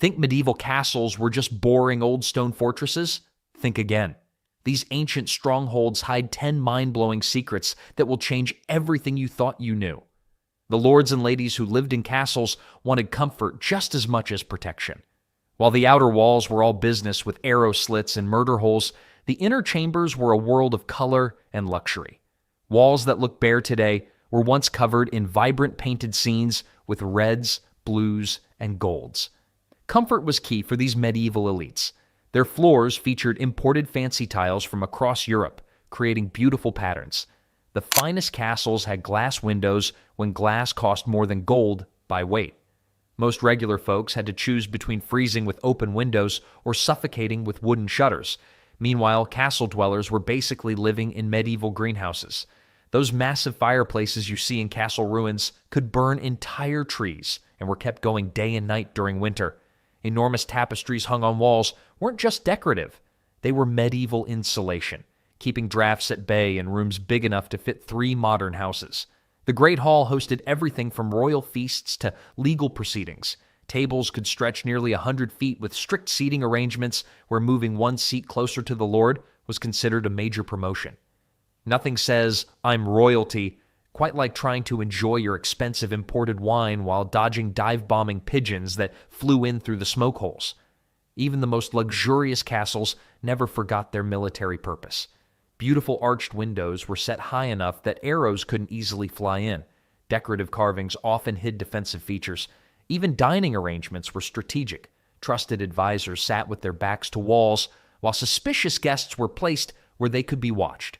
Think medieval castles were just boring old stone fortresses? Think again. These ancient strongholds hide 10 mind-blowing secrets that will change everything you thought you knew. The lords and ladies who lived in castles wanted comfort just as much as protection. While the outer walls were all business with arrow slits and murder holes, the inner chambers were a world of color and luxury. Walls that look bare today were once covered in vibrant painted scenes with reds, blues, and golds. Comfort was key for these medieval elites. Their floors featured imported fancy tiles from across Europe, creating beautiful patterns. The finest castles had glass windows when glass cost more than gold by weight. Most regular folks had to choose between freezing with open windows or suffocating with wooden shutters. Meanwhile, castle dwellers were basically living in medieval greenhouses. Those massive fireplaces you see in castle ruins could burn entire trees and were kept going day and night during winter. Enormous tapestries hung on walls weren't just decorative. They were medieval insulation, keeping drafts at bay in rooms big enough to fit 3 modern houses. The Great Hall hosted everything from royal feasts to legal proceedings. Tables could stretch nearly 100 feet with strict seating arrangements where moving one seat closer to the Lord was considered a major promotion. Nothing says, "I'm royalty," quite like trying to enjoy your expensive imported wine while dodging dive-bombing pigeons that flew in through the smoke holes. Even the most luxurious castles never forgot their military purpose. Beautiful arched windows were set high enough that arrows couldn't easily fly in. Decorative carvings often hid defensive features. Even dining arrangements were strategic. Trusted advisors sat with their backs to walls, while suspicious guests were placed where they could be watched.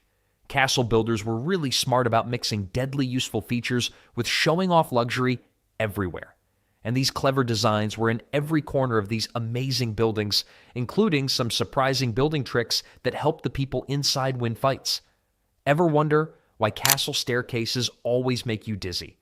Castle builders were really smart about mixing deadly useful features with showing off luxury everywhere. And these clever designs were in every corner of these amazing buildings, including some surprising building tricks that helped the people inside win fights. Ever wonder why castle staircases always make you dizzy?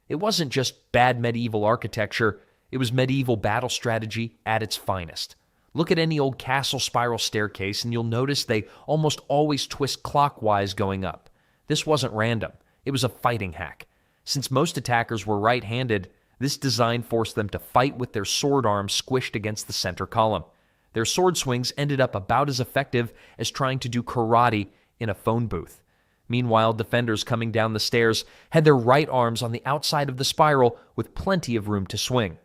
It wasn't just bad medieval architecture, it was medieval battle strategy at its finest. Look at any old castle spiral staircase and you'll notice they almost always twist clockwise going up. This wasn't random, it was a fighting hack. Since most attackers were right-handed, this design forced them to fight with their sword arms squished against the center column. Their sword swings ended up about as effective as trying to do karate in a phone booth. Meanwhile, defenders coming down the stairs had their right arms on the outside of the spiral with plenty of room to swing.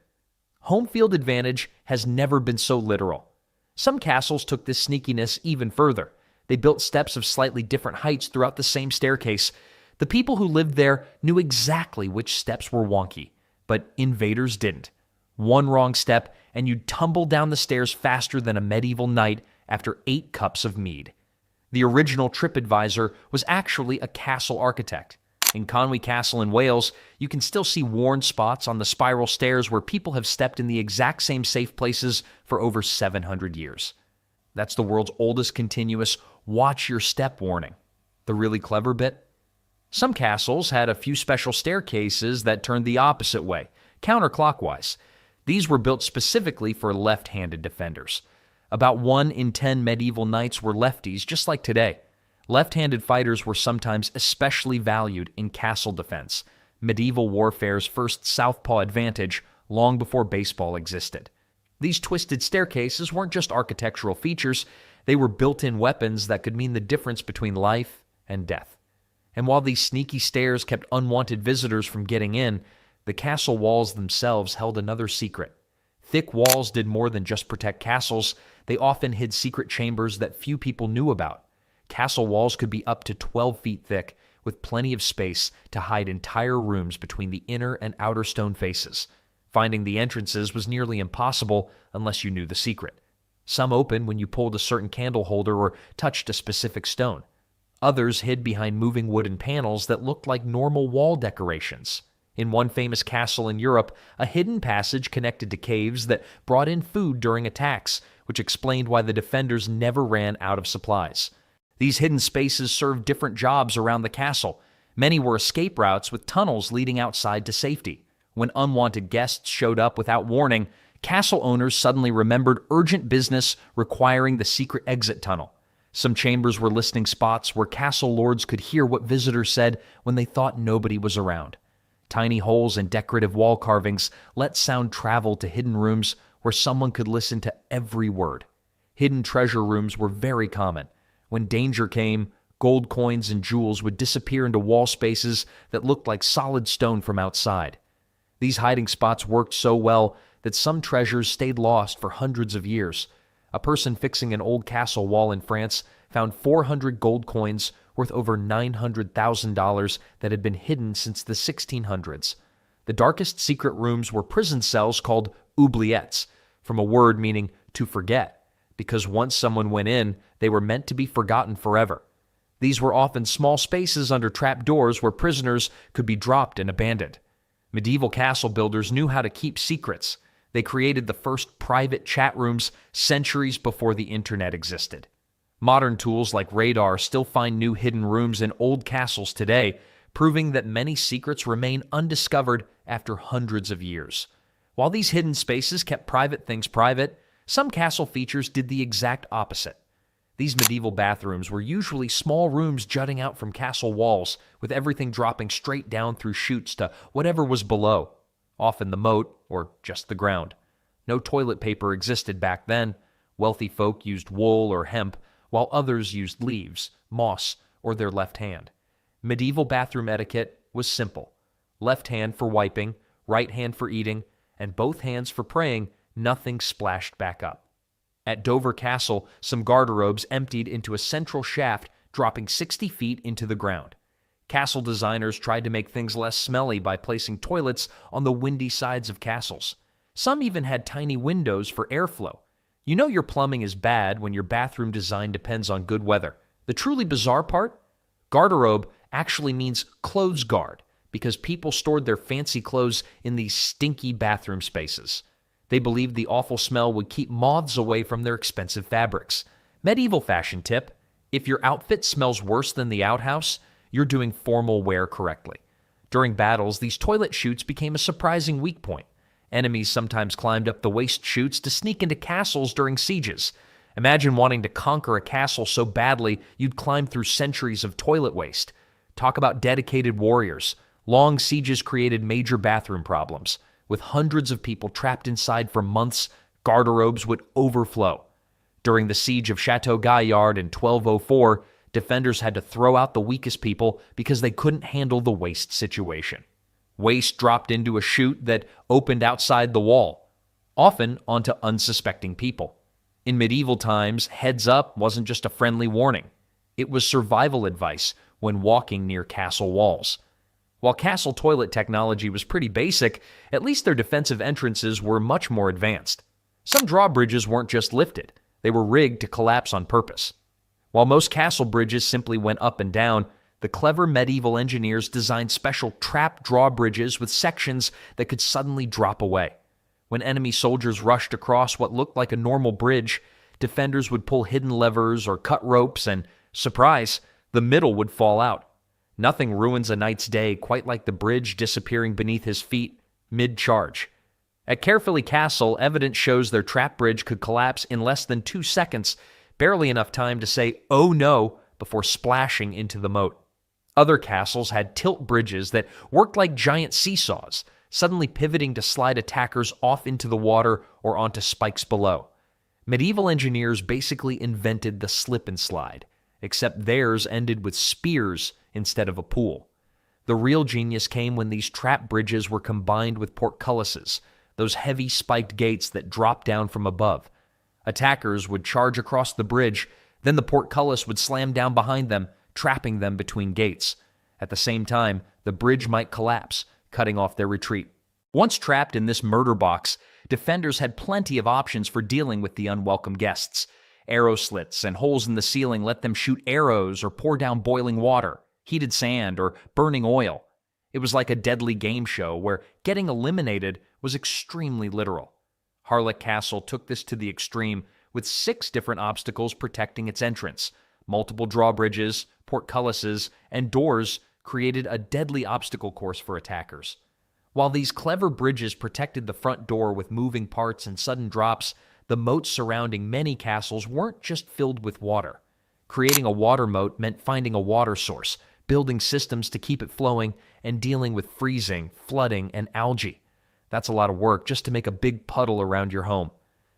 Home field advantage has never been so literal. Some castles took this sneakiness even further. They built steps of slightly different heights throughout the same staircase. The people who lived there knew exactly which steps were wonky, but invaders didn't. One wrong step, and you'd tumble down the stairs faster than a medieval knight after 8 cups of mead. The original TripAdvisor was actually a castle architect. In Conwy Castle in Wales, you can still see worn spots on the spiral stairs where people have stepped in the exact same safe places for over 700 years. That's the world's oldest continuous watch your step warning. The really clever bit? Some castles had a few special staircases that turned the opposite way, counterclockwise. These were built specifically for left-handed defenders. About 1 in 10 medieval knights were lefties, just like today. Left-handed fighters were sometimes especially valued in castle defense, medieval warfare's first southpaw advantage long before baseball existed. These twisted staircases weren't just architectural features, they were built-in weapons that could mean the difference between life and death. And while these sneaky stairs kept unwanted visitors from getting in, the castle walls themselves held another secret. Thick walls did more than just protect castles, they often hid secret chambers that few people knew about. Castle walls could be up to 12 feet thick, with plenty of space to hide entire rooms between the inner and outer stone faces. Finding the entrances was nearly impossible unless you knew the secret. Some opened when you pulled a certain candle holder or touched a specific stone. Others hid behind moving wooden panels that looked like normal wall decorations. In one famous castle in Europe, a hidden passage connected to caves that brought in food during attacks, which explained why the defenders never ran out of supplies. These hidden spaces served different jobs around the castle. Many were escape routes with tunnels leading outside to safety. When unwanted guests showed up without warning, castle owners suddenly remembered urgent business requiring the secret exit tunnel. Some chambers were listening spots where castle lords could hear what visitors said when they thought nobody was around. Tiny holes and decorative wall carvings let sound travel to hidden rooms where someone could listen to every word. Hidden treasure rooms were very common. When danger came, gold coins and jewels would disappear into wall spaces that looked like solid stone from outside. These hiding spots worked so well that some treasures stayed lost for hundreds of years. A person fixing an old castle wall in France found 400 gold coins worth over $900,000 that had been hidden since the 1600s. The darkest secret rooms were prison cells called oubliettes, from a word meaning to forget, because once someone went in, they were meant to be forgotten forever. These were often small spaces under trap doors where prisoners could be dropped and abandoned. Medieval castle builders knew how to keep secrets. They created the first private chat rooms centuries before the internet existed. Modern tools like radar still find new hidden rooms in old castles today, proving that many secrets remain undiscovered after hundreds of years. While these hidden spaces kept private things private, some castle features did the exact opposite. These medieval bathrooms were usually small rooms jutting out from castle walls, with everything dropping straight down through chutes to whatever was below, often the moat or just the ground. No toilet paper existed back then. Wealthy folk used wool or hemp, while others used leaves, moss, or their left hand. Medieval bathroom etiquette was simple. Left hand for wiping, right hand for eating, and both hands for praying. Nothing splashed back up. At Dover Castle, some garderobes emptied into a central shaft, dropping 60 feet into the ground. Castle designers tried to make things less smelly by placing toilets on the windy sides of castles. Some even had tiny windows for airflow. You know your plumbing is bad when your bathroom design depends on good weather. The truly bizarre part? Garderobe actually means clothes guard, because people stored their fancy clothes in these stinky bathroom spaces. They believed the awful smell would keep moths away from their expensive fabrics. Medieval fashion tip: if your outfit smells worse than the outhouse, you're doing formal wear correctly. During battles, these toilet chutes became a surprising weak point. Enemies sometimes climbed up the waste chutes to sneak into castles during sieges. Imagine wanting to conquer a castle so badly you'd climb through centuries of toilet waste. Talk about dedicated warriors. Long sieges created major bathroom problems. With hundreds of people trapped inside for months, garderobes would overflow. During the siege of Chateau Gaillard in 1204, defenders had to throw out the weakest people because they couldn't handle the waste situation. Waste dropped into a chute that opened outside the wall, often onto unsuspecting people. In medieval times, heads up wasn't just a friendly warning. It was survival advice when walking near castle walls. While castle toilet technology was pretty basic, at least their defensive entrances were much more advanced. Some drawbridges weren't just lifted, they were rigged to collapse on purpose. While most castle bridges simply went up and down, the clever medieval engineers designed special trap drawbridges with sections that could suddenly drop away. When enemy soldiers rushed across what looked like a normal bridge, defenders would pull hidden levers or cut ropes and, surprise, the middle would fall out. Nothing ruins a knight's day quite like the bridge disappearing beneath his feet mid-charge. At Caerphilly Castle, evidence shows their trap bridge could collapse in less than 2 seconds, barely enough time to say, "Oh no," before splashing into the moat. Other castles had tilt bridges that worked like giant seesaws, suddenly pivoting to slide attackers off into the water or onto spikes below. Medieval engineers basically invented the slip and slide, except theirs ended with spears instead of a pool. The real genius came when these trap bridges were combined with portcullises, those heavy spiked gates that dropped down from above. Attackers would charge across the bridge, then the portcullis would slam down behind them, trapping them between gates. At the same time, the bridge might collapse, cutting off their retreat. Once trapped in this murder box, defenders had plenty of options for dealing with the unwelcome guests. Arrow slits and holes in the ceiling let them shoot arrows or pour down boiling water, heated sand, or burning oil. It was like a deadly game show where getting eliminated was extremely literal. Harlech Castle took this to the extreme, with 6 different obstacles protecting its entrance. Multiple drawbridges, portcullises, and doors created a deadly obstacle course for attackers. While these clever bridges protected the front door with moving parts and sudden drops, the moats surrounding many castles weren't just filled with water. Creating a water moat meant finding a water source, building systems to keep it flowing, and dealing with freezing, flooding, and algae. That's a lot of work just to make a big puddle around your home.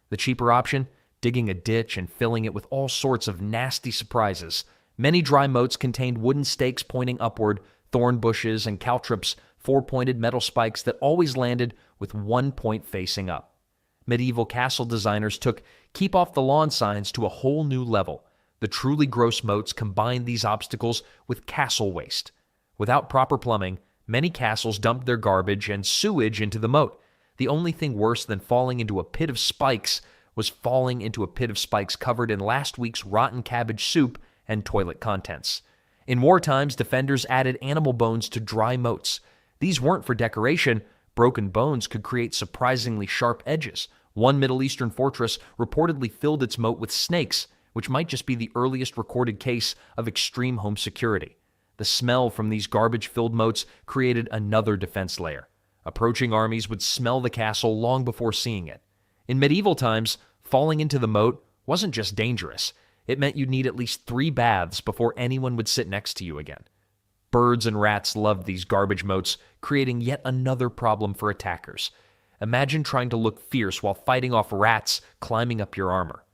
The cheaper option? Digging a ditch and filling it with all sorts of nasty surprises. Many dry moats contained wooden stakes pointing upward, thorn bushes, and caltrops, four-pointed metal spikes that always landed with one point facing up. Medieval castle designers took "keep off the lawn" signs to a whole new level. The truly gross moats combined these obstacles with castle waste. Without proper plumbing, many castles dumped their garbage and sewage into the moat. The only thing worse than falling into a pit of spikes was falling into a pit of spikes covered in last week's rotten cabbage soup and toilet contents. In war times, defenders added animal bones to dry moats. These weren't for decoration. Broken bones could create surprisingly sharp edges. One Middle Eastern fortress reportedly filled its moat with snakes, which might just be the earliest recorded case of extreme home security. The smell from these garbage-filled moats created another defense layer. Approaching armies would smell the castle long before seeing it. In medieval times, falling into the moat wasn't just dangerous. It meant you'd need at least 3 baths before anyone would sit next to you again. Birds and rats loved these garbage moats, creating yet another problem for attackers. Imagine trying to look fierce while fighting off rats climbing up your armor.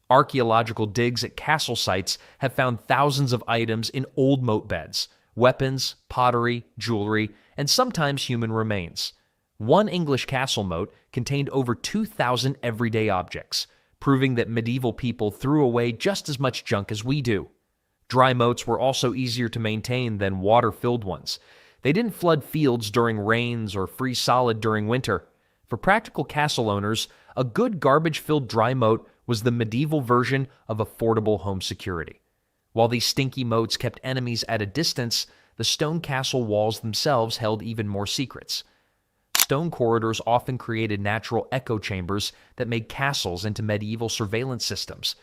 Archaeological digs at castle sites have found thousands of items in old moat beds: weapons, pottery, jewelry, and sometimes human remains. One English castle moat contained over 2,000 everyday objects, proving that medieval people threw away just as much junk as we do. Dry moats were also easier to maintain than water-filled ones. They didn't flood fields during rains or freeze solid during winter. For practical castle owners, a good garbage-filled dry moat was the medieval version of affordable home security. While these stinky moats kept enemies at a distance, the stone castle walls themselves held even more secrets. Stone corridors often created natural echo chambers that made castles into medieval surveillance systems.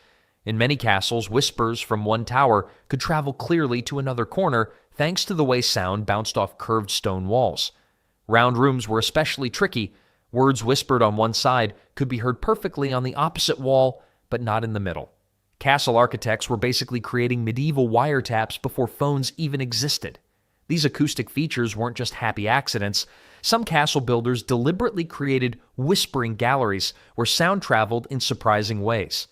In many castles, whispers from one tower could travel clearly to another corner thanks to the way sound bounced off curved stone walls. Round rooms were especially tricky. Words whispered on one side could be heard perfectly on the opposite wall, but not in the middle. Castle architects were basically creating medieval wiretaps before phones even existed. These acoustic features weren't just happy accidents. Some castle builders deliberately created whispering galleries where sound traveled in surprising ways.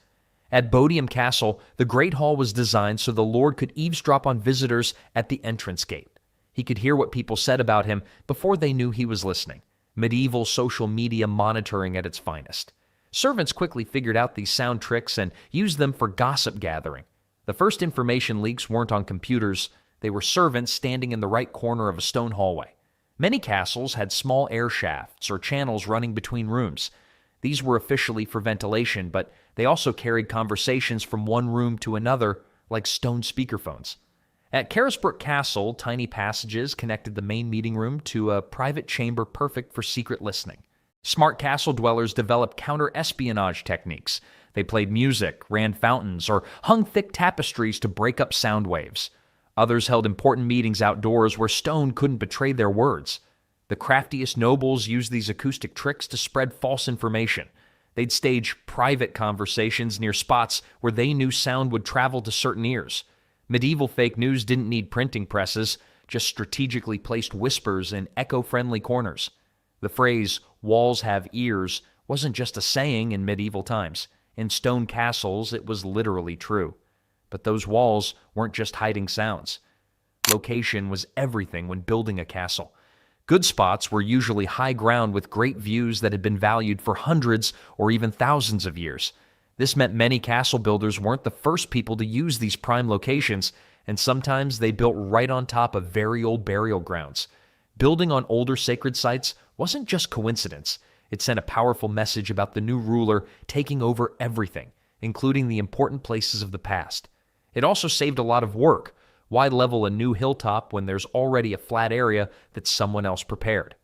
At Bodiam Castle, the Great Hall was designed so the Lord could eavesdrop on visitors at the entrance gate. He could hear what people said about him before they knew he was listening. Medieval social media monitoring at its finest. Servants quickly figured out these sound tricks and used them for gossip gathering. The first information leaks weren't on computers. They were servants standing in the right corner of a stone hallway. Many castles had small air shafts or channels running between rooms. These were officially for ventilation, but they also carried conversations from one room to another like stone speakerphones. At Carisbrooke Castle, tiny passages connected the main meeting room to a private chamber perfect for secret listening. Smart castle dwellers developed counter-espionage techniques. They played music, ran fountains, or hung thick tapestries to break up sound waves. Others held important meetings outdoors where stone couldn't betray their words. The craftiest nobles used these acoustic tricks to spread false information. They'd stage private conversations near spots where they knew sound would travel to certain ears. Medieval fake news didn't need printing presses, just strategically placed whispers in echo-friendly corners. The phrase, "walls have ears," wasn't just a saying in medieval times. In stone castles, it was literally true. But those walls weren't just hiding sounds. Location was everything when building a castle. Good spots were usually high ground with great views that had been valued for hundreds or even thousands of years. This meant many castle builders weren't the first people to use these prime locations, and sometimes they built right on top of very old burial grounds. Building on older sacred sites wasn't just coincidence. It sent a powerful message about the new ruler taking over everything, including the important places of the past. It also saved a lot of work. Why level a new hilltop when there's already a flat area that someone else prepared?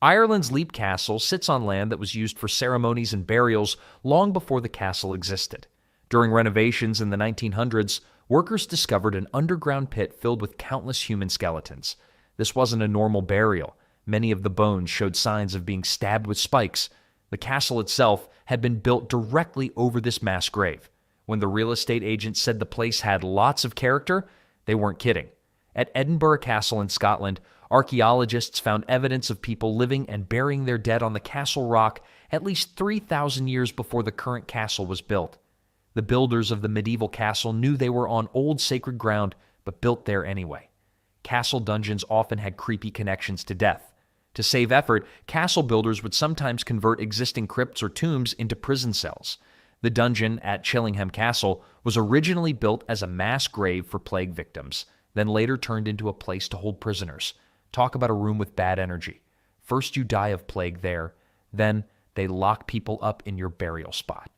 Ireland's Leap Castle sits on land that was used for ceremonies and burials long before the castle existed. During renovations in the 1900s, workers discovered an underground pit filled with countless human skeletons. This wasn't a normal burial. Many of the bones showed signs of being stabbed with spikes. The castle itself had been built directly over this mass grave. When the real estate agent said the place had lots of character, they weren't kidding. At Edinburgh Castle in Scotland, Archaeologists found evidence of people living and burying their dead on the castle rock at least 3,000 years before the current castle was built. The builders of the medieval castle knew they were on old sacred ground, but built there anyway. Castle dungeons often had creepy connections to death. To save effort, castle builders would sometimes convert existing crypts or tombs into prison cells. The dungeon at Chillingham Castle was originally built as a mass grave for plague victims, then later turned into a place to hold prisoners. Talk about a room with bad energy. First you die of plague there, then they lock people up in your burial spot.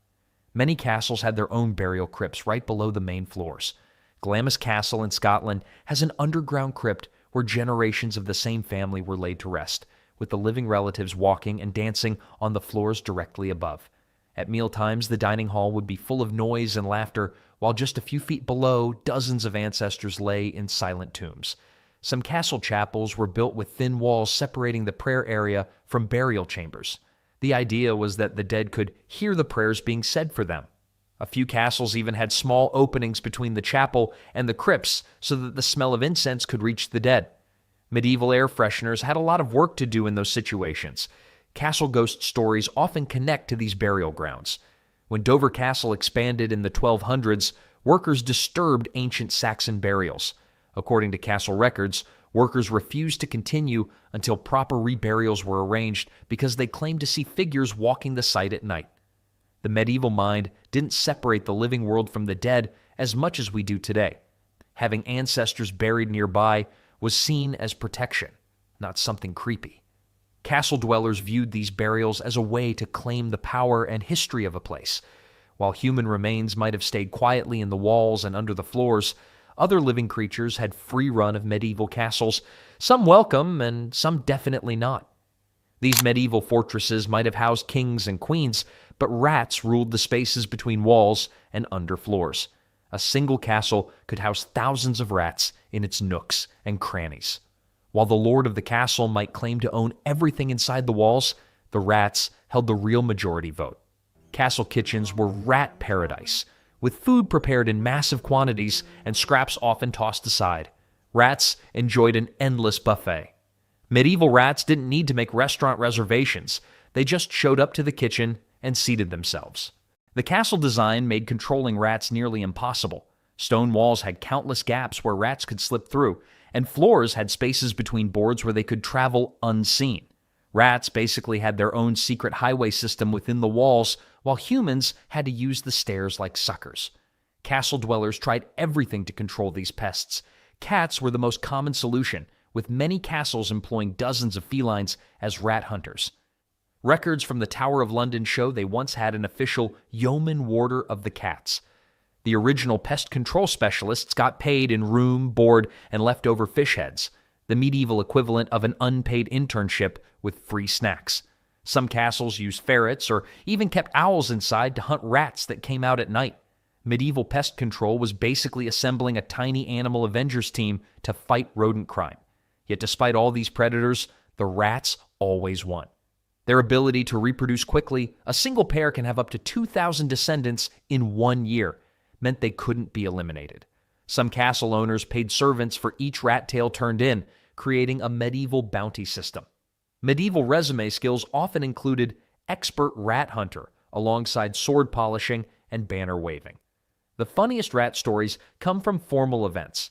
Many castles had their own burial crypts right below the main floors. Glamis Castle in Scotland has an underground crypt where generations of the same family were laid to rest, with the living relatives walking and dancing on the floors directly above. At mealtimes, the dining hall would be full of noise and laughter, while just a few feet below, dozens of ancestors lay in silent tombs. Some castle chapels were built with thin walls separating the prayer area from burial chambers. The idea was that the dead could hear the prayers being said for them. A few castles even had small openings between the chapel and the crypts so that the smell of incense could reach the dead. Medieval air fresheners had a lot of work to do in those situations. Castle ghost stories often connect to these burial grounds. When Dover Castle expanded in the 1200s, workers disturbed ancient Saxon burials. According to castle records, workers refused to continue until proper reburials were arranged because they claimed to see figures walking the site at night. The medieval mind didn't separate the living world from the dead as much as we do today. Having ancestors buried nearby was seen as protection, not something creepy. Castle dwellers viewed these burials as a way to claim the power and history of a place. While human remains might have stayed quietly in the walls and under the floors, other living creatures had free run of medieval castles, some welcome and some definitely not. These medieval fortresses might have housed kings and queens, but rats ruled the spaces between walls and under floors. A single castle could house thousands of rats in its nooks and crannies. While the lord of the castle might claim to own everything inside the walls, the rats held the real majority vote. Castle kitchens were rat paradise, with food prepared in massive quantities and scraps often tossed aside. Rats enjoyed an endless buffet. Medieval rats didn't need to make restaurant reservations. They just showed up to the kitchen and seated themselves. The castle design made controlling rats nearly impossible. Stone walls had countless gaps where rats could slip through, and floors had spaces between boards where they could travel unseen. Rats basically had their own secret highway system within the walls, while humans had to use the stairs like suckers. Castle dwellers tried everything to control these pests. Cats were the most common solution, with many castles employing dozens of felines as rat hunters. Records from the Tower of London show they once had an official yeoman warder of the cats. The original pest control specialists got paid in room, board, and leftover fish heads, the medieval equivalent of an unpaid internship with free snacks. Some castles used ferrets or even kept owls inside to hunt rats that came out at night. Medieval pest control was basically assembling a tiny animal avengers team to fight rodent crime. Yet despite all these predators, the rats always won. Their ability to reproduce quickly, a single pair can have up to 2,000 descendants in 1 year, meant they couldn't be eliminated. Some castle owners paid servants for each rat tail turned in, creating a medieval bounty system. Medieval resume skills often included expert rat hunter, alongside sword polishing and banner waving. The funniest rat stories come from formal events.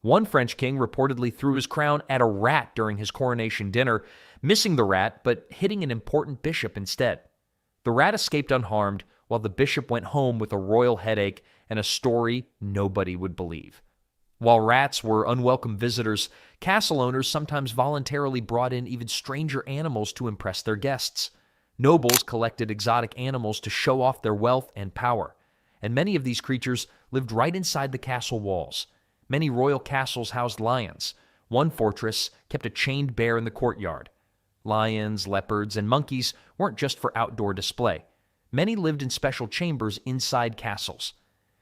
One French king reportedly threw his crown at a rat during his coronation dinner, missing the rat but hitting an important bishop instead. The rat escaped unharmed, while the bishop went home with a royal headache and a story nobody would believe. While rats were unwelcome visitors, castle owners sometimes voluntarily brought in even stranger animals to impress their guests. Nobles collected exotic animals to show off their wealth and power, and many of these creatures lived right inside the castle walls. Many royal castles housed lions. One fortress kept a chained bear in the courtyard. Lions, leopards, and monkeys weren't just for outdoor display. Many lived in special chambers inside castles.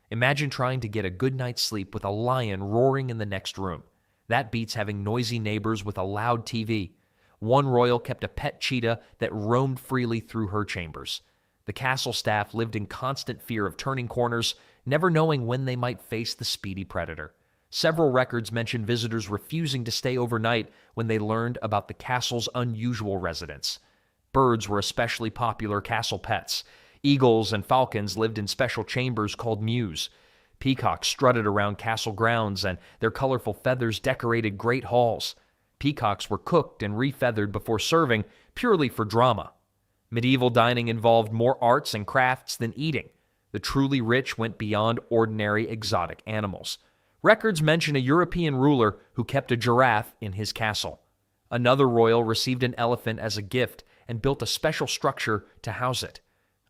Imagine trying to get a good night's sleep with a lion roaring in the next room. That beats having noisy neighbors with a loud TV. One royal kept a pet cheetah that roamed freely through her chambers. The castle staff lived in constant fear of turning corners, never knowing when they might face the speedy predator. Several records mention visitors refusing to stay overnight when they learned about the castle's unusual residents. Birds were especially popular castle pets. Eagles and falcons lived in special chambers called mews. Peacocks strutted around castle grounds, and their colorful feathers decorated great halls. Peacocks were cooked and refeathered before serving, purely for drama. Medieval dining involved more arts and crafts than eating. The truly rich went beyond ordinary exotic animals. Records mention a European ruler who kept a giraffe in his castle. Another royal received an elephant as a gift and built a special structure to house it.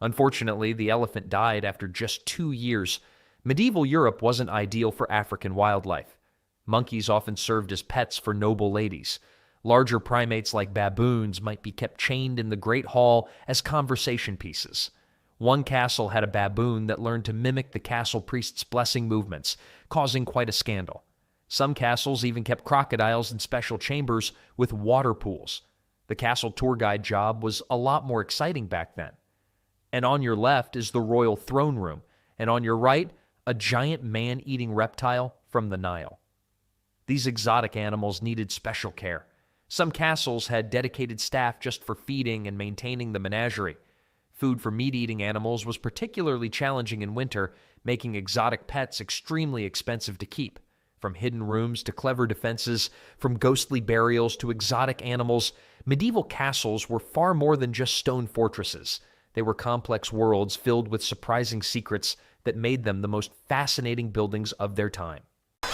Unfortunately, the elephant died after just 2 years. Medieval Europe wasn't ideal for African wildlife. Monkeys often served as pets for noble ladies. Larger primates like baboons might be kept chained in the Great Hall as conversation pieces. One castle had a baboon that learned to mimic the castle priest's blessing movements, causing quite a scandal. Some castles even kept crocodiles in special chambers with water pools. The castle tour guide job was a lot more exciting back then. And on your left is the royal throne room, and on your right, a giant man-eating reptile from the Nile. These exotic animals needed special care. Some castles had dedicated staff just for feeding and maintaining the menagerie. Food for meat-eating animals was particularly challenging in winter, making exotic pets extremely expensive to keep. From hidden rooms to clever defenses, from ghostly burials to exotic animals, medieval castles were far more than just stone fortresses. They were complex worlds filled with surprising secrets that made them the most fascinating buildings of their time.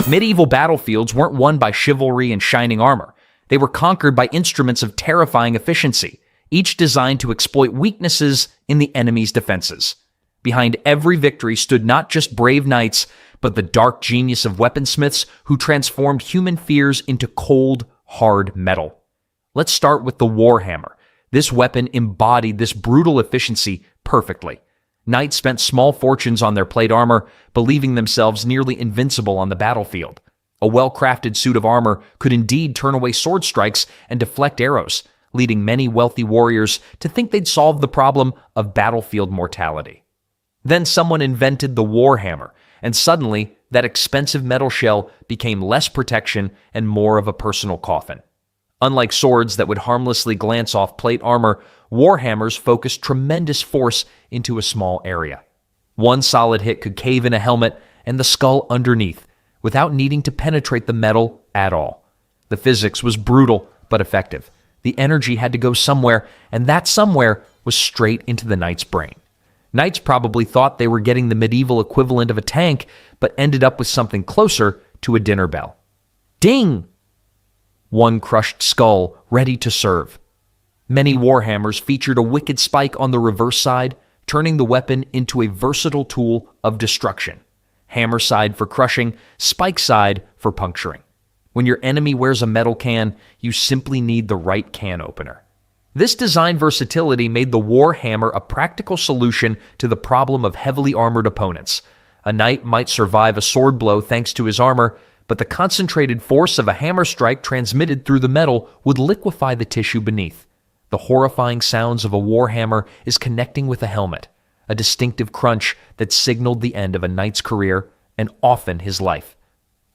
Medieval battlefields weren't won by chivalry and shining armor. They were conquered by instruments of terrifying efficiency, each designed to exploit weaknesses in the enemy's defenses. Behind every victory stood not just brave knights, but the dark genius of weaponsmiths who transformed human fears into cold, hard metal. Let's start with the warhammer. This weapon embodied this brutal efficiency perfectly. Knights spent small fortunes on their plate armor, believing themselves nearly invincible on the battlefield. A well-crafted suit of armor could indeed turn away sword strikes and deflect arrows, leading many wealthy warriors to think they'd solved the problem of battlefield mortality. Then someone invented the warhammer, and suddenly that expensive metal shell became less protection and more of a personal coffin. Unlike swords that would harmlessly glance off plate armor, warhammers focused tremendous force into a small area. One solid hit could cave in a helmet and the skull underneath, without needing to penetrate the metal at all. The physics was brutal but effective. The energy had to go somewhere, and that somewhere was straight into the knight's brain. Knights probably thought they were getting the medieval equivalent of a tank, but ended up with something closer to a dinner bell. Ding! One crushed skull ready to serve. Many warhammers featured a wicked spike on the reverse side, turning the weapon into a versatile tool of destruction. Hammer side for crushing, spike side for puncturing. When your enemy wears a metal can, you simply need the right can opener. This design versatility made the warhammer a practical solution to the problem of heavily armored opponents. A knight might survive a sword blow thanks to his armor, but the concentrated force of a hammer strike transmitted through the metal would liquefy the tissue beneath. The horrifying sounds of a warhammer is connecting with a helmet, a distinctive crunch that signaled the end of a knight's career and often his life.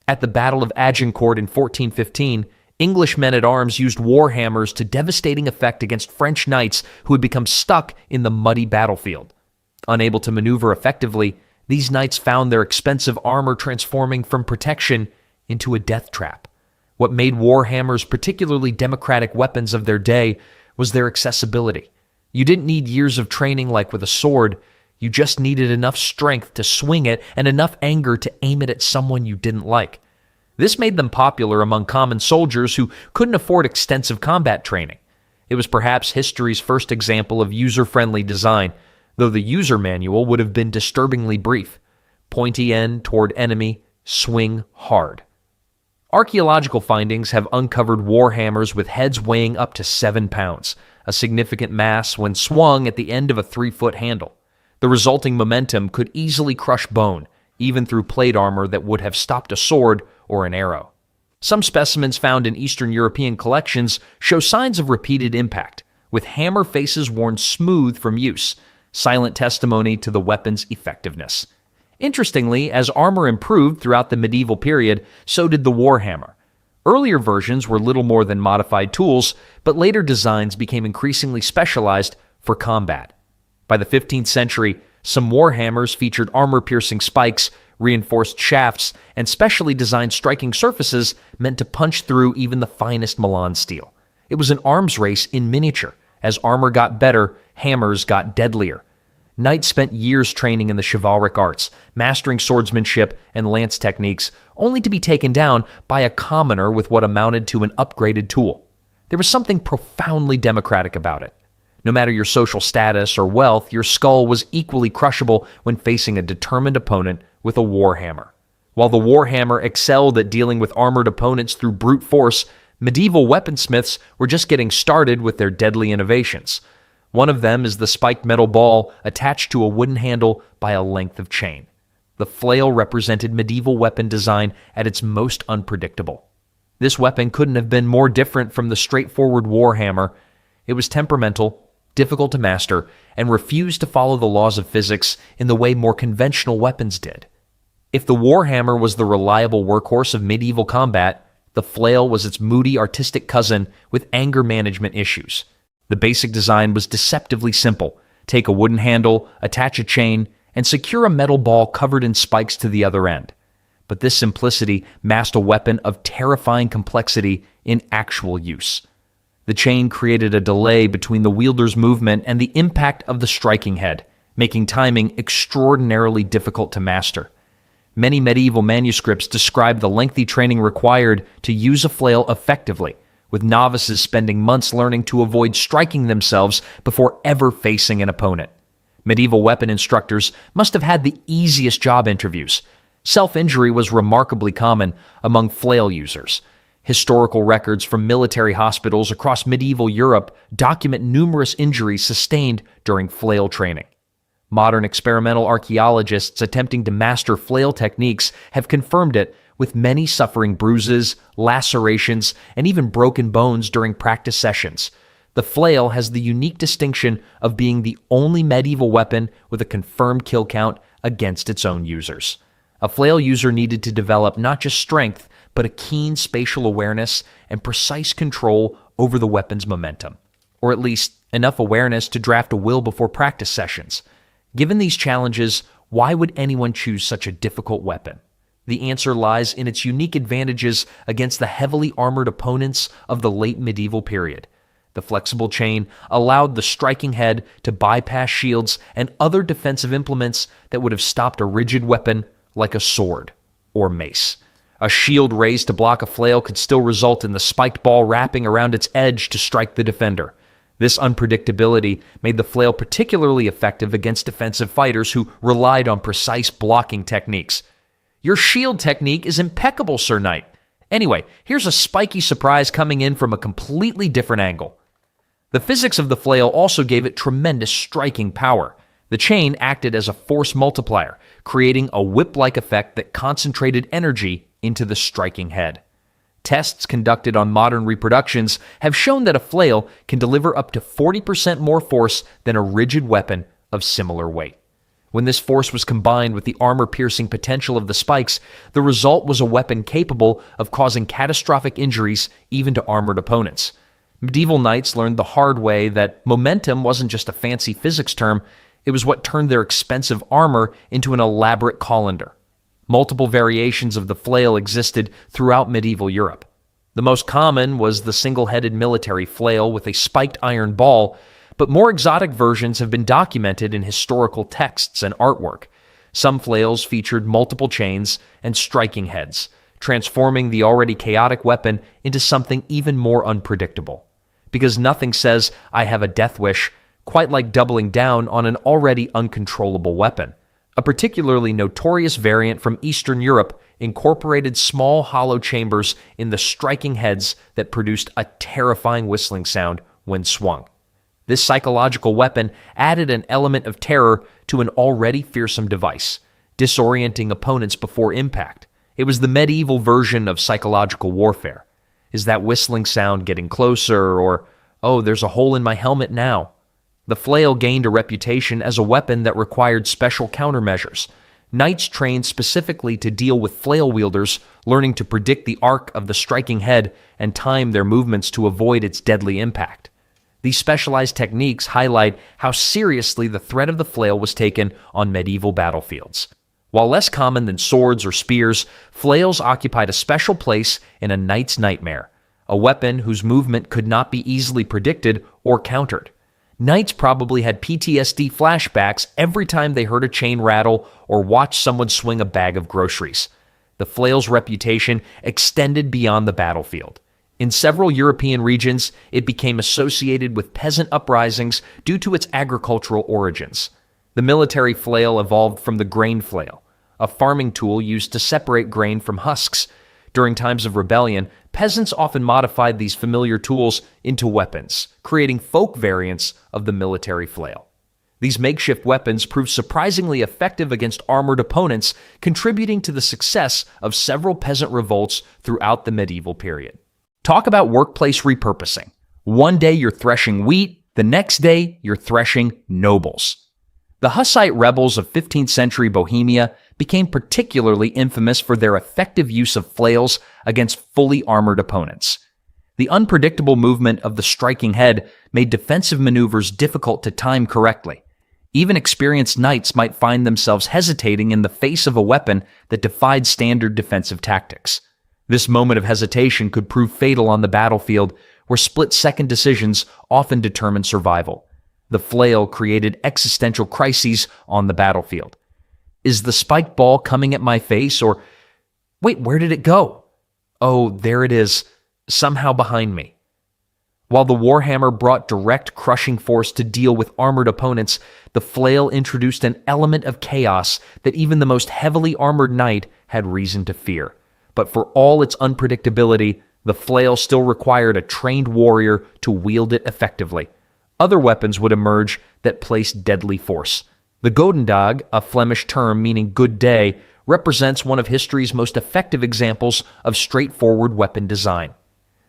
At the Battle of Agincourt in 1415, English men-at-arms used warhammers to devastating effect against French knights who had become stuck in the muddy battlefield. Unable to maneuver effectively, these knights found their expensive armor transforming from protection into a death trap. What made warhammers particularly democratic weapons of their day was their accessibility. You didn't need years of training like with a sword. You just needed enough strength to swing it and enough anger to aim it at someone you didn't like. This made them popular among common soldiers who couldn't afford extensive combat training. It was perhaps history's first example of user-friendly design, though the user manual would have been disturbingly brief. Pointy end toward enemy, swing hard. Archaeological findings have uncovered warhammers with heads weighing up to 7 pounds, a significant mass when swung at the end of a 3-foot handle. The resulting momentum could easily crush bone, even through plate armor that would have stopped a sword or an arrow. Some specimens found in Eastern European collections show signs of repeated impact, with hammer faces worn smooth from use, silent testimony to the weapon's effectiveness. Interestingly, as armor improved throughout the medieval period, so did the warhammer. Earlier versions were little more than modified tools, but later designs became increasingly specialized for combat. By the 15th century, some warhammers featured armor-piercing spikes, reinforced shafts, and specially designed striking surfaces meant to punch through even the finest Milan steel. It was an arms race in miniature. As armor got better, hammers got deadlier. Knights spent years training in the chivalric arts, mastering swordsmanship and lance techniques, only to be taken down by a commoner with what amounted to an upgraded tool. There was something profoundly democratic about it. No matter your social status or wealth, your skull was equally crushable when facing a determined opponent with a warhammer. While the warhammer excelled at dealing with armored opponents through brute force, medieval weaponsmiths were just getting started with their deadly innovations. One of them is the spiked metal ball attached to a wooden handle by a length of chain. The flail represented medieval weapon design at its most unpredictable. This weapon couldn't have been more different from the straightforward warhammer. It was temperamental, difficult to master, and refused to follow the laws of physics in the way more conventional weapons did. If the warhammer was the reliable workhorse of medieval combat, the flail was its moody artistic cousin with anger management issues. The basic design was deceptively simple. Take a wooden handle, attach a chain, and secure a metal ball covered in spikes to the other end. But this simplicity masked a weapon of terrifying complexity in actual use. The chain created a delay between the wielder's movement and the impact of the striking head, making timing extraordinarily difficult to master. Many medieval manuscripts describe the lengthy training required to use a flail effectively, with novices spending months learning to avoid striking themselves before ever facing an opponent. Medieval weapon instructors must have had the easiest job interviews. Self-injury was remarkably common among flail users. Historical records from military hospitals across medieval Europe document numerous injuries sustained during flail training. Modern experimental archaeologists attempting to master flail techniques have confirmed it, with many suffering bruises, lacerations, and even broken bones during practice sessions. The flail has the unique distinction of being the only medieval weapon with a confirmed kill count against its own users. A flail user needed to develop not just strength, but a keen spatial awareness and precise control over the weapon's momentum, or at least enough awareness to draft a will before practice sessions. Given these challenges, why would anyone choose such a difficult weapon? The answer lies in its unique advantages against the heavily armored opponents of the late medieval period. The flexible chain allowed the striking head to bypass shields and other defensive implements that would have stopped a rigid weapon like a sword or mace. A shield raised to block a flail could still result in the spiked ball wrapping around its edge to strike the defender. This unpredictability made the flail particularly effective against defensive fighters who relied on precise blocking techniques. Your shield technique is impeccable, Sir Knight. Anyway, here's a spiky surprise coming in from a completely different angle. The physics of the flail also gave it tremendous striking power. The chain acted as a force multiplier, creating a whip-like effect that concentrated energy into the striking head. Tests conducted on modern reproductions have shown that a flail can deliver up to 40% more force than a rigid weapon of similar weight. When this force was combined with the armor-piercing potential of the spikes, the result was a weapon capable of causing catastrophic injuries even to armored opponents. Medieval knights learned the hard way that momentum wasn't just a fancy physics term, it was what turned their expensive armor into an elaborate colander. Multiple variations of the flail existed throughout medieval Europe. The most common was the single-headed military flail with a spiked iron ball, but more exotic versions have been documented in historical texts and artwork. Some flails featured multiple chains and striking heads, transforming the already chaotic weapon into something even more unpredictable. Because nothing says, "I have a death wish," quite like doubling down on an already uncontrollable weapon. A particularly notorious variant from Eastern Europe incorporated small hollow chambers in the striking heads that produced a terrifying whistling sound when swung. This psychological weapon added an element of terror to an already fearsome device, disorienting opponents before impact. It was the medieval version of psychological warfare. Is that whistling sound getting closer? Or, oh, there's a hole in my helmet now. The flail gained a reputation as a weapon that required special countermeasures. Knights trained specifically to deal with flail wielders, learning to predict the arc of the striking head and time their movements to avoid its deadly impact. These specialized techniques highlight how seriously the threat of the flail was taken on medieval battlefields. While less common than swords or spears, flails occupied a special place in a knight's nightmare, a weapon whose movement could not be easily predicted or countered. Knights probably had PTSD flashbacks every time they heard a chain rattle or watched someone swing a bag of groceries. The flail's reputation extended beyond the battlefield. In several European regions, it became associated with peasant uprisings due to its agricultural origins. The military flail evolved from the grain flail, a farming tool used to separate grain from husks. During times of rebellion, peasants often modified these familiar tools into weapons, creating folk variants of the military flail. These makeshift weapons proved surprisingly effective against armored opponents, contributing to the success of several peasant revolts throughout the medieval period. Talk about workplace repurposing. One day you're threshing wheat, the next day you're threshing nobles. The Hussite rebels of 15th century Bohemia became particularly infamous for their effective use of flails against fully armored opponents. The unpredictable movement of the striking head made defensive maneuvers difficult to time correctly. Even experienced knights might find themselves hesitating in the face of a weapon that defied standard defensive tactics. This moment of hesitation could prove fatal on the battlefield, where split-second decisions often determine survival. The flail created existential crises on the battlefield. Is the spiked ball coming at my face, or wait, where did it go? Oh, there it is, somehow behind me. While the warhammer brought direct crushing force to deal with armored opponents, the flail introduced an element of chaos that even the most heavily armored knight had reason to fear. But for all its unpredictability, the flail still required a trained warrior to wield it effectively. Other weapons would emerge that placed deadly force. The goden, a Flemish term meaning good day, represents one of history's most effective examples of straightforward weapon design.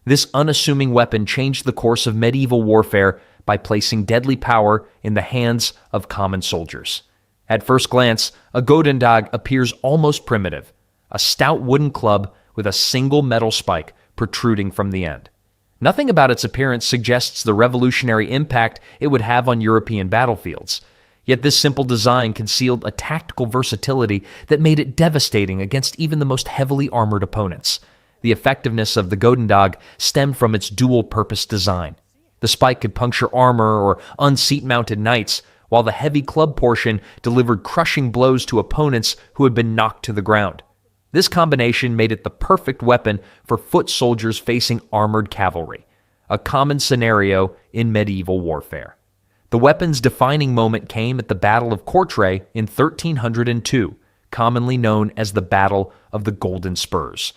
This unassuming weapon changed the course of medieval warfare by placing deadly power in the hands of common soldiers. At first glance, a goden appears almost primitive, a stout wooden club with a single metal spike protruding from the end. Nothing about its appearance suggests the revolutionary impact it would have on European battlefields. Yet this simple design concealed a tactical versatility that made it devastating against even the most heavily armored opponents. The effectiveness of the goden stemmed from its dual-purpose design. The spike could puncture armor or unseat-mounted knights, while the heavy club portion delivered crushing blows to opponents who had been knocked to the ground. This combination made it the perfect weapon for foot soldiers facing armored cavalry, a common scenario in medieval warfare. The weapon's defining moment came at the Battle of Courtrai in 1302, commonly known as the Battle of the Golden Spurs.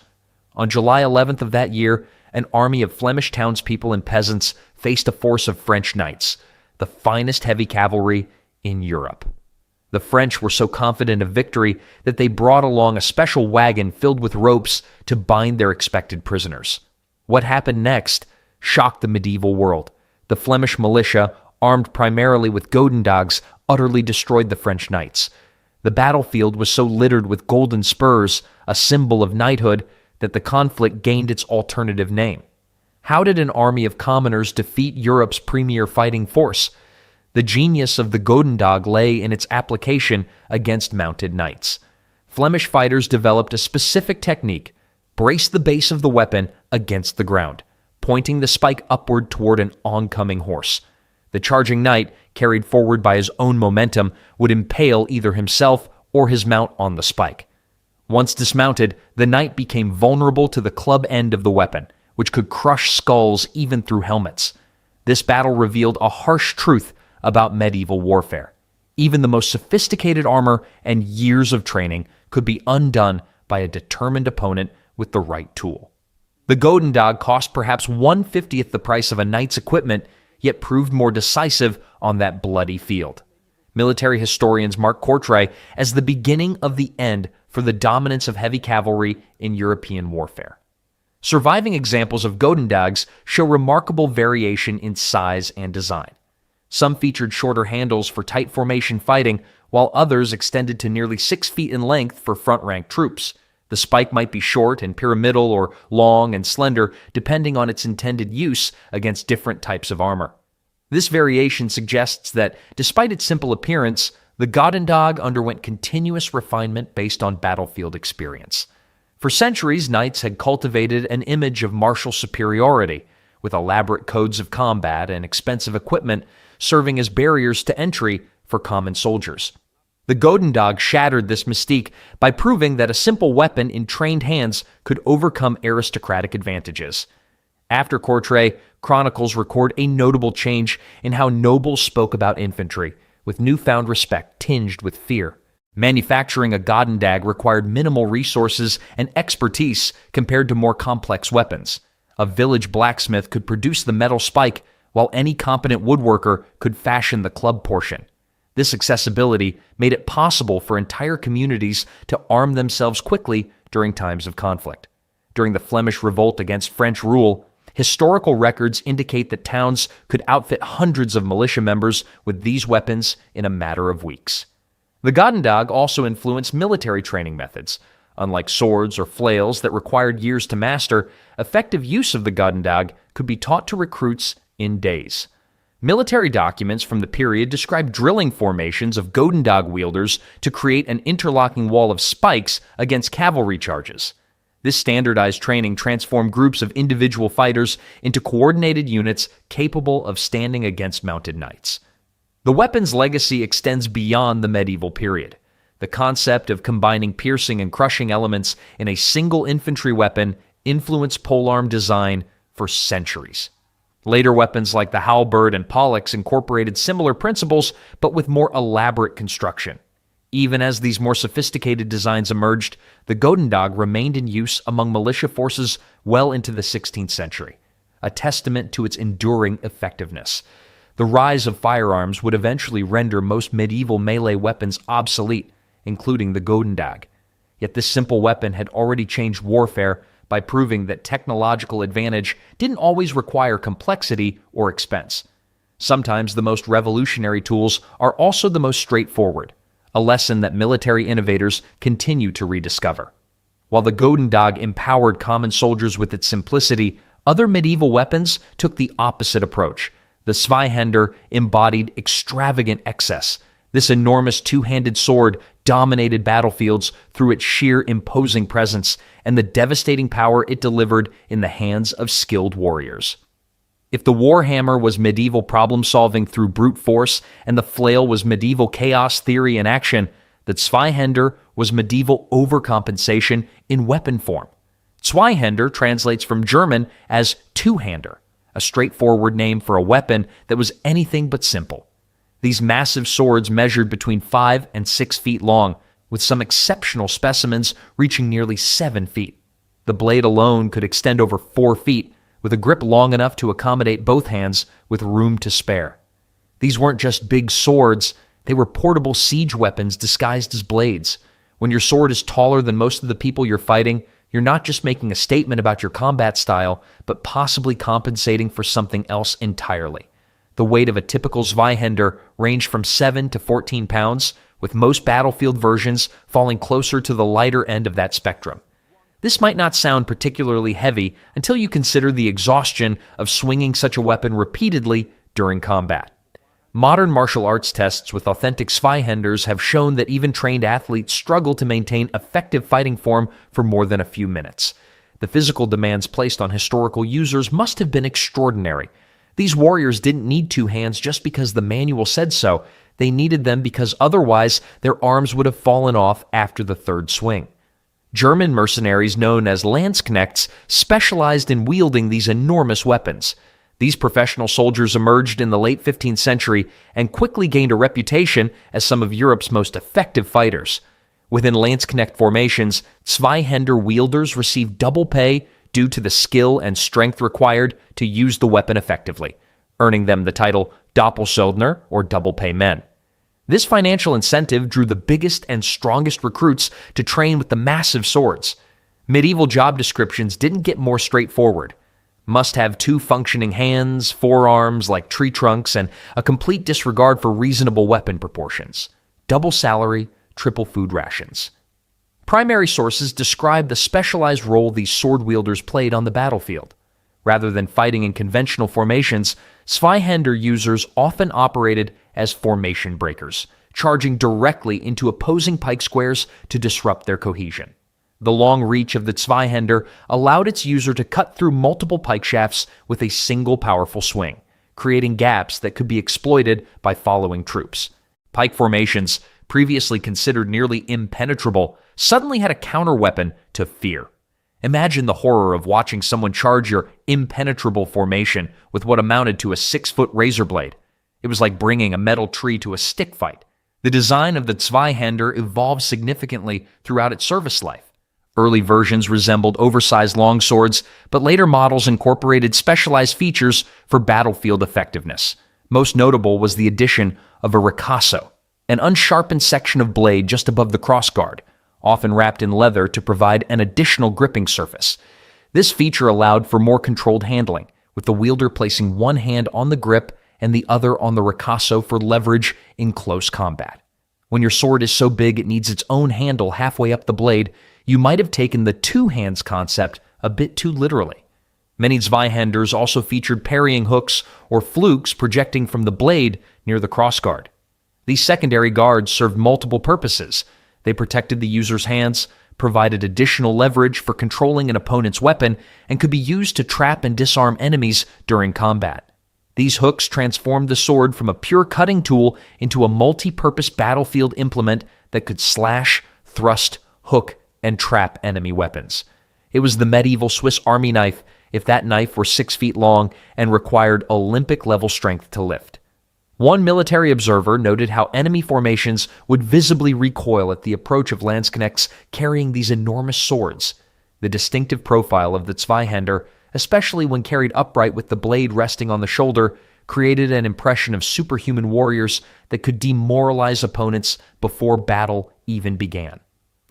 On July 11th of that year, an army of Flemish townspeople and peasants faced a force of French knights, the finest heavy cavalry in Europe. The French were so confident of victory that they brought along a special wagon filled with ropes to bind their expected prisoners. What happened next shocked the medieval world. The Flemish militia, armed primarily with goden utterly destroyed the French knights. The battlefield was so littered with golden spurs, a symbol of knighthood, that the conflict gained its alternative name. How did an army of commoners defeat Europe's premier fighting force? The genius of the goden lay in its application against mounted knights. Flemish fighters developed a specific technique: brace the base of the weapon against the ground, pointing the spike upward toward an oncoming horse. The charging knight, carried forward by his own momentum, would impale either himself or his mount on the spike. Once dismounted, the knight became vulnerable to the club end of the weapon, which could crush skulls even through helmets. This battle revealed a harsh truth about medieval warfare. Even the most sophisticated armor and years of training could be undone by a determined opponent with the right tool. The goden cost perhaps 1/50th the price of a knight's equipment, yet proved more decisive on that bloody field. Military historians mark Courtrai as the beginning of the end for the dominance of heavy cavalry in European warfare. Surviving examples of goden show remarkable variation in size and design. Some featured shorter handles for tight formation fighting, while others extended to nearly 6 feet in length for front-rank troops. The spike might be short and pyramidal or long and slender, depending on its intended use against different types of armor. This variation suggests that, despite its simple appearance, the goden dog underwent continuous refinement based on battlefield experience. For centuries, knights had cultivated an image of martial superiority, with elaborate codes of combat and expensive equipment serving as barriers to entry for common soldiers. The goden dog shattered this mystique by proving that a simple weapon in trained hands could overcome aristocratic advantages. After Courtrai, chronicles record a notable change in how nobles spoke about infantry, with newfound respect tinged with fear. Manufacturing a goden dag required minimal resources and expertise compared to more complex weapons. A village blacksmith could produce the metal spike, while any competent woodworker could fashion the club portion. This accessibility made it possible for entire communities to arm themselves quickly during times of conflict. During the Flemish revolt against French rule, historical records indicate that towns could outfit hundreds of militia members with these weapons in a matter of weeks. The goden dog also influenced military training methods. Unlike swords or flails that required years to master, effective use of the goden dog could be taught to recruits in days. Military documents from the period describe drilling formations of goden dog wielders to create an interlocking wall of spikes against cavalry charges. This standardized training transformed groups of individual fighters into coordinated units capable of standing against mounted knights. The weapon's legacy extends beyond the medieval period. The concept of combining piercing and crushing elements in a single infantry weapon influenced polearm design for centuries. Later weapons like the halberd and pollux incorporated similar principles, but with more elaborate construction. Even as these more sophisticated designs emerged, the goden dog remained in use among militia forces well into the 16th century, a testament to its enduring effectiveness. The rise of firearms would eventually render most medieval melee weapons obsolete, including the goden dog. Yet this simple weapon had already changed warfare by proving that technological advantage didn't always require complexity or expense. Sometimes the most revolutionary tools are also the most straightforward, a lesson that military innovators continue to rediscover. While the goden dog empowered common soldiers with its simplicity, other medieval weapons took the opposite approach. The zweihander embodied extravagant excess. This enormous two-handed sword dominated battlefields through its sheer imposing presence and the devastating power it delivered in the hands of skilled warriors. If the warhammer was medieval problem-solving through brute force and the flail was medieval chaos theory in action, the zweihander was medieval overcompensation in weapon form. Zweihander translates from German as two-hander, a straightforward name for a weapon that was anything but simple. These massive swords measured between 5 and 6 feet long, with some exceptional specimens reaching nearly 7 feet. The blade alone could extend over 4 feet, with a grip long enough to accommodate both hands with room to spare. These weren't just big swords, they were portable siege weapons disguised as blades. When your sword is taller than most of the people you're fighting, you're not just making a statement about your combat style, but possibly compensating for something else entirely. The weight of a typical zweihander ranged from 7 to 14 pounds, with most battlefield versions falling closer to the lighter end of that spectrum. This might not sound particularly heavy until you consider the exhaustion of swinging such a weapon repeatedly during combat. Modern martial arts tests with authentic zweihanders have shown that even trained athletes struggle to maintain effective fighting form for more than a few minutes. The physical demands placed on historical users must have been extraordinary. These warriors didn't need two hands just because the manual said so. They needed them because otherwise their arms would have fallen off after the third swing. German mercenaries known as Landsknechts specialized in wielding these enormous weapons. These professional soldiers emerged in the late 15th century and quickly gained a reputation as some of Europe's most effective fighters. Within Landsknecht formations, zweihander wielders received double pay due to the skill and strength required to use the weapon effectively, earning them the title Doppelschuldner, or double pay men. This financial incentive drew the biggest and strongest recruits to train with the massive swords. Medieval job descriptions didn't get more straightforward. Must have 2 functioning hands, forearms like tree trunks, and a complete disregard for reasonable weapon proportions. double salary, triple food rations. Primary sources describe the specialized role these sword wielders played on the battlefield. Rather than fighting in conventional formations, zweihander users often operated as formation breakers, charging directly into opposing pike squares to disrupt their cohesion. The long reach of the zweihander allowed its user to cut through multiple pike shafts with a single powerful swing, creating gaps that could be exploited by following troops. Pike formations, previously considered nearly impenetrable, suddenly had a counterweapon to fear. Imagine the horror of watching someone charge your impenetrable formation with what amounted to a 6-foot razor blade. It was like bringing a metal tree to a stick fight. The design of the zweihander evolved significantly throughout its service life. Early versions resembled oversized longswords, but later models incorporated specialized features for battlefield effectiveness. Most notable was the addition of a ricasso, an unsharpened section of blade just above the crossguard, often wrapped in leather to provide an additional gripping surface. This feature allowed for more controlled handling, with the wielder placing one hand on the grip and the other on the ricasso for leverage in close combat. When your sword is so big it needs its own handle halfway up the blade, you might have taken the two hands concept a bit too literally. Many zweihanders also featured parrying hooks or flukes projecting from the blade near the crossguard. These secondary guards served multiple purposes. They protected the user's hands, provided additional leverage for controlling an opponent's weapon, and could be used to trap and disarm enemies during combat. These hooks transformed the sword from a pure cutting tool into a multi-purpose battlefield implement that could slash, thrust, hook, and trap enemy weapons. It was the medieval Swiss Army knife, if that knife were 6 feet long and required Olympic-level strength to lift. One military observer noted how enemy formations would visibly recoil at the approach of landsknechts carrying these enormous swords. The distinctive profile of the zweihander, especially when carried upright with the blade resting on the shoulder, created an impression of superhuman warriors that could demoralize opponents before battle even began.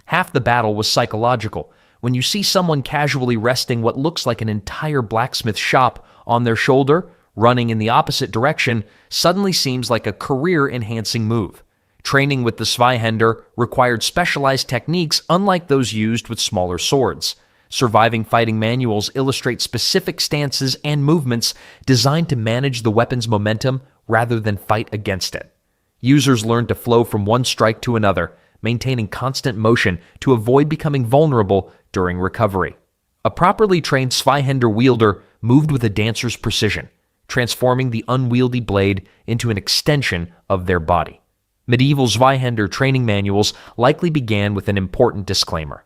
Half the battle was psychological. When you see someone casually resting what looks like an entire blacksmith shop on their shoulder, running in the opposite direction suddenly seems like a career-enhancing move. Training with the zweihander required specialized techniques unlike those used with smaller swords. Surviving fighting manuals illustrate specific stances and movements designed to manage the weapon's momentum rather than fight against it. Users learned to flow from one strike to another, maintaining constant motion to avoid becoming vulnerable during recovery. A properly trained zweihander wielder moved with a dancer's precision, transforming the unwieldy blade into an extension of their body. Medieval zweihander training manuals likely began with an important disclaimer.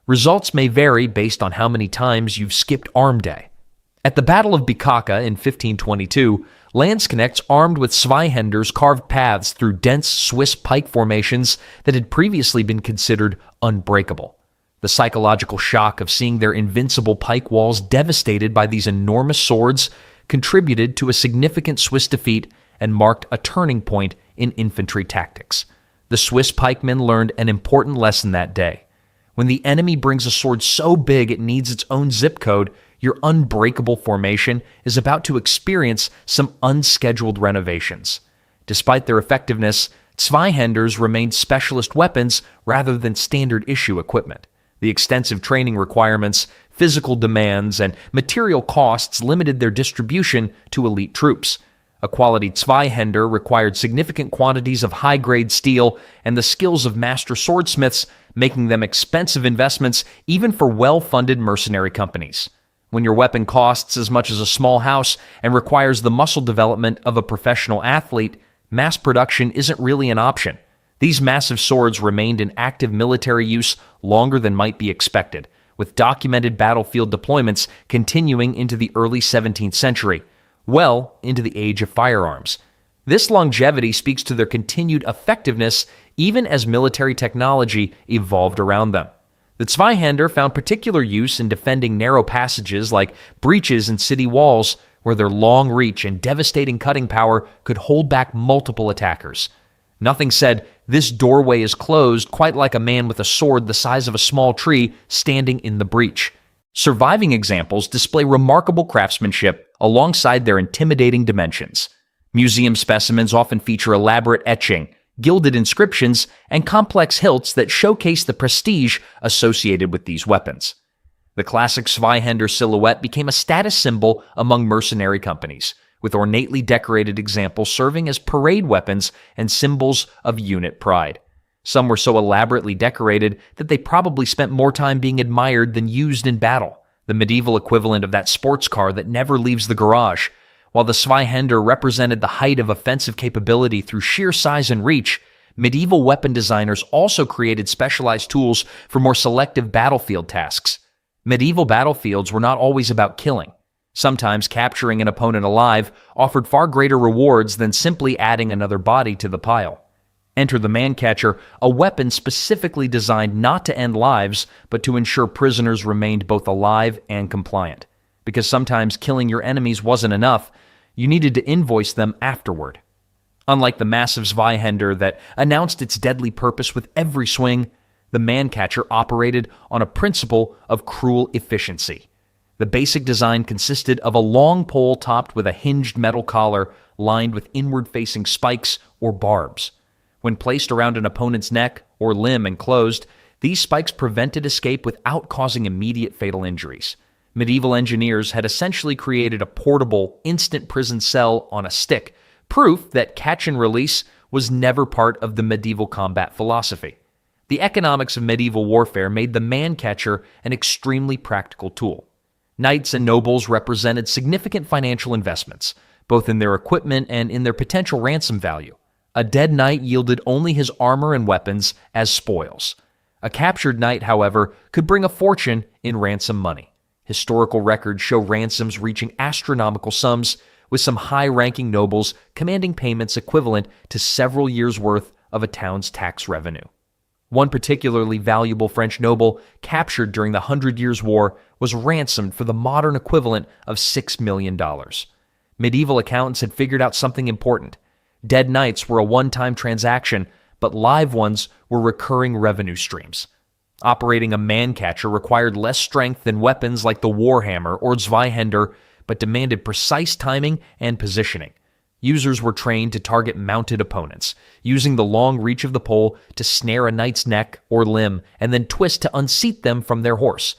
Results may vary based on how many times you've skipped arm day. At the Battle of Beaked in 1522, landsknechts armed with zweihanders carved paths through dense Swiss pike formations that had previously been considered unbreakable. The psychological shock of seeing their invincible pike walls devastated by these enormous swords contributed to a significant Swiss defeat and marked a turning point in infantry tactics. The Swiss pikemen learned an important lesson that day. When the enemy brings a sword so big it needs its own zip code, your unbreakable formation is about to experience some unscheduled renovations. Despite their effectiveness, zweihanders remained specialist weapons rather than standard issue equipment. The extensive training requirements, physical demands, and material costs limited their distribution to elite troops. A quality zweihander required significant quantities of high-grade steel and the skills of master swordsmiths, making them expensive investments even for well-funded mercenary companies. When your weapon costs as much as a small house and requires the muscle development of a professional athlete, mass production isn't really an option. These massive swords remained in active military use longer than might be expected, with documented battlefield deployments continuing into the early 17th century, well into the age of firearms. This longevity speaks to their continued effectiveness even as military technology evolved around them. The zweihander found particular use in defending narrow passages like breaches in city walls, where their long reach and devastating cutting power could hold back multiple attackers. Nothing said, "This doorway is closed," quite like a man with a sword the size of a small tree standing in the breach. Surviving examples display remarkable craftsmanship alongside their intimidating dimensions. Museum specimens often feature elaborate etching, gilded inscriptions, and complex hilts that showcase the prestige associated with these weapons. The classic zweihander silhouette became a status symbol among mercenary companies, with ornately decorated examples serving as parade weapons and symbols of unit pride. Some were so elaborately decorated that they probably spent more time being admired than used in battle, the medieval equivalent of that sports car that never leaves the garage. While the zweihander represented the height of offensive capability through sheer size and reach, medieval weapon designers also created specialized tools for more selective battlefield tasks. Medieval battlefields were not always about killing. Sometimes capturing an opponent alive offered far greater rewards than simply adding another body to the pile. Enter the man-catcher, a weapon specifically designed not to end lives, but to ensure prisoners remained both alive and compliant. Because sometimes killing your enemies wasn't enough, you needed to invoice them afterward. Unlike the massive zweihander that announced its deadly purpose with every swing, the man-catcher operated on a principle of cruel efficiency. The basic design consisted of a long pole topped with a hinged metal collar lined with inward-facing spikes or barbs. When placed around an opponent's neck or limb and closed, these spikes prevented escape without causing immediate fatal injuries. Medieval engineers had essentially created a portable, instant prison cell on a stick, proof that catch and release was never part of the medieval combat philosophy. The economics of medieval warfare made the man-catcher an extremely practical tool. Knights and nobles represented significant financial investments, both in their equipment and in their potential ransom value. A dead knight yielded only his armor and weapons as spoils. A captured knight, however, could bring a fortune in ransom money. Historical records show ransoms reaching astronomical sums, with some high-ranking nobles commanding payments equivalent to several years' worth of a town's tax revenue. One particularly valuable French noble captured during the 100 Years' War was ransomed for the modern equivalent of $6 million. Medieval accountants had figured out something important. Dead knights were a one-time transaction, but live ones were recurring revenue streams. Operating a man-catcher required less strength than weapons like the warhammer or zweihander, but demanded precise timing and positioning. Users were trained to target mounted opponents, using the long reach of the pole to snare a knight's neck or limb and then twist to unseat them from their horse.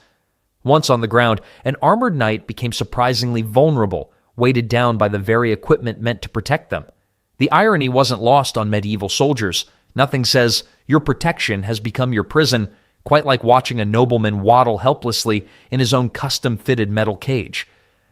Once on the ground, an armored knight became surprisingly vulnerable, weighted down by the very equipment meant to protect them. The irony wasn't lost on medieval soldiers. Nothing says, "Your protection has become your prison," quite like watching a nobleman waddle helplessly in his own custom-fitted metal cage.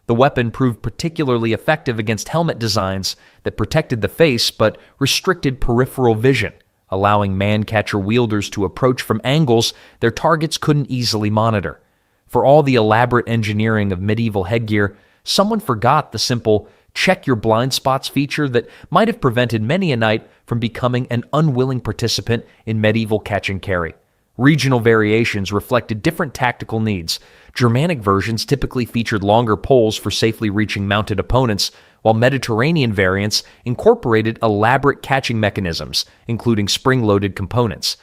The weapon proved particularly effective against helmet designs that protected the face but restricted peripheral vision, allowing man-catcher wielders to approach from angles their targets couldn't easily monitor. For all the elaborate engineering of medieval headgear, someone forgot the simple check your blind spots feature that might have prevented many a knight from becoming an unwilling participant in medieval catch and carry. Regional variations reflected different tactical needs. Germanic versions typically featured longer poles for safely reaching mounted opponents, while Mediterranean variants incorporated elaborate catching mechanisms, including spring-loaded components.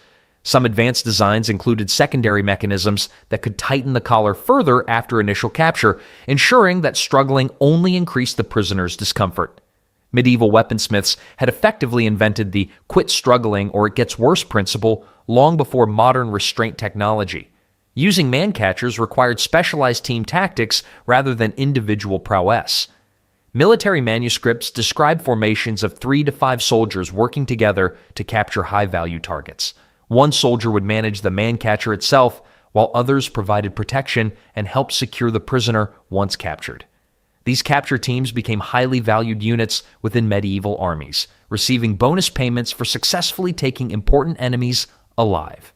Some advanced designs included secondary mechanisms that could tighten the collar further after initial capture, ensuring that struggling only increased the prisoner's discomfort. Medieval weaponsmiths had effectively invented the quit struggling or it gets worse principle long before modern restraint technology. Using man-catchers required specialized team tactics rather than individual prowess. Military manuscripts describe formations of 3 to 5 soldiers working together to capture high-value targets. One soldier would manage the man-catcher itself, while others provided protection and helped secure the prisoner once captured. These capture teams became highly valued units within medieval armies, receiving bonus payments for successfully taking important enemies alive.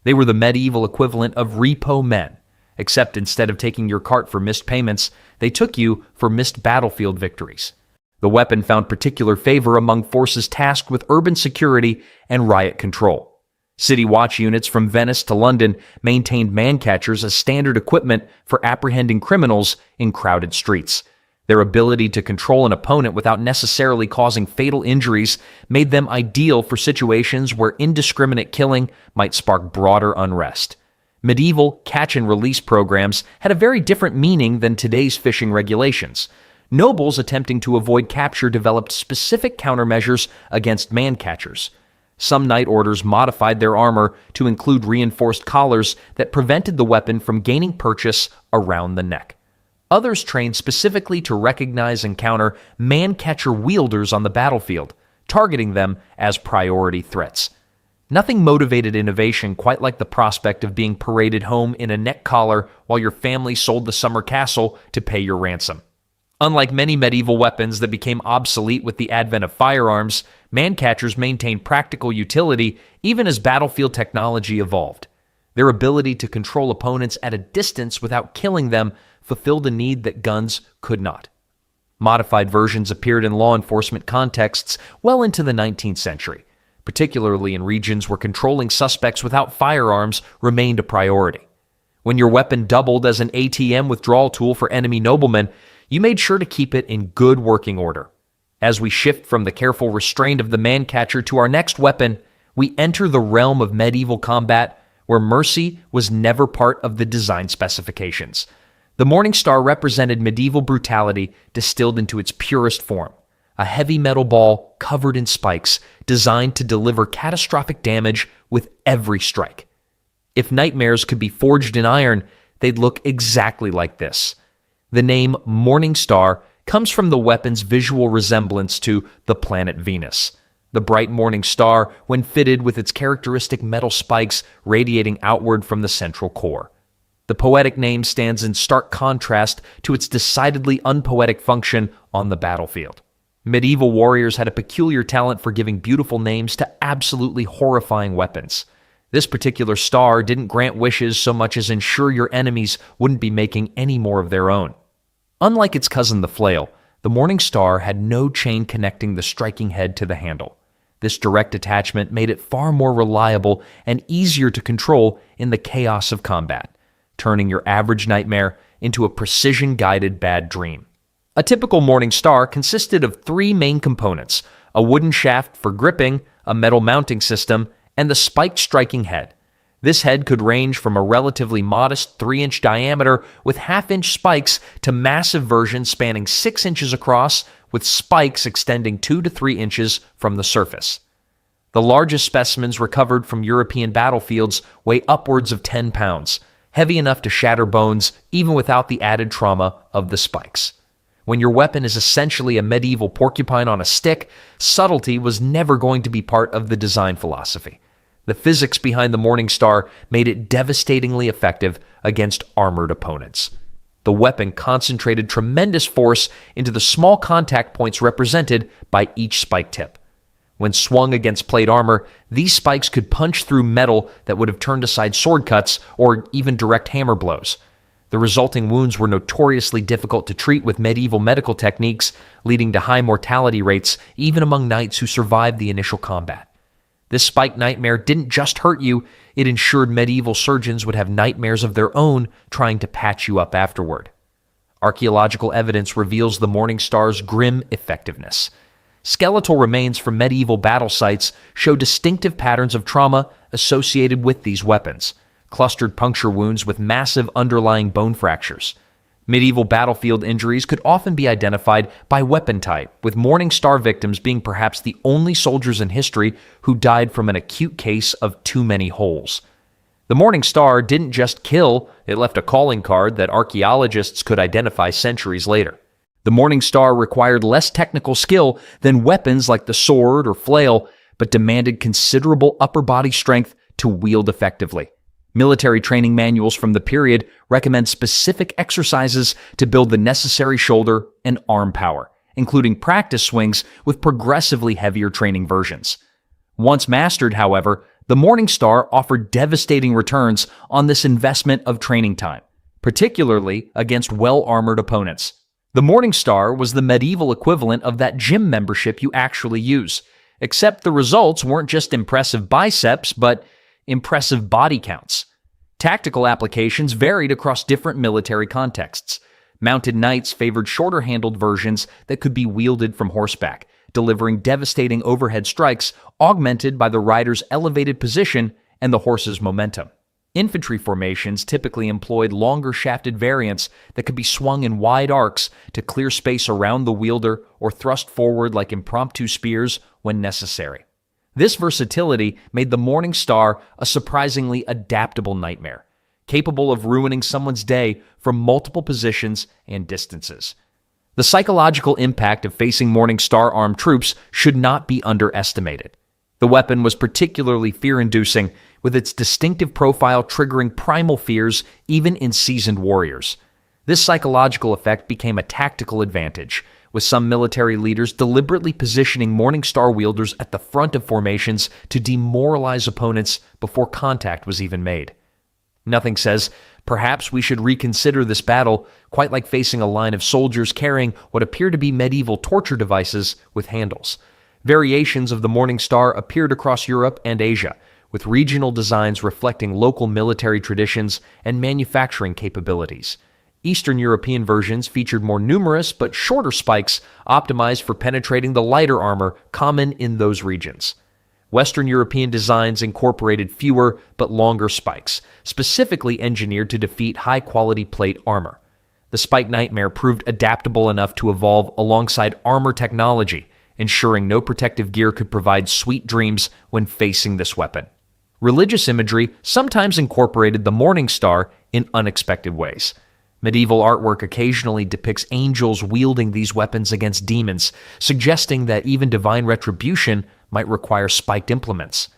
They were the medieval equivalent of repo men, except instead of taking your cart for missed payments, they took you for missed battlefield victories. The weapon found particular favor among forces tasked with urban security and riot control. City watch units from Venice to London maintained man-catchers as standard equipment for apprehending criminals in crowded streets. Their ability to control an opponent without necessarily causing fatal injuries made them ideal for situations where indiscriminate killing might spark broader unrest. Medieval catch-and-release programs had a very different meaning than today's fishing regulations. Nobles attempting to avoid capture developed specific countermeasures against man-catchers. Some knight orders modified their armor to include reinforced collars that prevented the weapon from gaining purchase around the neck. Others trained specifically to recognize and counter man-catcher wielders on the battlefield, targeting them as priority threats. Nothing motivated innovation quite like the prospect of being paraded home in a neck collar while your family sold the summer castle to pay your ransom. Unlike many medieval weapons that became obsolete with the advent of firearms, man-catchers maintained practical utility even as battlefield technology evolved. Their ability to control opponents at a distance without killing them fulfilled a need that guns could not. Modified versions appeared in law enforcement contexts well into the 19th century, particularly in regions where controlling suspects without firearms remained a priority. When your weapon doubled as an ATM withdrawal tool for enemy noblemen, you made sure to keep it in good working order. As we shift from the careful restraint of the man-catcher to our next weapon, we enter the realm of medieval combat where mercy was never part of the design specifications. The Morning Star represented medieval brutality distilled into its purest form, a heavy metal ball covered in spikes designed to deliver catastrophic damage with every strike. If nightmares could be forged in iron, they'd look exactly like this. The name Morning Star comes from the weapon's visual resemblance to the planet Venus. The bright morning star, when fitted with its characteristic metal spikes radiating outward from the central core. The poetic name stands in stark contrast to its decidedly unpoetic function on the battlefield. Medieval warriors had a peculiar talent for giving beautiful names to absolutely horrifying weapons. This particular star didn't grant wishes so much as ensure your enemies wouldn't be making any more of their own. Unlike its cousin the flail, the Morning Star had no chain connecting the striking head to the handle. This direct attachment made it far more reliable and easier to control in the chaos of combat, turning your average nightmare into a precision-guided bad dream. A typical Morning Star consisted of three main components: a wooden shaft for gripping, a metal mounting system, and the spiked striking head. This head could range from a relatively modest 3-inch diameter with half-inch spikes to massive versions spanning 6 inches across with spikes extending 2 to 3 inches from the surface. The largest specimens recovered from European battlefields weigh upwards of 10 pounds, heavy enough to shatter bones even without the added trauma of the spikes. When your weapon is essentially a medieval porcupine on a stick, subtlety was never going to be part of the design philosophy. The physics behind the Morning Star made it devastatingly effective against armored opponents. The weapon concentrated tremendous force into the small contact points represented by each spike tip. When swung against plate armor, these spikes could punch through metal that would have turned aside sword cuts or even direct hammer blows. The resulting wounds were notoriously difficult to treat with medieval medical techniques, leading to high mortality rates even among knights who survived the initial combat. This spike nightmare didn't just hurt you, it ensured medieval surgeons would have nightmares of their own trying to patch you up afterward. Archaeological evidence reveals the Morning Star's grim effectiveness. Skeletal remains from medieval battle sites show distinctive patterns of trauma associated with these weapons, clustered puncture wounds with massive underlying bone fractures. Medieval battlefield injuries could often be identified by weapon type, with Morning Star victims being perhaps the only soldiers in history who died from an acute case of too many holes. The Morning Star didn't just kill, it left a calling card that archaeologists could identify centuries later. The Morning Star required less technical skill than weapons like the sword or flail, but demanded considerable upper body strength to wield effectively. Military training manuals from the period recommend specific exercises to build the necessary shoulder and arm power, including practice swings with progressively heavier training versions. Once mastered, however, the Morning Star offered devastating returns on this investment of training time, particularly against well-armored opponents. The Morning Star was the medieval equivalent of that gym membership you actually use, except the results weren't just impressive biceps, but impressive body counts. Tactical applications varied across different military contexts. Mounted knights favored shorter-handled versions that could be wielded from horseback, delivering devastating overhead strikes augmented by the rider's elevated position and the horse's momentum. Infantry formations typically employed longer-shafted variants that could be swung in wide arcs to clear space around the wielder or thrust forward like impromptu spears when necessary. This versatility made the Morning Star a surprisingly adaptable nightmare, capable of ruining someone's day from multiple positions and distances. The psychological impact of facing Morning Star armed troops should not be underestimated. The weapon was particularly fear-inducing, with its distinctive profile triggering primal fears even in seasoned warriors. This psychological effect became a tactical advantage, with some military leaders deliberately positioning Morning Star wielders at the front of formations to demoralize opponents before contact was even made. Nothing says, perhaps we should reconsider this battle, quite like facing a line of soldiers carrying what appear to be medieval torture devices with handles. Variations of the Morning Star appeared across Europe and Asia, with regional designs reflecting local military traditions and manufacturing capabilities. Eastern European versions featured more numerous but shorter spikes optimized for penetrating the lighter armor common in those regions. Western European designs incorporated fewer but longer spikes, specifically engineered to defeat high-quality plate armor. The Spike Nightmare proved adaptable enough to evolve alongside armor technology, ensuring no protective gear could provide sweet dreams when facing this weapon. Religious imagery sometimes incorporated the Morning Star in unexpected ways. Medieval artwork occasionally depicts angels wielding these weapons against demons, suggesting that even divine retribution might require spiked implements.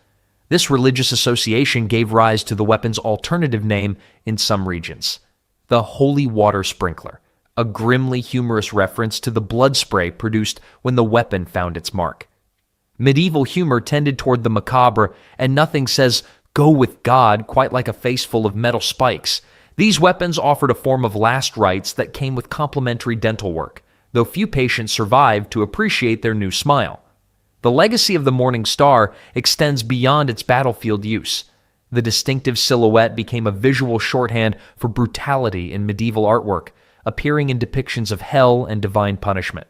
This religious association gave rise to the weapon's alternative name in some regions, the holy water sprinkler, a grimly humorous reference to the blood spray produced when the weapon found its mark. Medieval humor tended toward the macabre, and nothing says, "go with God," quite like a face full of metal spikes. These weapons offered a form of last rites that came with complementary dental work, though few patients survived to appreciate their new smile. The legacy of the Morning Star extends beyond its battlefield use. The distinctive silhouette became a visual shorthand for brutality in medieval artwork, appearing in depictions of hell and divine punishment.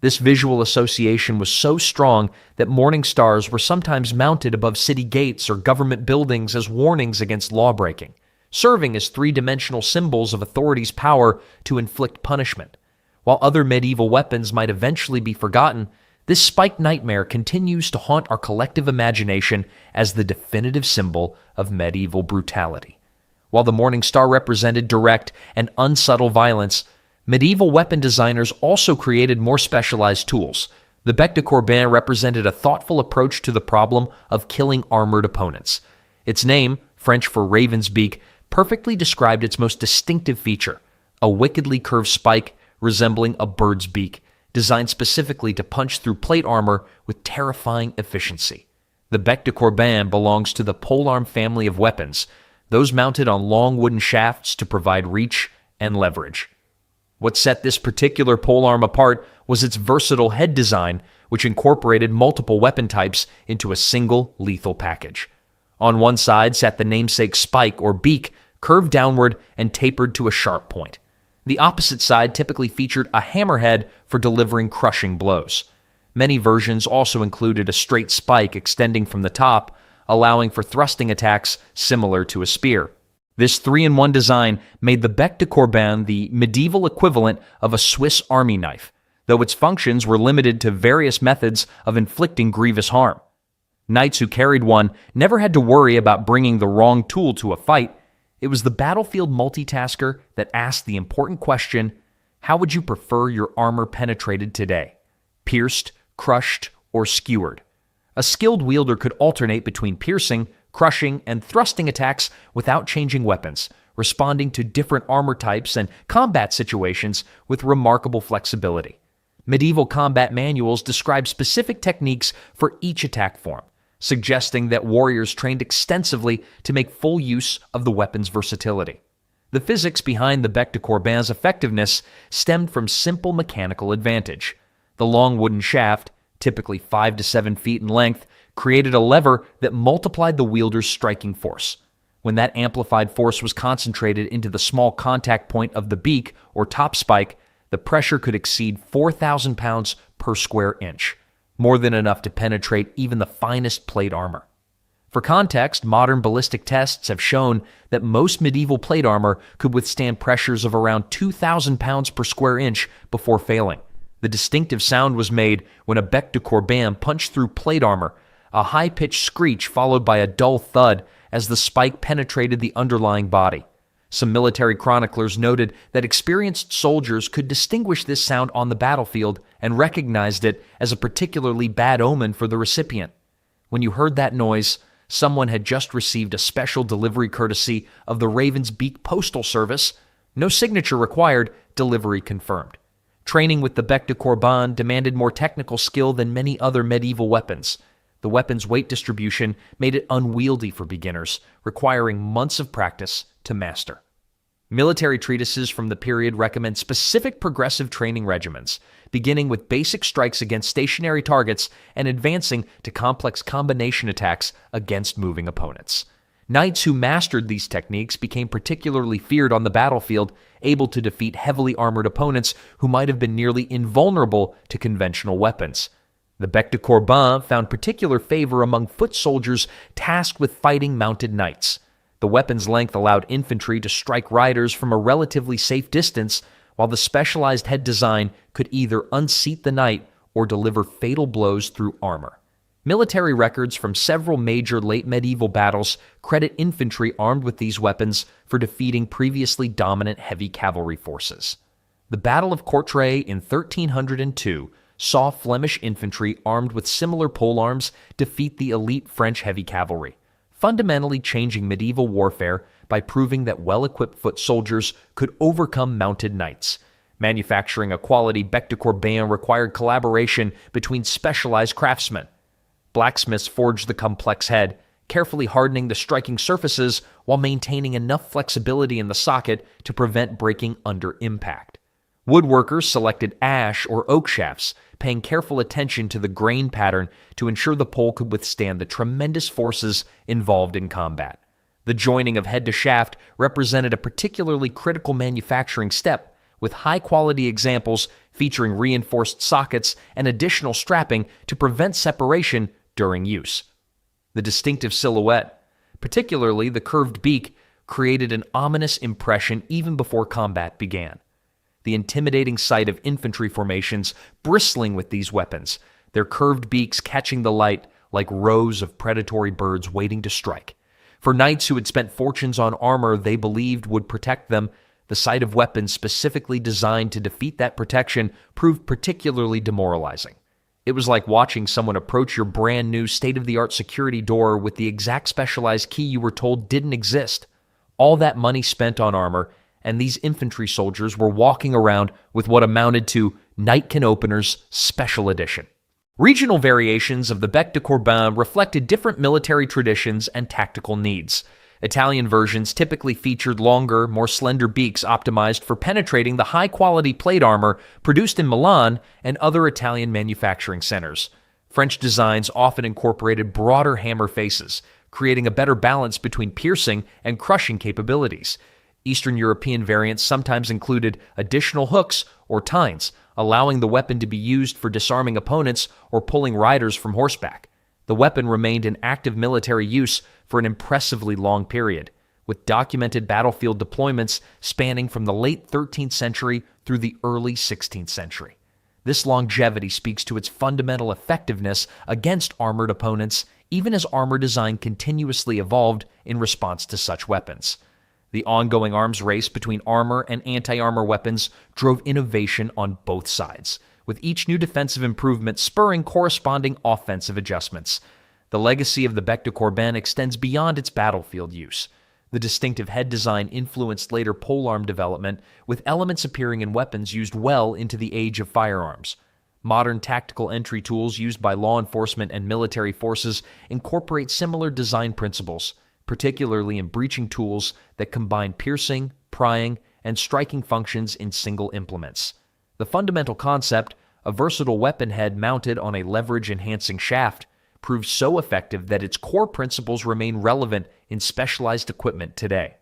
This visual association was so strong that Morning Stars were sometimes mounted above city gates or government buildings as warnings against lawbreaking, serving as three-dimensional symbols of authority's power to inflict punishment. While other medieval weapons might eventually be forgotten, this spiked nightmare continues to haunt our collective imagination as the definitive symbol of medieval brutality. While the Morning Star represented direct and unsubtle violence, medieval weapon designers also created more specialized tools. The bec de corbin represented a thoughtful approach to the problem of killing armored opponents. Its name, French for raven's beak, perfectly described its most distinctive feature, a wickedly curved spike resembling a bird's beak, designed specifically to punch through plate armor with terrifying efficiency. The bec de corbin belongs to the polearm family of weapons, those mounted on long wooden shafts to provide reach and leverage. What set this particular polearm apart was its versatile head design, which incorporated multiple weapon types into a single lethal package. On one side sat the namesake spike or beak, curved downward and tapered to a sharp point. The opposite side typically featured a hammerhead for delivering crushing blows. Many versions also included a straight spike extending from the top, allowing for thrusting attacks similar to a spear. This 3-in-1 design made the bec de corbin the medieval equivalent of a Swiss army knife, though its functions were limited to various methods of inflicting grievous harm. Knights who carried one never had to worry about bringing the wrong tool to a fight. It was the battlefield multitasker that asked the important question, how would you prefer your armor penetrated today? Pierced, crushed, or skewered? A skilled wielder could alternate between piercing, crushing, and thrusting attacks without changing weapons, responding to different armor types and combat situations with remarkable flexibility. Medieval combat manuals describe specific techniques for each attack form, suggesting that warriors trained extensively to make full use of the weapon's versatility. The physics behind the bec de corbin's effectiveness stemmed from simple mechanical advantage. The long wooden shaft, typically 5 to 7 feet in length, created a lever that multiplied the wielder's striking force. When that amplified force was concentrated into the small contact point of the beak or top spike, the pressure could exceed 4,000 pounds per square inch, more than enough to penetrate even the finest plate armor. For context, modern ballistic tests have shown that most medieval plate armor could withstand pressures of around 2,000 pounds per square inch before failing. The distinctive sound was made when a bec de corbin punched through plate armor, a high-pitched screech followed by a dull thud as the spike penetrated the underlying body. Some military chroniclers noted that experienced soldiers could distinguish this sound on the battlefield and recognized it as a particularly bad omen for the recipient. When you heard that noise, someone had just received a special delivery courtesy of the Raven's Beak Postal Service. No signature required, delivery confirmed. Training with the bec de corbin demanded more technical skill than many other medieval weapons. The weapon's weight distribution made it unwieldy for beginners, requiring months of practice to master. Military treatises from the period recommend specific progressive training regimens, beginning with basic strikes against stationary targets and advancing to complex combination attacks against moving opponents. Knights who mastered these techniques became particularly feared on the battlefield, able to defeat heavily armored opponents who might have been nearly invulnerable to conventional weapons. The bec de corbin found particular favor among foot soldiers tasked with fighting mounted knights. The weapon's length allowed infantry to strike riders from a relatively safe distance, while the specialized head design could either unseat the knight or deliver fatal blows through armor. Military records from several major late medieval battles credit infantry armed with these weapons for defeating previously dominant heavy cavalry forces. The Battle of Courtrai in 1302 saw Flemish infantry armed with similar polearms defeat the elite French heavy cavalry, fundamentally changing medieval warfare by proving that well-equipped foot soldiers could overcome mounted knights. Manufacturing a quality bec de corbin required collaboration between specialized craftsmen. Blacksmiths forged the complex head, carefully hardening the striking surfaces while maintaining enough flexibility in the socket to prevent breaking under impact. Woodworkers selected ash or oak shafts, paying careful attention to the grain pattern to ensure the pole could withstand the tremendous forces involved in combat. The joining of head to shaft represented a particularly critical manufacturing step, with high-quality examples featuring reinforced sockets and additional strapping to prevent separation during use. The distinctive silhouette, particularly the curved beak, created an ominous impression even before combat began. The intimidating sight of infantry formations bristling with these weapons, their curved beaks catching the light like rows of predatory birds waiting to strike. For knights who had spent fortunes on armor they believed would protect them, the sight of weapons specifically designed to defeat that protection proved particularly demoralizing. It was like watching someone approach your brand new state-of-the-art security door with the exact specialized key you were told didn't exist. All that money spent on armor, and these infantry soldiers were walking around with what amounted to Nightkin Opener's Special Edition. Regional variations of the bec de corbin reflected different military traditions and tactical needs. Italian versions typically featured longer, more slender beaks optimized for penetrating the high-quality plate armor produced in Milan and other Italian manufacturing centers. French designs often incorporated broader hammer faces, creating a better balance between piercing and crushing capabilities. Eastern European variants sometimes included additional hooks or tines, allowing the weapon to be used for disarming opponents or pulling riders from horseback. The weapon remained in active military use for an impressively long period, with documented battlefield deployments spanning from the late 13th century through the early 16th century. This longevity speaks to its fundamental effectiveness against armored opponents, even as armor design continuously evolved in response to such weapons. The ongoing arms race between armor and anti-armor weapons drove innovation on both sides, with each new defensive improvement spurring corresponding offensive adjustments. The legacy of the bec de corbin extends beyond its battlefield use. The distinctive head design influenced later polearm development, with elements appearing in weapons used well into the age of firearms. Modern tactical entry tools used by law enforcement and military forces incorporate similar design principles, particularly in breaching tools that combine piercing, prying, and striking functions in single implements. The fundamental concept, a versatile weapon head mounted on a leverage-enhancing shaft, proved so effective that its core principles remain relevant in specialized equipment today.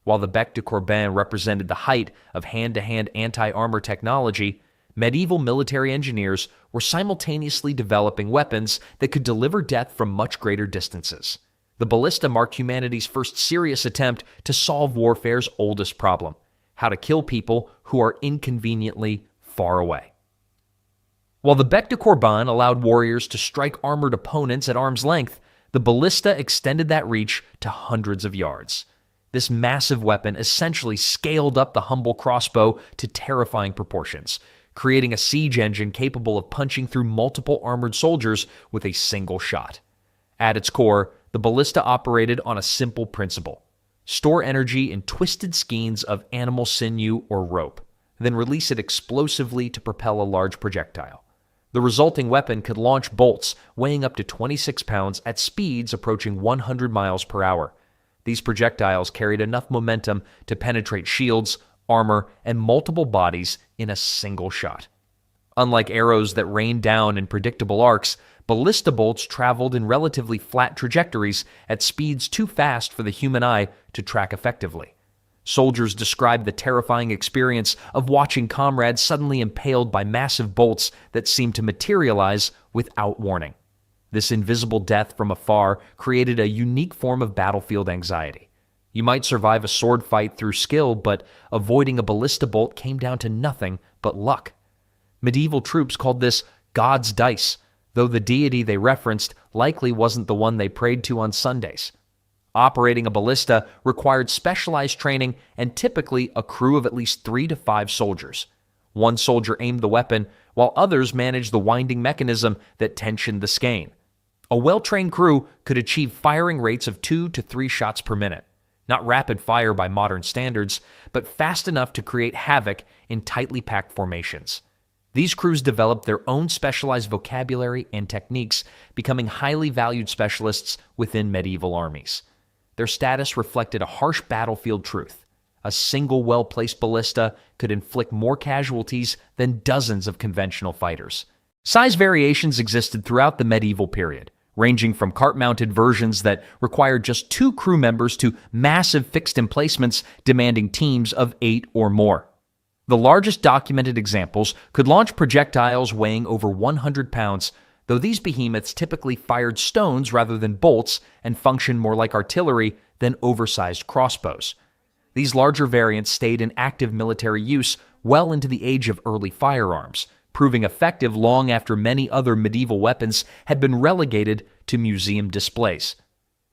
While the bec de corbin represented the height of hand-to-hand anti-armor technology, medieval military engineers were simultaneously developing weapons that could deliver death from much greater distances. The ballista marked humanity's first serious attempt to solve warfare's oldest problem: how to kill people who are inconveniently far away. While the bec de corbin allowed warriors to strike armored opponents at arm's length, the ballista extended that reach to hundreds of yards. This massive weapon essentially scaled up the humble crossbow to terrifying proportions, creating a siege engine capable of punching through multiple armored soldiers with a single shot. At its core, the ballista operated on a simple principle: store energy in twisted skeins of animal sinew or rope, then release it explosively to propel a large projectile. The resulting weapon could launch bolts weighing up to 26 pounds at speeds approaching 100 miles per hour. These projectiles carried enough momentum to penetrate shields, armor, and multiple bodies in a single shot. Unlike arrows that rained down in predictable arcs, ballista bolts traveled in relatively flat trajectories at speeds too fast for the human eye to track effectively. Soldiers described the terrifying experience of watching comrades suddenly impaled by massive bolts that seemed to materialize without warning. This invisible death from afar created a unique form of battlefield anxiety. You might survive a sword fight through skill, but avoiding a ballista bolt came down to nothing but luck. Medieval troops called this God's dice, though the deity they referenced likely wasn't the one they prayed to on Sundays. Operating a ballista required specialized training and typically a crew of at least 3 to 5 soldiers. One soldier aimed the weapon, while others managed the winding mechanism that tensioned the skein. A well-trained crew could achieve firing rates of 2 to 3 shots per minute. Not rapid fire by modern standards, but fast enough to create havoc in tightly packed formations. These crews developed their own specialized vocabulary and techniques, becoming highly valued specialists within medieval armies. Their status reflected a harsh battlefield truth: a single well-placed ballista could inflict more casualties than dozens of conventional fighters. Size variations existed throughout the medieval period, ranging from cart-mounted versions that required just 2 crew members to massive fixed emplacements demanding teams of 8 or more. The largest documented examples could launch projectiles weighing over 100 pounds, though these behemoths typically fired stones rather than bolts and functioned more like artillery than oversized crossbows. These larger variants stayed in active military use well into the age of early firearms, proving effective long after many other medieval weapons had been relegated to museum displays.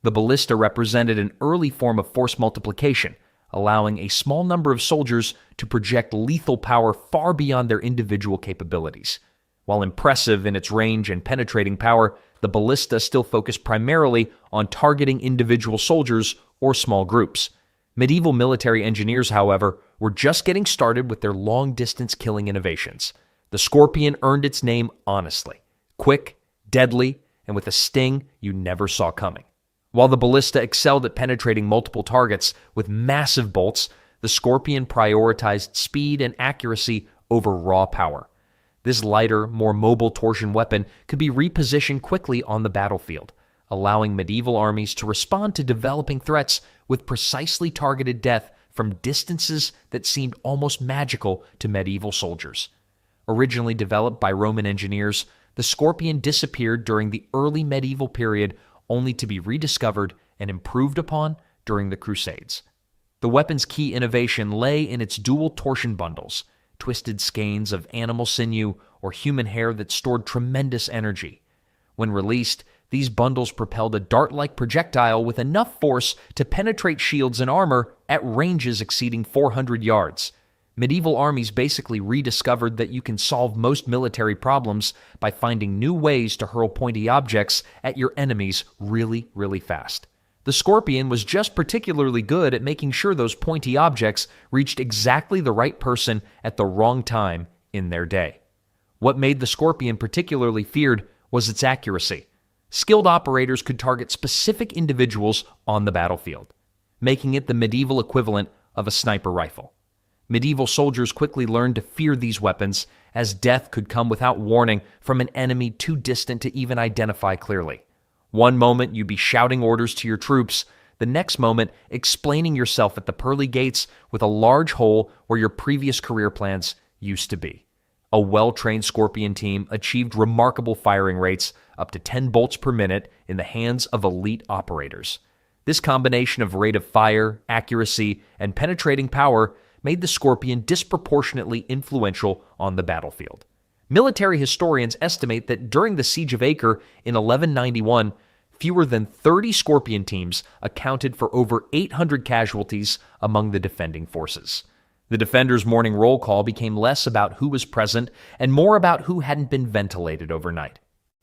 The ballista represented an early form of force multiplication, allowing a small number of soldiers to project lethal power far beyond their individual capabilities. While impressive in its range and penetrating power, the ballista still focused primarily on targeting individual soldiers or small groups. Medieval military engineers, however, were just getting started with their long-distance killing innovations. The scorpion earned its name honestly: quick, deadly, and with a sting you never saw coming. While the ballista excelled at penetrating multiple targets with massive bolts, the scorpion prioritized speed and accuracy over raw power. This lighter, more mobile torsion weapon could be repositioned quickly on the battlefield, allowing medieval armies to respond to developing threats with precisely targeted death from distances that seemed almost magical to medieval soldiers. Originally developed by Roman engineers, the scorpion disappeared during the early medieval period, only to be rediscovered and improved upon during the Crusades. The weapon's key innovation lay in its dual torsion bundles, twisted skeins of animal sinew or human hair that stored tremendous energy. When released, these bundles propelled a dart-like projectile with enough force to penetrate shields and armor at ranges exceeding 400 yards. Medieval armies basically rediscovered that you can solve most military problems by finding new ways to hurl pointy objects at your enemies really, really fast. The scorpion was just particularly good at making sure those pointy objects reached exactly the right person at the wrong time in their day. What made the scorpion particularly feared was its accuracy. Skilled operators could target specific individuals on the battlefield, making it the medieval equivalent of a sniper rifle. Medieval soldiers quickly learned to fear these weapons, as death could come without warning from an enemy too distant to even identify clearly. One moment you'd be shouting orders to your troops, the next moment explaining yourself at the pearly gates with a large hole where your previous career plans used to be. A well-trained scorpion team achieved remarkable firing rates, up to 10 bolts per minute, in the hands of elite operators. This combination of rate of fire, accuracy, and penetrating power made the scorpion disproportionately influential on the battlefield. Military historians estimate that during the Siege of Acre in 1191, fewer than 30 scorpion teams accounted for over 800 casualties among the defending forces. The defenders' morning roll call became less about who was present and more about who hadn't been ventilated overnight.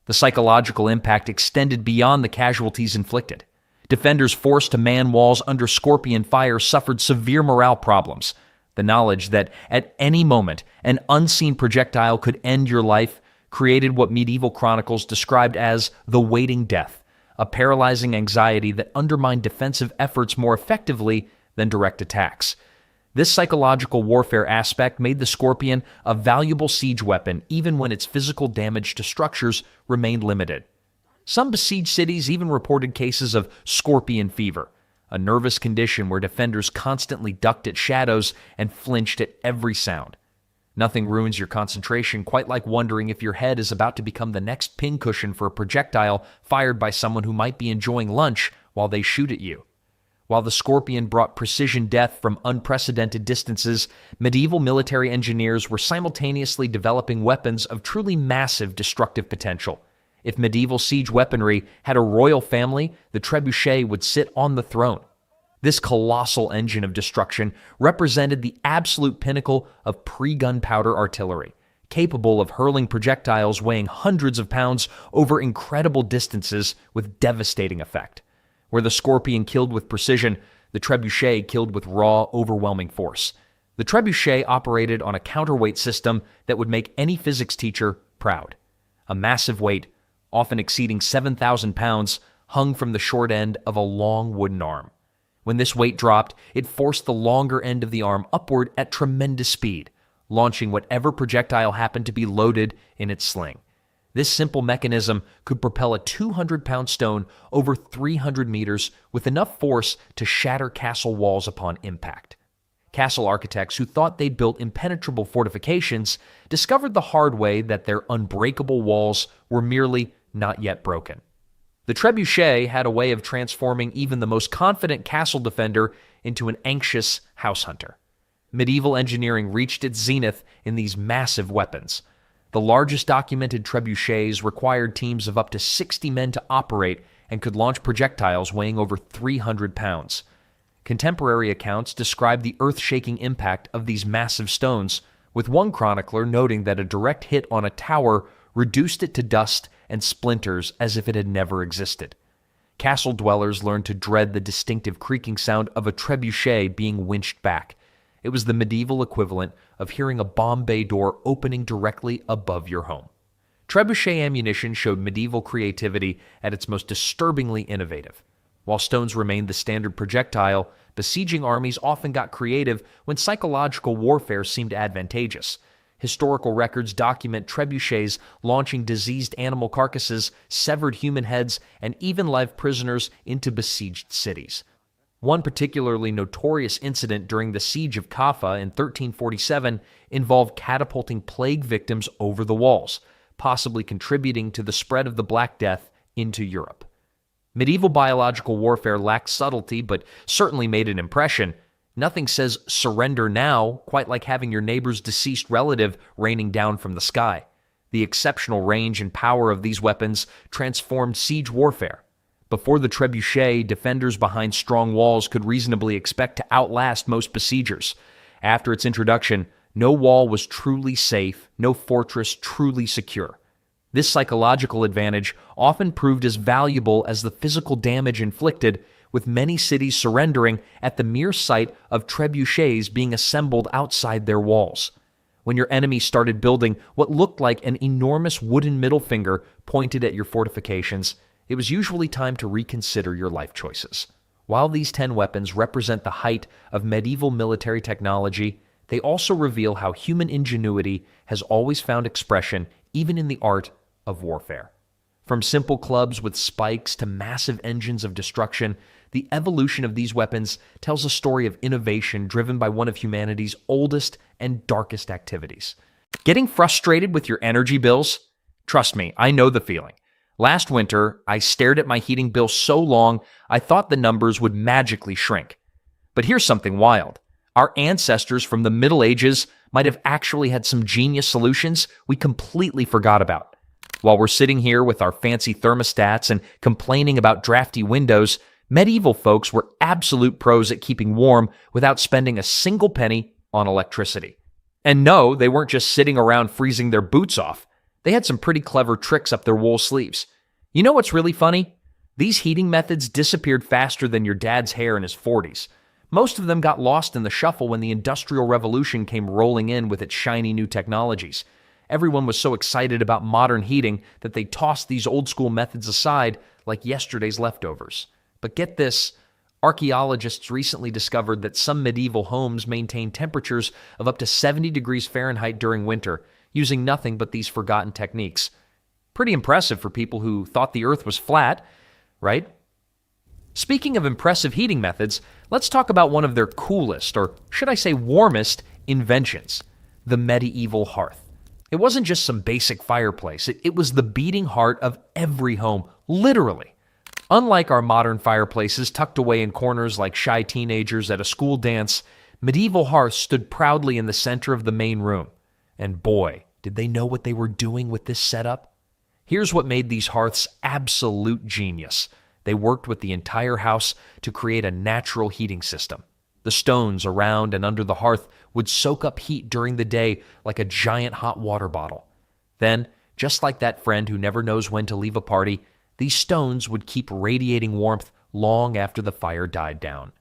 The psychological impact extended beyond the casualties inflicted. Defenders forced to man walls under scorpion fire suffered severe morale problems. The knowledge that at any moment an unseen projectile could end your life created what medieval chronicles described as the waiting death, a paralyzing anxiety that undermined defensive efforts more effectively than direct attacks. This psychological warfare aspect made the scorpion a valuable siege weapon even when its physical damage to structures remained limited. Some besieged cities even reported cases of scorpion fever, a nervous condition where defenders constantly ducked at shadows and flinched at every sound. Nothing ruins your concentration quite like wondering if your head is about to become the next pincushion for a projectile fired by someone who might be enjoying lunch while they shoot at you. While the scorpion brought precision death from unprecedented distances, medieval military engineers were simultaneously developing weapons of truly massive destructive potential. If medieval siege weaponry had a royal family, the trebuchet would sit on the throne. This colossal engine of destruction represented the absolute pinnacle of pre-gunpowder artillery, capable of hurling projectiles weighing hundreds of pounds over incredible distances with devastating effect. Where the scorpion killed with precision, the trebuchet killed with raw, overwhelming force. The trebuchet operated on a counterweight system that would make any physics teacher proud. A massive weight, often exceeding 7,000 pounds, hung from the short end of a long wooden arm. When this weight dropped, it forced the longer end of the arm upward at tremendous speed, launching whatever projectile happened to be loaded in its sling. This simple mechanism could propel a 200-pound stone over 300 meters with enough force to shatter castle walls upon impact. Castle architects who thought they'd built impenetrable fortifications discovered the hard way that their unbreakable walls were merely not yet broken. The trebuchet had a way of transforming even the most confident castle defender into an anxious house hunter. Medieval engineering reached its zenith in these massive weapons. The largest documented trebuchets required teams of up to 60 men to operate and could launch projectiles weighing over 300 pounds. Contemporary accounts describe the earth-shaking impact of these massive stones, with one chronicler noting that a direct hit on a tower reduced it to dust and splinters as if it had never existed. Castle dwellers learned to dread the distinctive creaking sound of a trebuchet being winched back. It was the medieval equivalent of hearing a bomb bay door opening directly above your home. Trebuchet ammunition showed medieval creativity at its most disturbingly innovative. While stones remained the standard projectile, besieging armies often got creative when psychological warfare seemed advantageous. Historical records document trebuchets launching diseased animal carcasses, severed human heads, and even live prisoners into besieged cities. One particularly notorious incident during the Siege of Kaffa in 1347 involved catapulting plague victims over the walls, possibly contributing to the spread of the Black Death into Europe. Medieval biological warfare lacked subtlety, but certainly made an impression. Nothing says surrender now quite like having your neighbor's deceased relative raining down from the sky. The exceptional range and power of these weapons transformed siege warfare. Before the trebuchet, defenders behind strong walls could reasonably expect to outlast most besiegers. After its introduction, no wall was truly safe, no fortress truly secure. This psychological advantage often proved as valuable as the physical damage inflicted, with many cities surrendering at the mere sight of trebuchets being assembled outside their walls. When your enemy started building what looked like an enormous wooden middle finger pointed at your fortifications, it was usually time to reconsider your life choices. While these 10 weapons represent the height of medieval military technology, they also reveal how human ingenuity has always found expression even in the art of warfare. From simple clubs with spikes to massive engines of destruction, the evolution of these weapons tells a story of innovation driven by one of humanity's oldest and darkest activities. Getting frustrated with your energy bills? Trust me, I know the feeling. Last winter, I stared at my heating bill so long I thought the numbers would magically shrink. But here's something wild. Our ancestors from the Middle Ages might have actually had some genius solutions we completely forgot about. While we're sitting here with our fancy thermostats and complaining about drafty windows, medieval folks were absolute pros at keeping warm without spending a single penny on electricity. And no, they weren't just sitting around freezing their boots off. They had some pretty clever tricks up their wool sleeves. You know what's really funny? These heating methods disappeared faster than your dad's hair in his 40s. Most of them got lost in the shuffle when the Industrial Revolution came rolling in with its shiny new technologies. Everyone was so excited about modern heating that they tossed these old-school methods aside like yesterday's leftovers. But get this, archaeologists recently discovered that some medieval homes maintained temperatures of up to 70 degrees Fahrenheit during winter, using nothing but these forgotten techniques. Pretty impressive for people who thought the Earth was flat, right? Speaking of impressive heating methods, let's talk about one of their coolest, or should I say warmest, inventions, the medieval hearth. It wasn't just some basic fireplace, it was the beating heart of every home, literally. Unlike our modern fireplaces tucked away in corners like shy teenagers at a school dance, medieval hearths stood proudly in the center of the main room. And boy, did they know what they were doing with this setup. Here's what made these hearths absolute genius. They worked with the entire house to create a natural heating system. The stones around and under the hearth would soak up heat during the day like a giant hot water bottle. Then, just like that friend who never knows when to leave a party, these stones would keep radiating warmth long after the fire died down.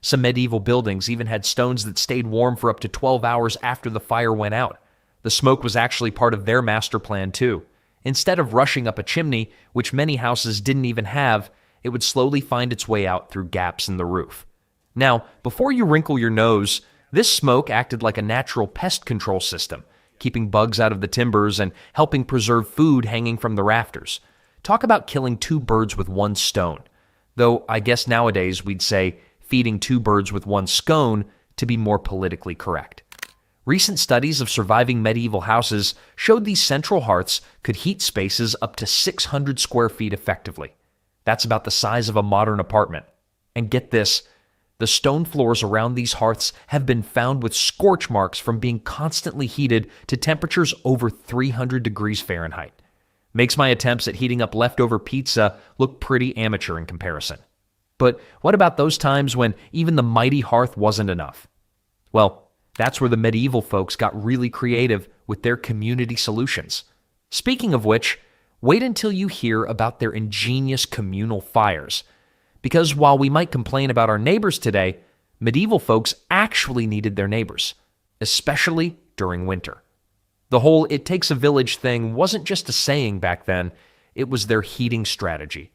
Some medieval buildings even had stones that stayed warm for up to 12 hours after the fire went out. The smoke was actually part of their master plan too. Instead of rushing up a chimney, which many houses didn't even have, it would slowly find its way out through gaps in the roof. Now, before you wrinkle your nose, this smoke acted like a natural pest control system, keeping bugs out of the timbers and helping preserve food hanging from the rafters. Talk about killing two birds with one stone. Though I guess nowadays we'd say feeding two birds with one scone to be more politically correct. Recent studies of surviving medieval houses showed these central hearths could heat spaces up to 600 square feet effectively. That's about the size of a modern apartment. And get this, the stone floors around these hearths have been found with scorch marks from being constantly heated to temperatures over 300 degrees Fahrenheit. Makes my attempts at heating up leftover pizza look pretty amateur in comparison. But what about those times when even the mighty hearth wasn't enough? Well, that's where the medieval folks got really creative with their community solutions. Speaking of which, wait until you hear about their ingenious communal fires. Because while we might complain about our neighbors today, medieval folks actually needed their neighbors, especially during winter. The whole "it takes a village" thing wasn't just a saying back then, it was their heating strategy.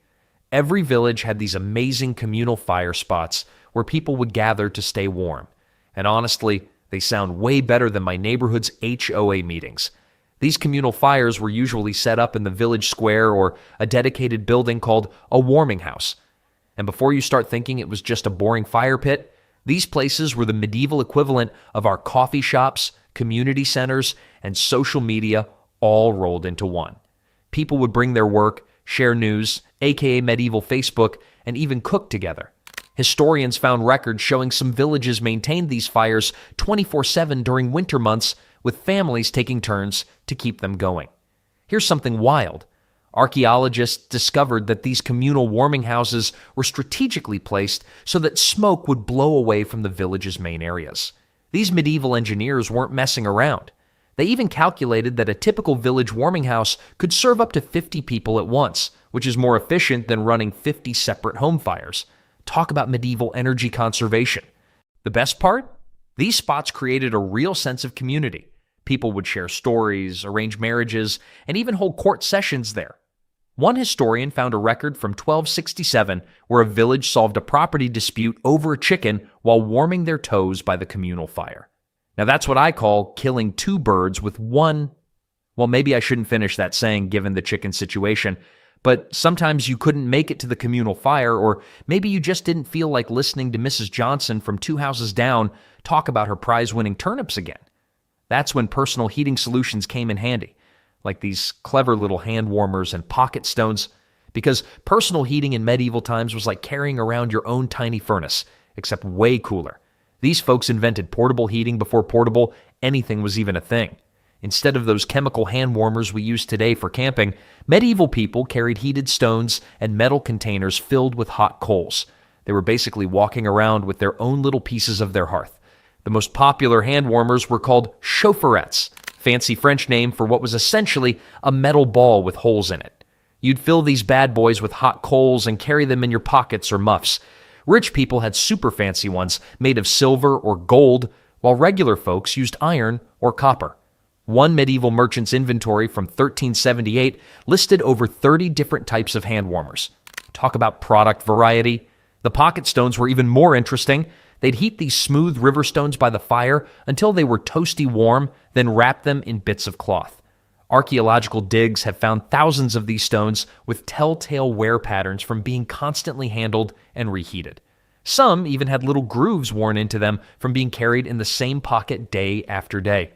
Every village had these amazing communal fire spots where people would gather to stay warm. And honestly, they sound way better than my neighborhood's HOA meetings. These communal fires were usually set up in the village square or a dedicated building called a warming house. And before you start thinking it was just a boring fire pit, these places were the medieval equivalent of our coffee shops, community centers, and social media all rolled into one. People would bring their work, share news, aka medieval Facebook, and even cook together. Historians found records showing some villages maintained these fires 24/7 during winter months, with families taking turns to keep them going. Here's something wild. Archaeologists discovered that these communal warming houses were strategically placed so that smoke would blow away from the village's main areas. These medieval engineers weren't messing around. They even calculated that a typical village warming house could serve up to 50 people at once, which is more efficient than running 50 separate home fires. Talk about medieval energy conservation. The best part? These spots created a real sense of community. People would share stories, arrange marriages, and even hold court sessions there. One historian found a record from 1267 where a village solved a property dispute over a chicken while warming their toes by the communal fire. Now that's what I call killing two birds with one. Well, maybe I shouldn't finish that saying given the chicken situation, but sometimes you couldn't make it to the communal fire, or maybe you just didn't feel like listening to Mrs. Johnson from 2 houses down talk about her prize-winning turnips again. That's when personal heating solutions came in handy, like these clever little hand warmers and pocket stones, because personal heating in medieval times was like carrying around your own tiny furnace, except way cooler. These folks invented portable heating before portable anything was even a thing. Instead of those chemical hand warmers we use today for camping, medieval people carried heated stones and metal containers filled with hot coals. They were basically walking around with their own little pieces of their hearth. The most popular hand warmers were called chaufferettes, fancy French name for what was essentially a metal ball with holes in it. You'd fill these bad boys with hot coals and carry them in your pockets or muffs. Rich people had super fancy ones made of silver or gold, while regular folks used iron or copper. One medieval merchant's inventory from 1378 listed over 30 different types of hand warmers. Talk about product variety. The pocket stones were even more interesting. They'd heat these smooth river stones by the fire until they were toasty warm, then wrap them in bits of cloth. Archaeological digs have found thousands of these stones with telltale wear patterns from being constantly handled and reheated. Some even had little grooves worn into them from being carried in the same pocket day after day.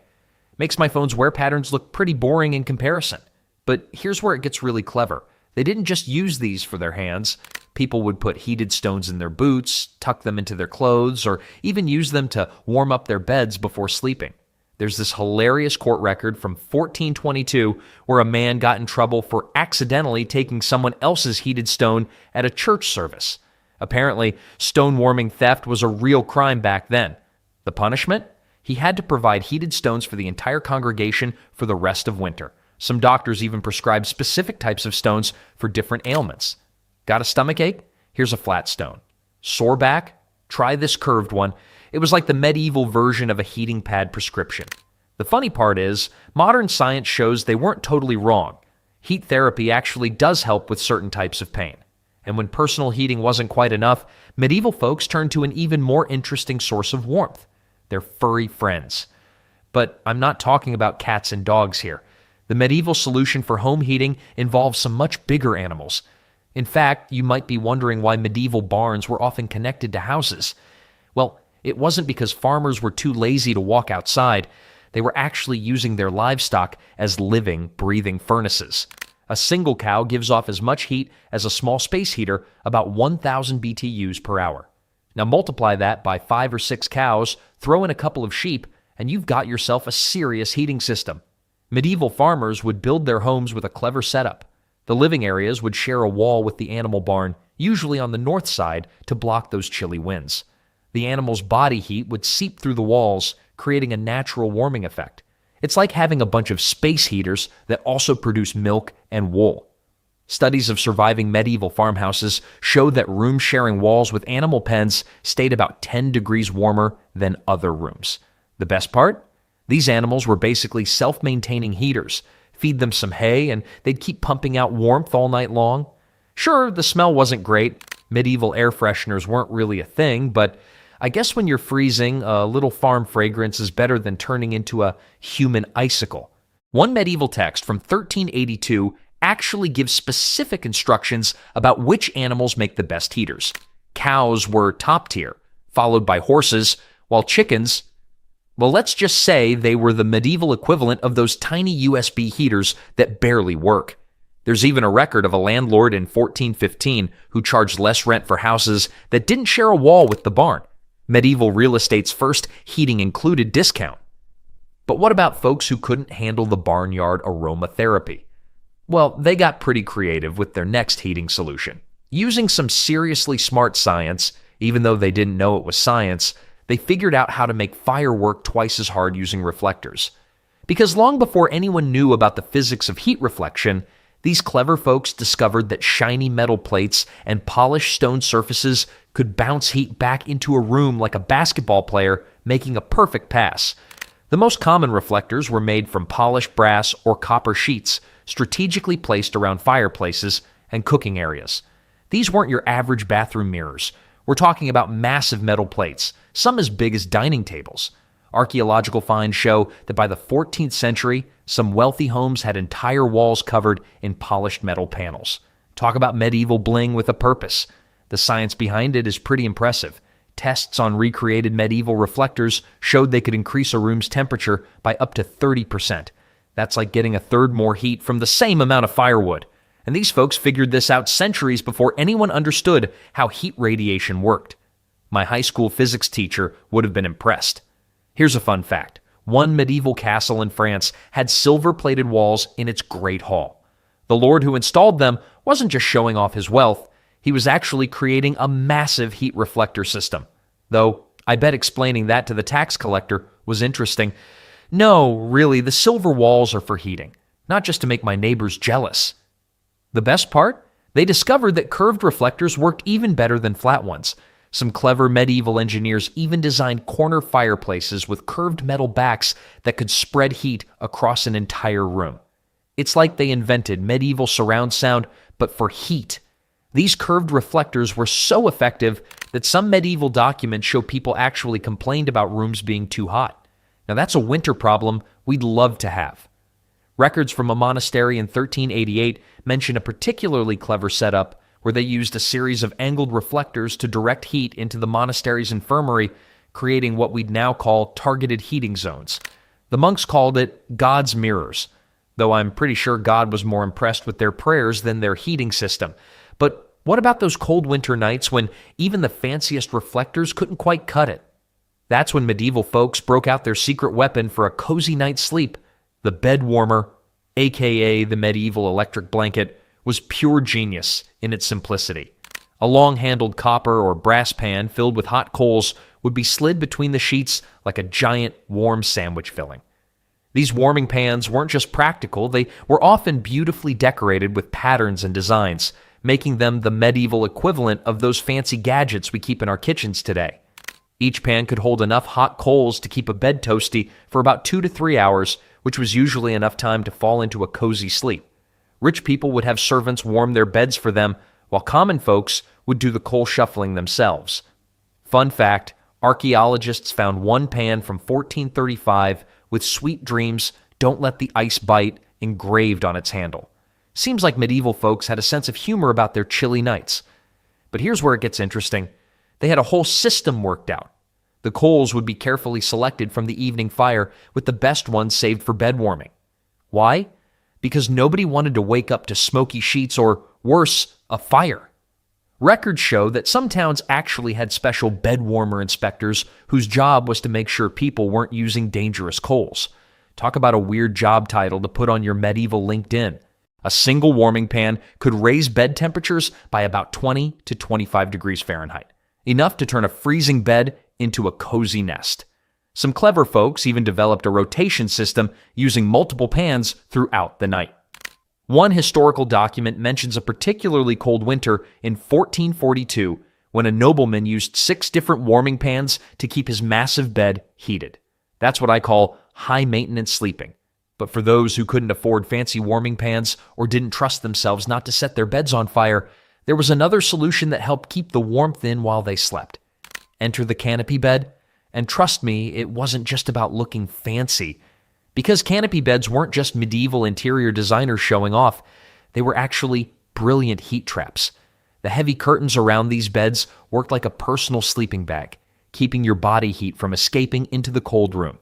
Makes my phone's wear patterns look pretty boring in comparison. But here's where it gets really clever. They didn't just use these for their hands. People would put heated stones in their boots, tuck them into their clothes, or even use them to warm up their beds before sleeping. There's this hilarious court record from 1422 where a man got in trouble for accidentally taking someone else's heated stone at a church service. Apparently, stone warming theft was a real crime back then. The punishment? He had to provide heated stones for the entire congregation for the rest of winter. Some doctors even prescribed specific types of stones for different ailments. Got a stomach ache? Here's a flat stone. Sore back? Try this curved one. It was like the medieval version of a heating pad prescription. The funny part is, modern science shows they weren't totally wrong. Heat therapy actually does help with certain types of pain. And when personal heating wasn't quite enough, medieval folks turned to an even more interesting source of warmth: their furry friends. But I'm not talking about cats and dogs here. The medieval solution for home heating involves some much bigger animals. In fact, you might be wondering why medieval barns were often connected to houses. Well, it wasn't because farmers were too lazy to walk outside. They were actually using their livestock as living, breathing furnaces. A single cow gives off as much heat as a small space heater, about 1,000 BTUs per hour. Now multiply that by 5 or 6 cows, throw in a couple of sheep, and you've got yourself a serious heating system. Medieval farmers would build their homes with a clever setup. The living areas would share a wall with the animal barn, usually on the north side, to block those chilly winds. The animal's body heat would seep through the walls, creating a natural warming effect. It's like having a bunch of space heaters that also produce milk and wool. Studies of surviving medieval farmhouses show that rooms sharing walls with animal pens stayed about 10 degrees warmer than other rooms. The best part? These animals were basically self-maintaining heaters. Feed them some hay and they'd keep pumping out warmth all night long. Sure, the smell wasn't great. Medieval air fresheners weren't really a thing, but I guess when you're freezing, a little farm fragrance is better than turning into a human icicle. One medieval text from 1382 actually gives specific instructions about which animals make the best heaters. Cows were top tier, followed by horses, while chickens, well, let's just say they were the medieval equivalent of those tiny USB heaters that barely work. There's even a record of a landlord in 1415 who charged less rent for houses that didn't share a wall with the barn. Medieval real estate's first heating included discount. But what about folks who couldn't handle the barnyard aromatherapy? Well, they got pretty creative with their next heating solution. Using some seriously smart science, even though they didn't know it was science, they figured out how to make fire work twice as hard using reflectors. Because long before anyone knew about the physics of heat reflection, these clever folks discovered that shiny metal plates and polished stone surfaces could bounce heat back into a room like a basketball player, making a perfect pass. The most common reflectors were made from polished brass or copper sheets, strategically placed around fireplaces and cooking areas. These weren't your average bathroom mirrors. We're talking about massive metal plates, some as big as dining tables. Archaeological finds show that by the 14th century, some wealthy homes had entire walls covered in polished metal panels. Talk about medieval bling with a purpose. The science behind it is pretty impressive. Tests on recreated medieval reflectors showed they could increase a room's temperature by up to 30%. That's like getting a third more heat from the same amount of firewood. And these folks figured this out centuries before anyone understood how heat radiation worked. My high school physics teacher would have been impressed. Here's a fun fact. One medieval castle in France had silver-plated walls in its great hall. The lord who installed them wasn't just showing off his wealth, he was actually creating a massive heat reflector system. Though, I bet explaining that to the tax collector was interesting. No, really, the silver walls are for heating, not just to make my neighbors jealous. The best part? They discovered that curved reflectors worked even better than flat ones. Some clever medieval engineers even designed corner fireplaces with curved metal backs that could spread heat across an entire room. It's like they invented medieval surround sound, but for heat. These curved reflectors were so effective that some medieval documents show people actually complained about rooms being too hot. Now that's a winter problem we'd love to have. Records from a monastery in 1388 mention a particularly clever setup where they used a series of angled reflectors to direct heat into the monastery's infirmary, creating what we'd now call targeted heating zones. The monks called it God's mirrors, though I'm pretty sure God was more impressed with their prayers than their heating system. But what about those cold winter nights when even the fanciest reflectors couldn't quite cut it? That's when medieval folks broke out their secret weapon for a cozy night's sleep. The bed warmer, aka the medieval electric blanket, was pure genius in its simplicity. A long-handled copper or brass pan filled with hot coals would be slid between the sheets like a giant warm sandwich filling. These warming pans weren't just practical, they were often beautifully decorated with patterns and designs, making them the medieval equivalent of those fancy gadgets we keep in our kitchens today. Each pan could hold enough hot coals to keep a bed toasty for about 2 to 3 hours, which was usually enough time to fall into a cozy sleep. Rich people would have servants warm their beds for them, while common folks would do the coal shuffling themselves. Fun fact, archaeologists found one pan from 1435 with "Sweet dreams, don't let the ice bite" engraved on its handle. Seems like medieval folks had a sense of humor about their chilly nights. But here's where it gets interesting. They had a whole system worked out. The coals would be carefully selected from the evening fire, with the best ones saved for bed warming. Why? Because nobody wanted to wake up to smoky sheets or, worse, a fire. Records show that some towns actually had special bed warmer inspectors whose job was to make sure people weren't using dangerous coals. Talk about a weird job title to put on your medieval LinkedIn. A single warming pan could raise bed temperatures by about 20 to 25 degrees Fahrenheit, enough to turn a freezing bed into a cozy nest. Some clever folks even developed a rotation system using multiple pans throughout the night. One historical document mentions a particularly cold winter in 1442 when a nobleman used 6 different warming pans to keep his massive bed heated. That's what I call high-maintenance sleeping. But for those who couldn't afford fancy warming pans or didn't trust themselves not to set their beds on fire, there was another solution that helped keep the warmth in while they slept. Enter the canopy bed, and trust me, it wasn't just about looking fancy. Because canopy beds weren't just medieval interior designers showing off, they were actually brilliant heat traps. The heavy curtains around these beds worked like a personal sleeping bag, keeping your body heat from escaping into the cold room.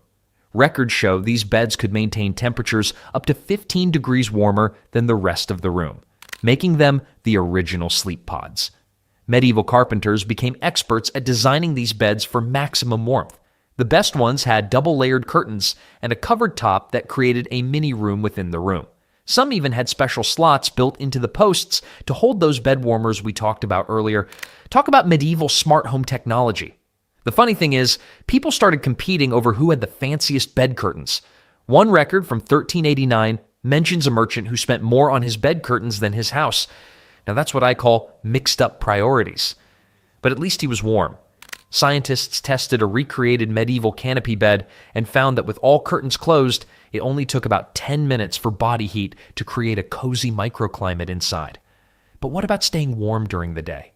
Records show these beds could maintain temperatures up to 15 degrees warmer than the rest of the room, making them the original sleep pods. Medieval carpenters became experts at designing these beds for maximum warmth. The best ones had double-layered curtains and a covered top that created a mini room within the room. Some even had special slots built into the posts to hold those bed warmers we talked about earlier. Talk about medieval smart home technology. The funny thing is, people started competing over who had the fanciest bed curtains. One record from 1389 mentions a merchant who spent more on his bed curtains than his house. Now that's what I call mixed up priorities. But at least he was warm. Scientists tested a recreated medieval canopy bed and found that with all curtains closed, it only took about 10 minutes for body heat to create a cozy microclimate inside. But what about staying warm during the day?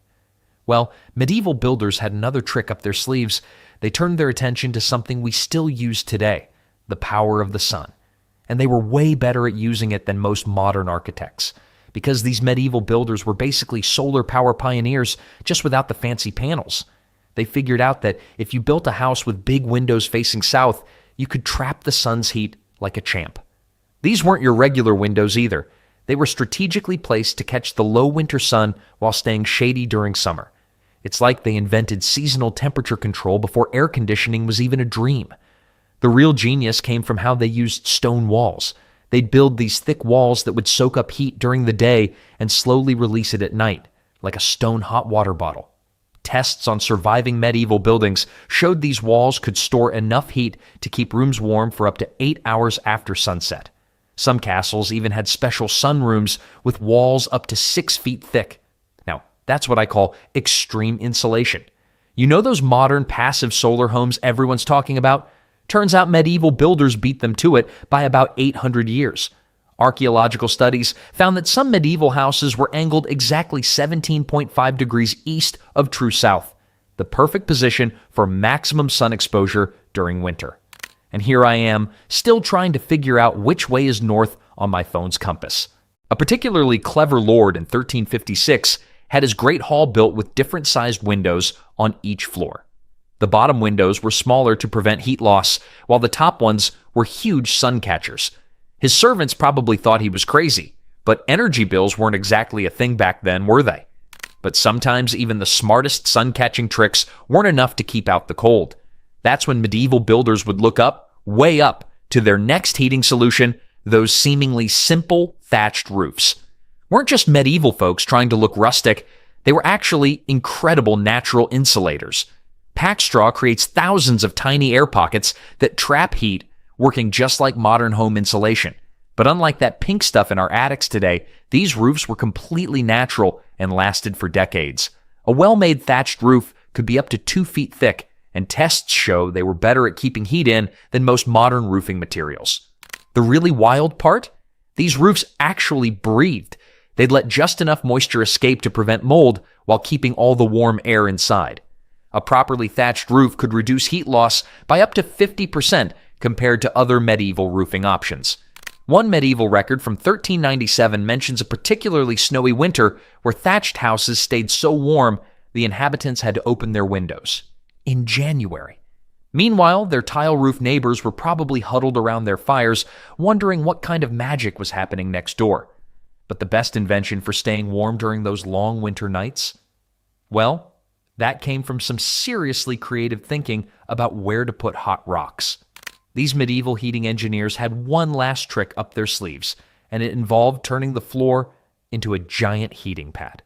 Well, medieval builders had another trick up their sleeves. They turned their attention to something we still use today, the power of the sun. And they were way better at using it than most modern architects. Because these medieval builders were basically solar power pioneers, just without the fancy panels. They figured out that if you built a house with big windows facing south, you could trap the sun's heat like a champ. These weren't your regular windows either. They were strategically placed to catch the low winter sun while staying shady during summer. It's like they invented seasonal temperature control before air conditioning was even a dream. The real genius came from how they used stone walls. They'd build these thick walls that would soak up heat during the day and slowly release it at night, like a stone hot water bottle. Tests on surviving medieval buildings showed these walls could store enough heat to keep rooms warm for up to 8 hours after sunset. Some castles even had special sunrooms with walls up to 6 feet thick. Now, that's what I call extreme insulation. You know those modern passive solar homes everyone's talking about? Turns out medieval builders beat them to it by about 800 years. Archaeological studies found that some medieval houses were angled exactly 17.5 degrees east of true south, the perfect position for maximum sun exposure during winter. And here I am, still trying to figure out which way is north on my phone's compass. A particularly clever lord in 1356 had his great hall built with different sized windows on each floor. The bottom windows were smaller to prevent heat loss, while the top ones were huge sun catchers. His servants probably thought he was crazy, but energy bills weren't exactly a thing back then, were they? But sometimes even the smartest sun-catching tricks weren't enough to keep out the cold. That's when medieval builders would look up, way up, to their next heating solution, those seemingly simple thatched roofs. Weren't just medieval folks trying to look rustic, they were actually incredible natural insulators. Packed straw creates thousands of tiny air pockets that trap heat, working just like modern home insulation. But unlike that pink stuff in our attics today, these roofs were completely natural and lasted for decades. A well-made thatched roof could be up to 2 feet thick, and tests show they were better at keeping heat in than most modern roofing materials. The really wild part? These roofs actually breathed. They'd let just enough moisture escape to prevent mold while keeping all the warm air inside. A properly thatched roof could reduce heat loss by up to 50% compared to other medieval roofing options. One medieval record from 1397 mentions a particularly snowy winter where thatched houses stayed so warm the inhabitants had to open their windows. In January. Meanwhile, their tile-roof neighbors were probably huddled around their fires, wondering what kind of magic was happening next door. But the best invention for staying warm during those long winter nights? Well, that came from some seriously creative thinking about where to put hot rocks. These medieval heating engineers had one last trick up their sleeves, and it involved turning the floor into a giant heating pad.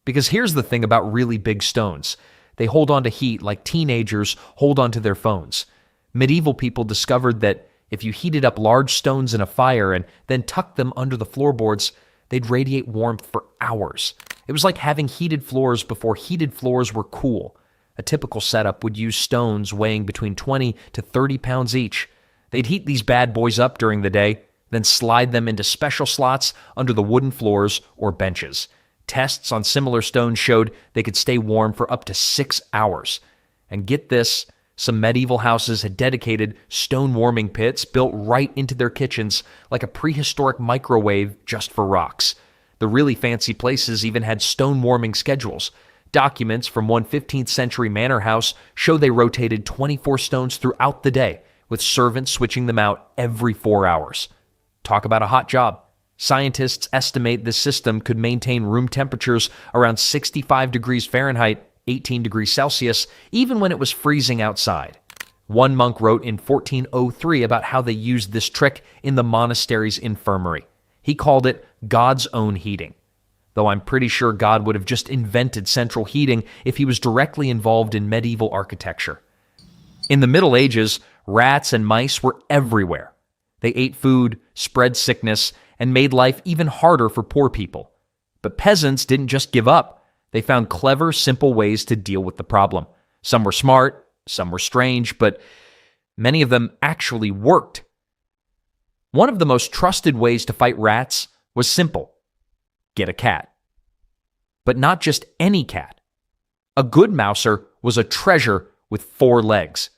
Because here's the thing about really big stones. They hold on to heat like teenagers hold on to their phones. Medieval people discovered that if you heated up large stones in a fire and then tucked them under the floorboards, they'd radiate warmth for hours. It was like having heated floors before heated floors were cool. A typical setup would use stones weighing between 20 to 30 pounds each. They'd heat these bad boys up during the day, then slide them into special slots under the wooden floors or benches. Tests on similar stones showed they could stay warm for up to 6 hours. And get this, some medieval houses had dedicated stone warming pits built right into their kitchens, like a prehistoric microwave just for rocks. The really fancy places even had stone warming schedules. Documents from one 15th century manor house show they rotated 24 stones throughout the day, with servants switching them out every 4 hours. Talk about a hot job. Scientists estimate this system could maintain room temperatures around 65 degrees Fahrenheit, 18 degrees Celsius, even when it was freezing outside. One monk wrote in 1403 about how they used this trick in the monastery's infirmary. He called it God's own heating. Though I'm pretty sure God would have just invented central heating if he was directly involved in medieval architecture. In the Middle Ages, rats and mice were everywhere. They ate food, spread sickness, and made life even harder for poor people. But peasants didn't just give up. They found clever, simple ways to deal with the problem. Some were smart, some were strange, but many of them actually worked. One of the most trusted ways to fight rats was simple. Get a cat. But not just any cat. A good mouser was a treasure with 4 legs.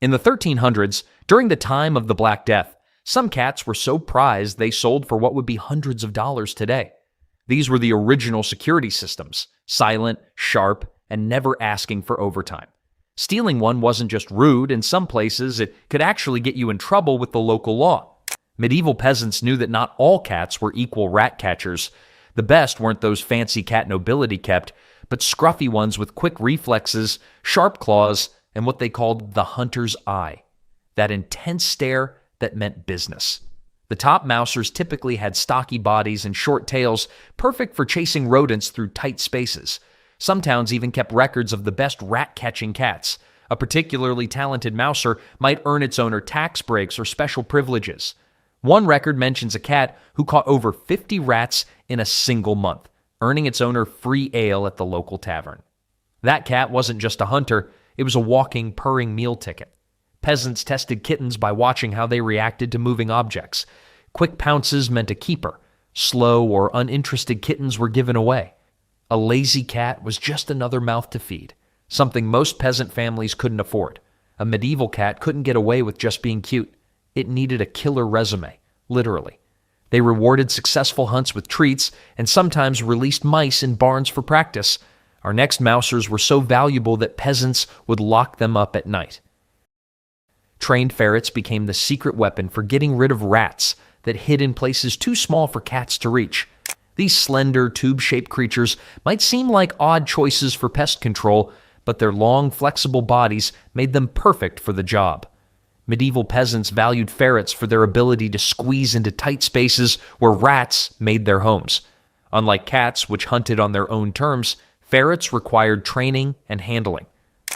In the 1300s, during the time of the Black Death, some cats were so prized they sold for what would be hundreds of dollars today. These were the original security systems, silent, sharp, and never asking for overtime. Stealing one wasn't just rude. In some places, it could actually get you in trouble with the local law. Medieval peasants knew that not all cats were equal rat catchers. The best weren't those fancy cat nobility kept, but scruffy ones with quick reflexes, sharp claws, and what they called the hunter's eye. That intense stare that meant business. The top mousers typically had stocky bodies and short tails, perfect for chasing rodents through tight spaces. Some towns even kept records of the best rat-catching cats. A particularly talented mouser might earn its owner tax breaks or special privileges. One record mentions a cat who caught over 50 rats in a single month, earning its owner free ale at the local tavern. That cat wasn't just a hunter, it was a walking, purring meal ticket. Peasants tested kittens by watching how they reacted to moving objects. Quick pounces meant a keeper. Slow or uninterested kittens were given away. A lazy cat was just another mouth to feed, something most peasant families couldn't afford. A medieval cat couldn't get away with just being cute. It needed a killer resume, literally. They rewarded successful hunts with treats and sometimes released mice in barns for practice. Our next mousers were so valuable that peasants would lock them up at night. Trained ferrets became the secret weapon for getting rid of rats that hid in places too small for cats to reach. These slender, tube-shaped creatures might seem like odd choices for pest control, but their long, flexible bodies made them perfect for the job. Medieval peasants valued ferrets for their ability to squeeze into tight spaces where rats made their homes. Unlike cats, which hunted on their own terms, ferrets required training and handling.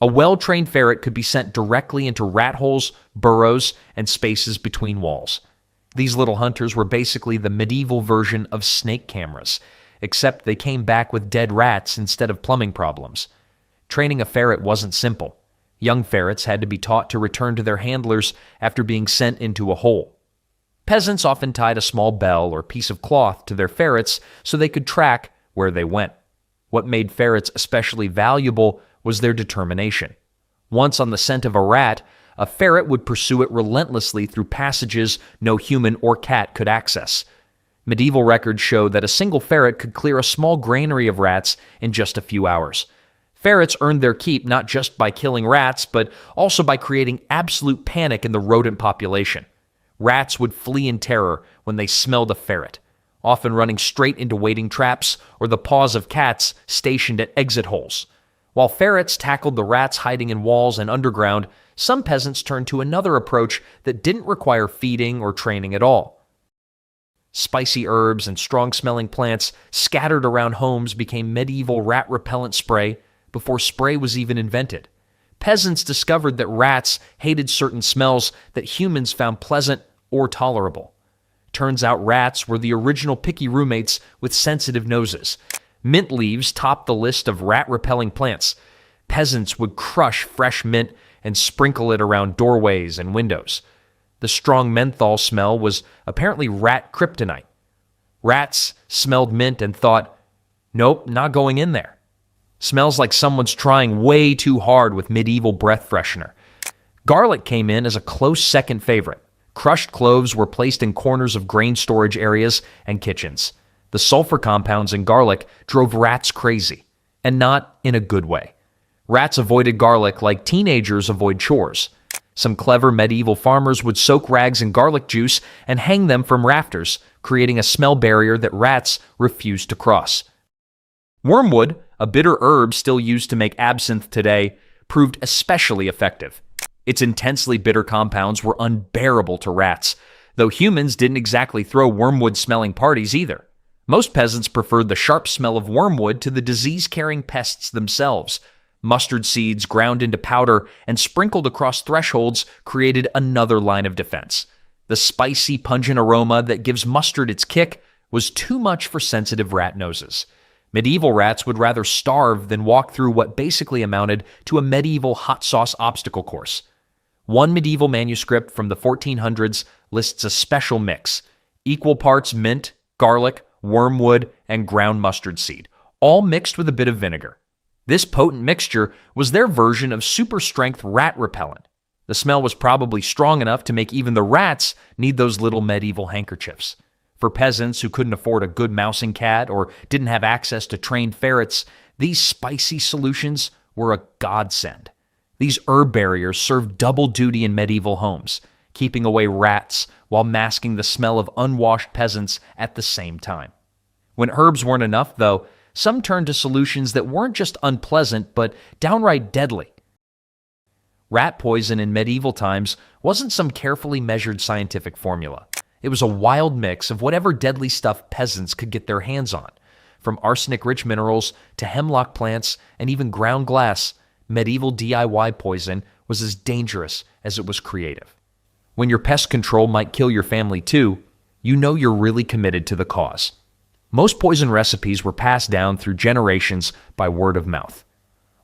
A well-trained ferret could be sent directly into rat holes, burrows, and spaces between walls. These little hunters were basically the medieval version of snake cameras, except they came back with dead rats instead of plumbing problems. Training a ferret wasn't simple. Young ferrets had to be taught to return to their handlers after being sent into a hole. Peasants often tied a small bell or piece of cloth to their ferrets so they could track where they went. What made ferrets especially valuable was their determination. Once on the scent of a rat, a ferret would pursue it relentlessly through passages no human or cat could access. Medieval records show that a single ferret could clear a small granary of rats in just a few hours. Ferrets earned their keep not just by killing rats, but also by creating absolute panic in the rodent population. Rats would flee in terror when they smelled a ferret, often running straight into waiting traps or the paws of cats stationed at exit holes. While ferrets tackled the rats hiding in walls and underground, some peasants turned to another approach that didn't require feeding or training at all. Spicy herbs and strong-smelling plants scattered around homes became medieval rat-repellent spray before spray was even invented. Peasants discovered that rats hated certain smells that humans found pleasant or tolerable. Turns out rats were the original picky roommates with sensitive noses. Mint leaves topped the list of rat-repelling plants. Peasants would crush fresh mint and sprinkle it around doorways and windows. The strong menthol smell was apparently rat kryptonite. Rats smelled mint and thought, nope, not going in there. Smells like someone's trying way too hard with medieval breath freshener. Garlic came in as a close second favorite. Crushed cloves were placed in corners of grain storage areas and kitchens. The sulfur compounds in garlic drove rats crazy, and not in a good way. Rats avoided garlic like teenagers avoid chores. Some clever medieval farmers would soak rags in garlic juice and hang them from rafters, creating a smell barrier that rats refused to cross. Wormwood, a bitter herb still used to make absinthe today, proved especially effective. Its intensely bitter compounds were unbearable to rats, though humans didn't exactly throw wormwood-smelling parties either. Most peasants preferred the sharp smell of wormwood to the disease-carrying pests themselves. Mustard seeds ground into powder and sprinkled across thresholds created another line of defense. The spicy, pungent aroma that gives mustard its kick was too much for sensitive rat noses. Medieval rats would rather starve than walk through what basically amounted to a medieval hot sauce obstacle course. One medieval manuscript from the 1400s lists a special mix: equal parts mint, garlic, wormwood, and ground mustard seed, all mixed with a bit of vinegar. This potent mixture was their version of super-strength rat repellent. The smell was probably strong enough to make even the rats need those little medieval handkerchiefs. For peasants who couldn't afford a good mousing cat or didn't have access to trained ferrets, these spicy solutions were a godsend. These herb barriers served double duty in medieval homes, keeping away rats while masking the smell of unwashed peasants at the same time. When herbs weren't enough, though, some turned to solutions that weren't just unpleasant, but downright deadly. Rat poison in medieval times wasn't some carefully measured scientific formula. It was a wild mix of whatever deadly stuff peasants could get their hands on. From arsenic-rich minerals to hemlock plants and even ground glass, medieval DIY poison was as dangerous as it was creative. When your pest control might kill your family too, you know you're really committed to the cause. Most poison recipes were passed down through generations by word of mouth.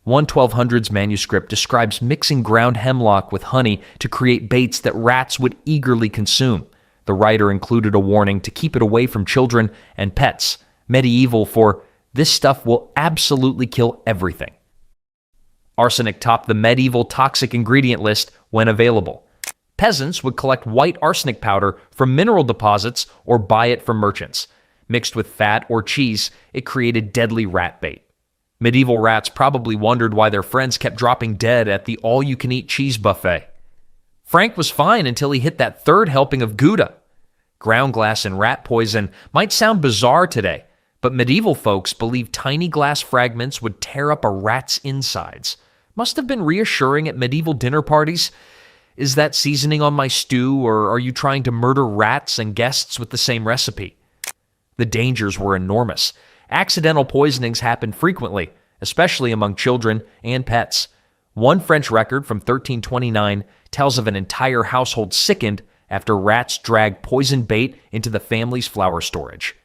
One 1200s manuscript describes mixing ground hemlock with honey to create baits that rats would eagerly consume. The writer included a warning to keep it away from children and pets, medieval for, "This stuff will absolutely kill everything." Arsenic topped the medieval toxic ingredient list when available. Peasants would collect white arsenic powder from mineral deposits or buy it from merchants. Mixed with fat or cheese, it created deadly rat bait. Medieval rats probably wondered why their friends kept dropping dead at the all-you-can-eat cheese buffet. Frank was fine until he hit that third helping of Gouda. Ground glass and rat poison might sound bizarre today, but medieval folks believed tiny glass fragments would tear up a rat's insides. Must have been reassuring at medieval dinner parties. Is that seasoning on my stew, or are you trying to murder rats and guests with the same recipe? The dangers were enormous. Accidental poisonings happened frequently, especially among children and pets. One French record from 1329 tells of an entire household sickened after rats dragged poison bait into the family's flour storage.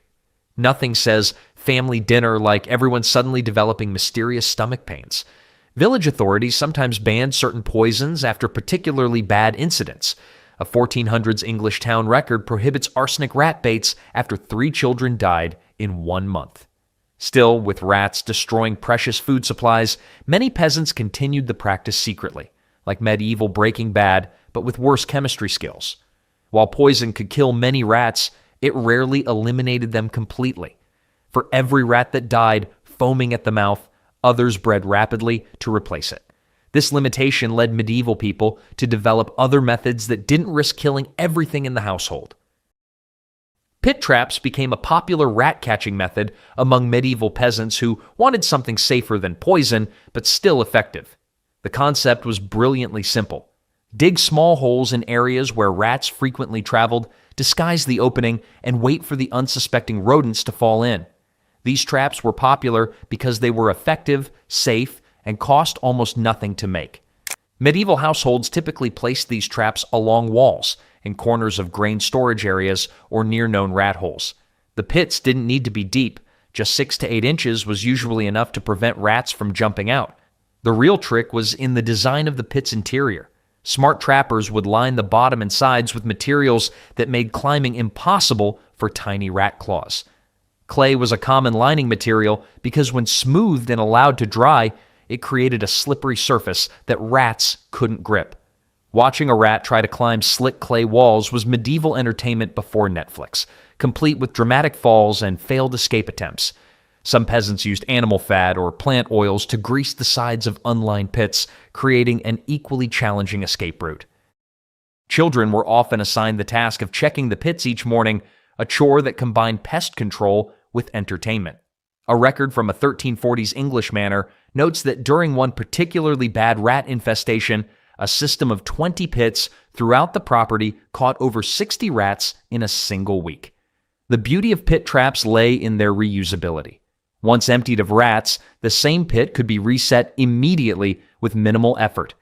Nothing says family dinner like everyone suddenly developing mysterious stomach pains. Village authorities sometimes banned certain poisons after particularly bad incidents. A 1400s English town record prohibits arsenic rat baits after 3 children died in 1 month. Still, with rats destroying precious food supplies, many peasants continued the practice secretly, like medieval Breaking Bad, but with worse chemistry skills. While poison could kill many rats, it rarely eliminated them completely. For every rat that died, foaming at the mouth, others bred rapidly to replace it. This limitation led medieval people to develop other methods that didn't risk killing everything in the household. Pit traps became a popular rat-catching method among medieval peasants who wanted something safer than poison, but still effective. The concept was brilliantly simple. Dig small holes in areas where rats frequently traveled, disguise the opening, and wait for the unsuspecting rodents to fall in. These traps were popular because they were effective, safe, and cost almost nothing to make. Medieval households typically placed these traps along walls, in corners of grain storage areas, or near known rat holes. The pits didn't need to be deep. Just 6 to 8 inches was usually enough to prevent rats from jumping out. The real trick was in the design of the pit's interior. Smart trappers would line the bottom and sides with materials that made climbing impossible for tiny rat claws. Clay was a common lining material because when smoothed and allowed to dry, it created a slippery surface that rats couldn't grip. Watching a rat try to climb slick clay walls was medieval entertainment before Netflix, complete with dramatic falls and failed escape attempts. Some peasants used animal fat or plant oils to grease the sides of unlined pits, creating an equally challenging escape route. Children were often assigned the task of checking the pits each morning, a chore that combined pest control with entertainment. A record from a 1340s English manor notes that during one particularly bad rat infestation, a system of 20 pits throughout the property caught over 60 rats in a single week. The beauty of pit traps lay in their reusability. Once emptied of rats, the same pit could be reset immediately with minimal effort.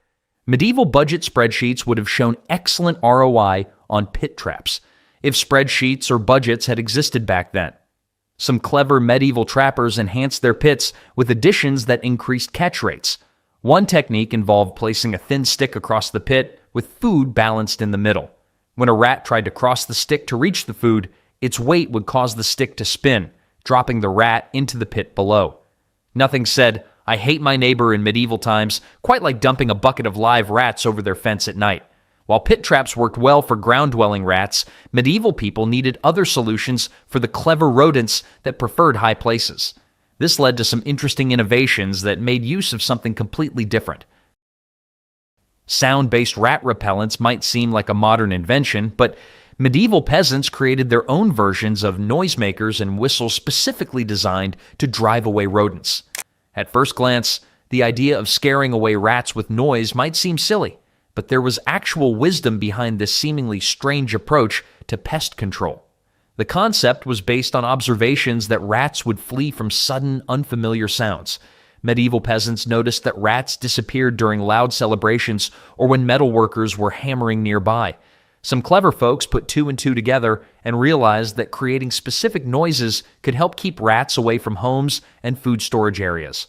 Medieval budget spreadsheets would have shown excellent ROI on pit traps, if spreadsheets or budgets had existed back then. Some clever medieval trappers enhanced their pits with additions that increased catch rates. One technique involved placing a thin stick across the pit with food balanced in the middle. When a rat tried to cross the stick to reach the food, its weight would cause the stick to spin, dropping the rat into the pit below. Nothing said, "I hate my neighbor" in medieval times, quite like dumping a bucket of live rats over their fence at night. While pit traps worked well for ground-dwelling rats, medieval people needed other solutions for the clever rodents that preferred high places. This led to some interesting innovations that made use of something completely different. Sound-based rat repellents might seem like a modern invention, but Medieval peasants created their own versions of noisemakers and whistles specifically designed to drive away rodents. At first glance, the idea of scaring away rats with noise might seem silly, but there was actual wisdom behind this seemingly strange approach to pest control. The concept was based on observations that rats would flee from sudden, unfamiliar sounds. Medieval peasants noticed that rats disappeared during loud celebrations or when metal workers were hammering nearby. Some clever folks put two and two together and realized that creating specific noises could help keep rats away from homes and food storage areas.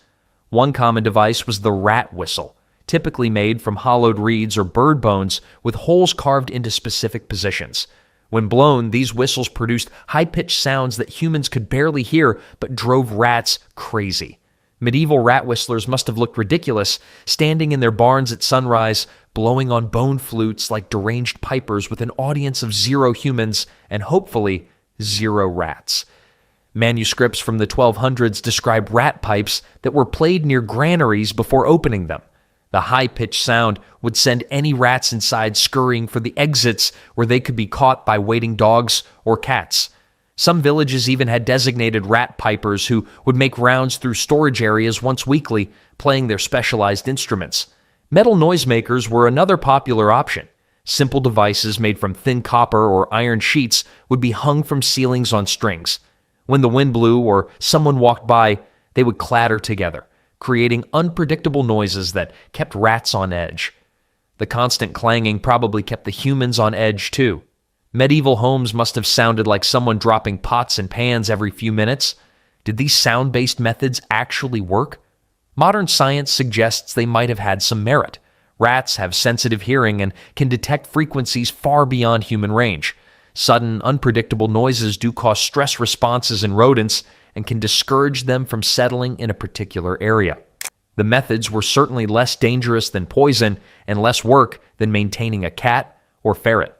One common device was the rat whistle, typically made from hollowed reeds or bird bones with holes carved into specific positions. When blown, these whistles produced high-pitched sounds that humans could barely hear but drove rats crazy. Medieval rat whistlers must have looked ridiculous, standing in their barns at sunrise, blowing on bone flutes like deranged pipers with an audience of 0 humans and hopefully 0 rats. Manuscripts from the 1200s describe rat pipes that were played near granaries before opening them. The high-pitched sound would send any rats inside scurrying for the exits where they could be caught by waiting dogs or cats. Some villages even had designated rat pipers who would make rounds through storage areas once weekly, playing their specialized instruments. Metal noisemakers were another popular option. Simple devices made from thin copper or iron sheets would be hung from ceilings on strings. When the wind blew or someone walked by, they would clatter together, creating unpredictable noises that kept rats on edge. The constant clanging probably kept the humans on edge too. Medieval homes must have sounded like someone dropping pots and pans every few minutes. Did these sound-based methods actually work? Modern science suggests they might have had some merit. Rats have sensitive hearing and can detect frequencies far beyond human range. Sudden, unpredictable noises do cause stress responses in rodents and can discourage them from settling in a particular area. The methods were certainly less dangerous than poison and less work than maintaining a cat or ferret.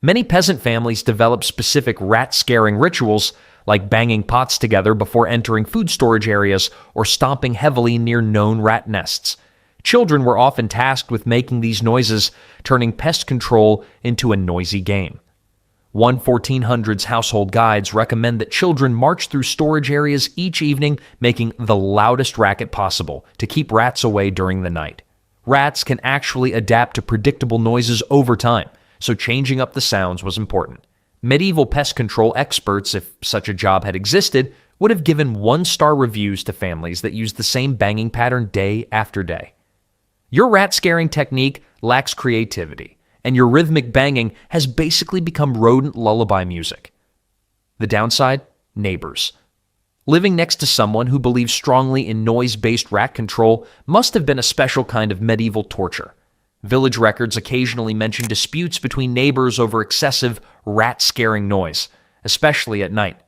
Many peasant families developed specific rat-scaring rituals, like banging pots together before entering food storage areas or stomping heavily near known rat nests. Children were often tasked with making these noises, turning pest control into a noisy game. One 1400s household guides recommend that children march through storage areas each evening, making the loudest racket possible to keep rats away during the night. Rats can actually adapt to predictable noises over time, so changing up the sounds was important. Medieval pest control experts, if such a job had existed, would have given 1-star reviews to families that used the same banging pattern day after day. Your rat-scaring technique lacks creativity, and your rhythmic banging has basically become rodent lullaby music. The downside? Neighbors. Living next to someone who believes strongly in noise-based rat control must have been a special kind of medieval torture. Village records occasionally mention disputes between neighbors over excessive rat-scaring noise, especially at night.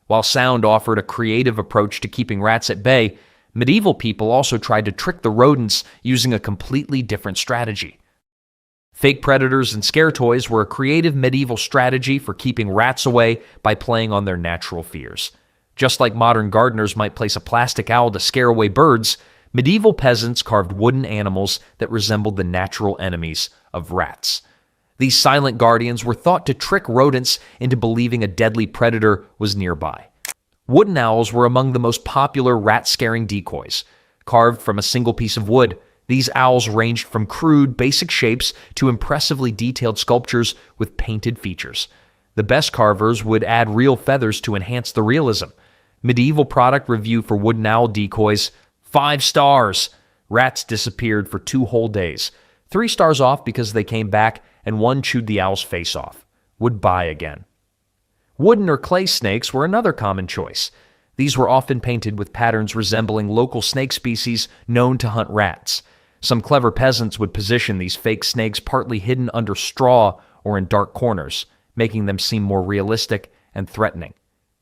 While sound offered a creative approach to keeping rats at bay, medieval people also tried to trick the rodents using a completely different strategy. Fake predators and scare toys were a creative medieval strategy for keeping rats away by playing on their natural fears. Just like modern gardeners might place a plastic owl to scare away birds, medieval peasants carved wooden animals that resembled the natural enemies of rats. These silent guardians were thought to trick rodents into believing a deadly predator was nearby. Wooden owls were among the most popular rat-scaring decoys. Carved from a single piece of wood, these owls ranged from crude, basic shapes to impressively detailed sculptures with painted features. The best carvers would add real feathers to enhance the realism. Medieval product review for wooden owl decoys: 5 stars. Rats disappeared for 2 whole days. 3 stars off because they came back, and 1 chewed the owl's face off. Would buy again. Wooden or clay snakes were another common choice. These were often painted with patterns resembling local snake species known to hunt rats. Some clever peasants would position these fake snakes partly hidden under straw or in dark corners, making them seem more realistic and threatening.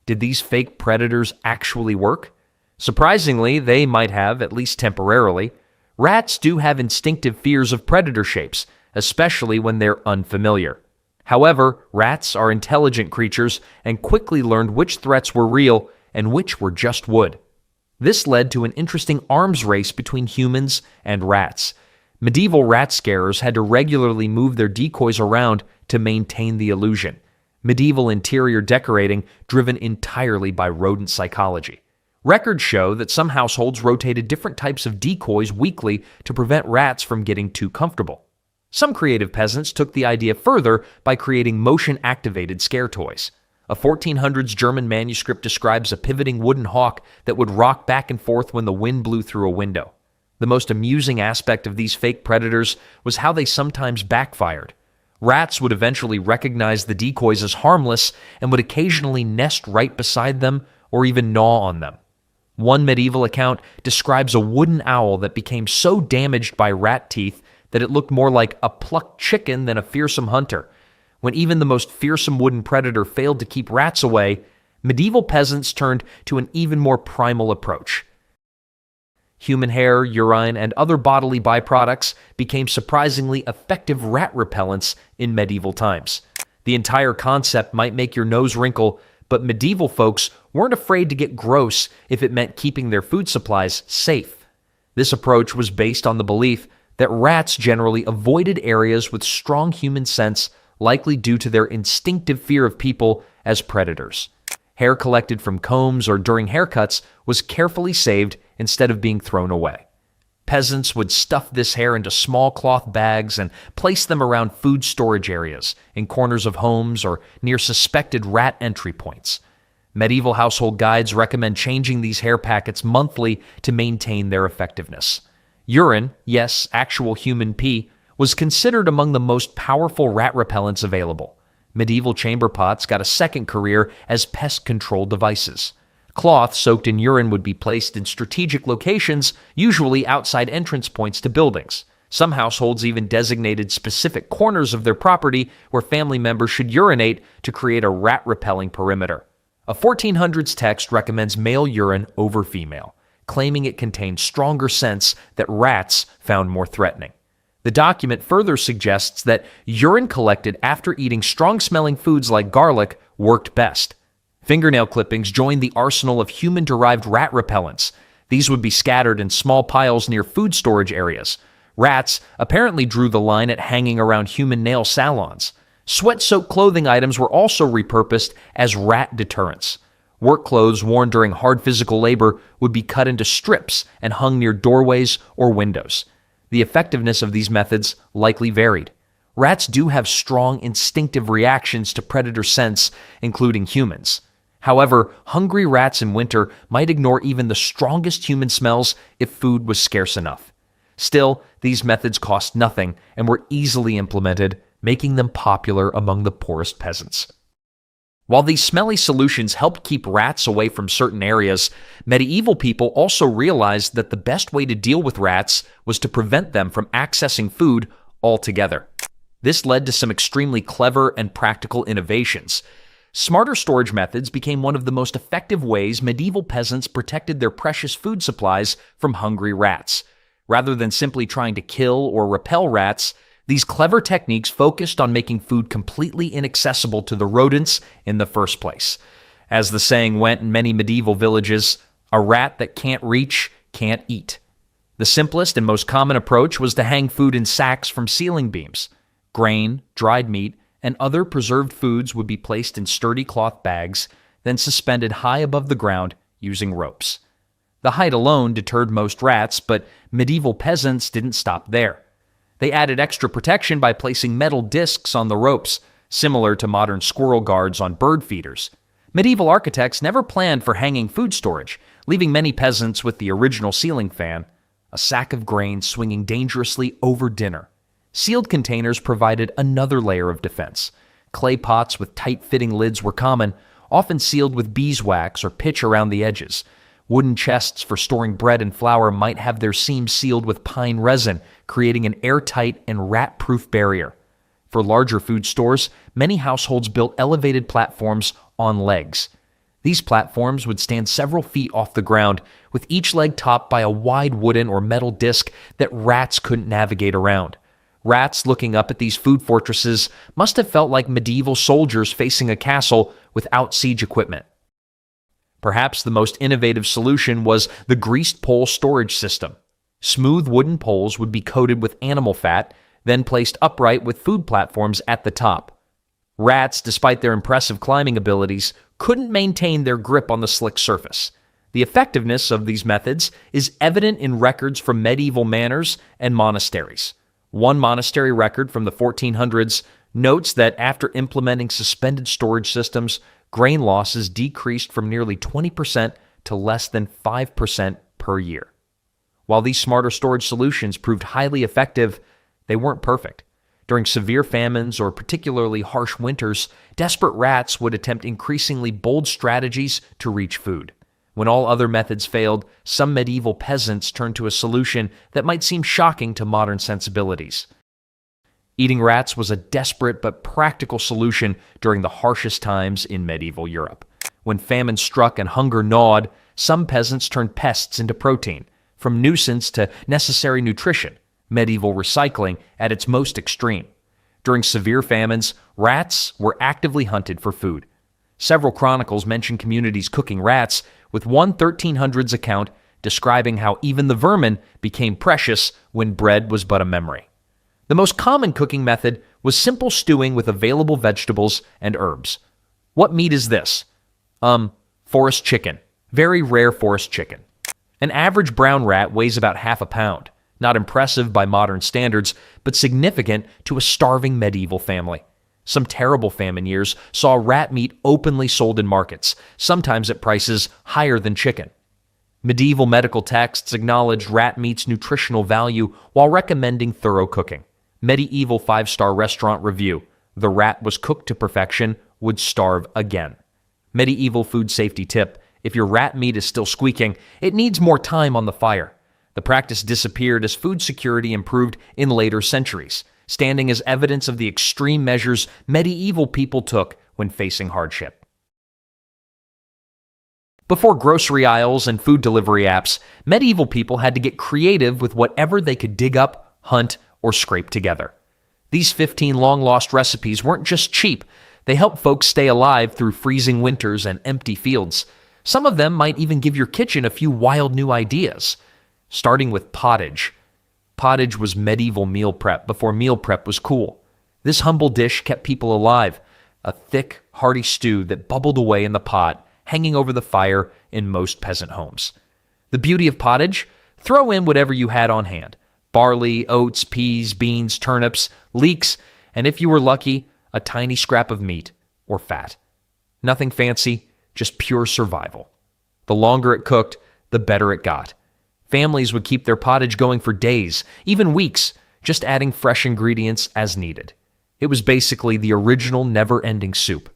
Did these fake predators actually work? Surprisingly, they might have, at least temporarily. Rats do have instinctive fears of predator shapes, especially when they're unfamiliar. However, rats are intelligent creatures and quickly learned which threats were real and which were just wood. This led to an interesting arms race between humans and rats. Medieval rat scarers had to regularly move their decoys around to maintain the illusion. medieval interior decorating driven entirely by rodent psychology. Records show that some households rotated different types of decoys weekly to prevent rats from getting too comfortable. Some creative peasants took the idea further by creating motion-activated scare toys. A 1400s German manuscript describes a pivoting wooden hawk that would rock back and forth when the wind blew through a window. The most amusing aspect of these fake predators was how they sometimes backfired. Rats would eventually recognize the decoys as harmless and would occasionally nest right beside them or even gnaw on them. One medieval account describes a wooden owl that became so damaged by rat teeth that it looked more like a plucked chicken than a fearsome hunter. When even the most fearsome wooden predator failed to keep rats away, medieval peasants turned to an even more primal approach. Human hair, urine, and other bodily byproducts became surprisingly effective rat repellents in medieval times. The entire concept might make your nose wrinkle, but medieval folks weren't afraid to get gross if it meant keeping their food supplies safe. This approach was based on the belief that rats generally avoided areas with strong human scents, likely due to their instinctive fear of people as predators. Hair collected from combs or during haircuts was carefully saved instead of being thrown away. Peasants would stuff this hair into small cloth bags and place them around food storage areas, in corners of homes, or near suspected rat entry points. Medieval household guides recommend changing these hair packets monthly to maintain their effectiveness. Urine, yes, actual human pee, was considered among the most powerful rat repellents available. Medieval chamber pots got a second career as pest control devices. Cloth soaked in urine would be placed in strategic locations, usually outside entrance points to buildings. Some households even designated specific corners of their property where family members should urinate to create a rat-repelling perimeter. A 1400s text recommends male urine over female, claiming it contained stronger scents that rats found more threatening. The document further suggests that urine collected after eating strong-smelling foods like garlic worked best. Fingernail clippings joined the arsenal of human-derived rat repellents. These would be scattered in small piles near food storage areas. Rats apparently drew the line at hanging around human nail salons. Sweat-soaked clothing items were also repurposed as rat deterrents. Work clothes worn during hard physical labor would be cut into strips and hung near doorways or windows. The effectiveness of these methods likely varied. Rats do have strong instinctive reactions to predator scents, including humans. However, hungry rats in winter might ignore even the strongest human smells if food was scarce enough. Still, these methods cost nothing and were easily implemented, making them popular among the poorest peasants. While these smelly solutions helped keep rats away from certain areas, medieval people also realized that the best way to deal with rats was to prevent them from accessing food altogether. This led to some extremely clever and practical innovations. Smarter storage methods became one of the most effective ways medieval peasants protected their precious food supplies from hungry rats. Rather than simply trying to kill or repel rats, these clever techniques focused on making food completely inaccessible to the rodents in the first place. As the saying went in many medieval villages, a rat that can't reach can't eat. The simplest and most common approach was to hang food in sacks from ceiling beams. Grain, dried meat, and other preserved foods would be placed in sturdy cloth bags, then suspended high above the ground using ropes. The height alone deterred most rats, but medieval peasants didn't stop there. They added extra protection by placing metal discs on the ropes, similar to modern squirrel guards on bird feeders. Medieval architects never planned for hanging food storage, leaving many peasants with the original ceiling fan, a sack of grain swinging dangerously over dinner. Sealed containers provided another layer of defense. Clay pots with tight-fitting lids were common, often sealed with beeswax or pitch around the edges. Wooden chests for storing bread and flour might have their seams sealed with pine resin, creating an airtight and rat-proof barrier. For larger food stores, many households built elevated platforms on legs. These platforms would stand several feet off the ground, with each leg topped by a wide wooden or metal disc that rats couldn't navigate around. Rats looking up at these food fortresses must have felt like medieval soldiers facing a castle without siege equipment. Perhaps the most innovative solution was the greased pole storage system. Smooth wooden poles would be coated with animal fat, then placed upright with food platforms at the top. Rats, despite their impressive climbing abilities, couldn't maintain their grip on the slick surface. The effectiveness of these methods is evident in records from medieval manors and monasteries. One monastery record from the 1400s notes that after implementing suspended storage systems, grain losses decreased from nearly 20% to less than 5% per year. While these smarter storage solutions proved highly effective, they weren't perfect. During severe famines or particularly harsh winters, desperate rats would attempt increasingly bold strategies to reach food. When all other methods failed, some medieval peasants turned to a solution that might seem shocking to modern sensibilities. Eating rats was a desperate but practical solution during the harshest times in medieval Europe. When famine struck and hunger gnawed, some peasants turned pests into protein, from nuisance to necessary nutrition, medieval recycling at its most extreme. During severe famines, rats were actively hunted for food. Several chronicles mention communities cooking rats, with one 1300s account describing how even the vermin became precious when bread was but a memory. The most common cooking method was simple stewing with available vegetables and herbs. What meat is this? Forest chicken. Very rare forest chicken. An average brown rat weighs about half a pound. Not impressive by modern standards, but significant to a starving medieval family. Some terrible famine years saw rat meat openly sold in markets, sometimes at prices higher than chicken. Medieval medical texts acknowledged rat meat's nutritional value while recommending thorough cooking. Medieval five-star restaurant review: the rat was cooked to perfection, would starve again. Medieval food safety tip: if your rat meat is still squeaking, it needs more time on the fire. The practice disappeared as food security improved in later centuries, standing as evidence of the extreme measures medieval people took when facing hardship. Before grocery aisles and food delivery apps, medieval people had to get creative with whatever they could dig up, hunt, or scrape together. These 15 long-lost recipes weren't just cheap, they helped folks stay alive through freezing winters and empty fields. Some of them might even give your kitchen a few wild new ideas. Starting with pottage. Pottage was medieval meal prep before meal prep was cool. This humble dish kept people alive, a thick, hearty stew that bubbled away in the pot, hanging over the fire in most peasant homes. The beauty of pottage? Throw in whatever you had on hand. Barley, oats, peas, beans, turnips, leeks, and if you were lucky, a tiny scrap of meat or fat. Nothing fancy, just pure survival. The longer it cooked, the better it got. Families would keep their pottage going for days, even weeks, just adding fresh ingredients as needed. It was basically the original never-ending soup,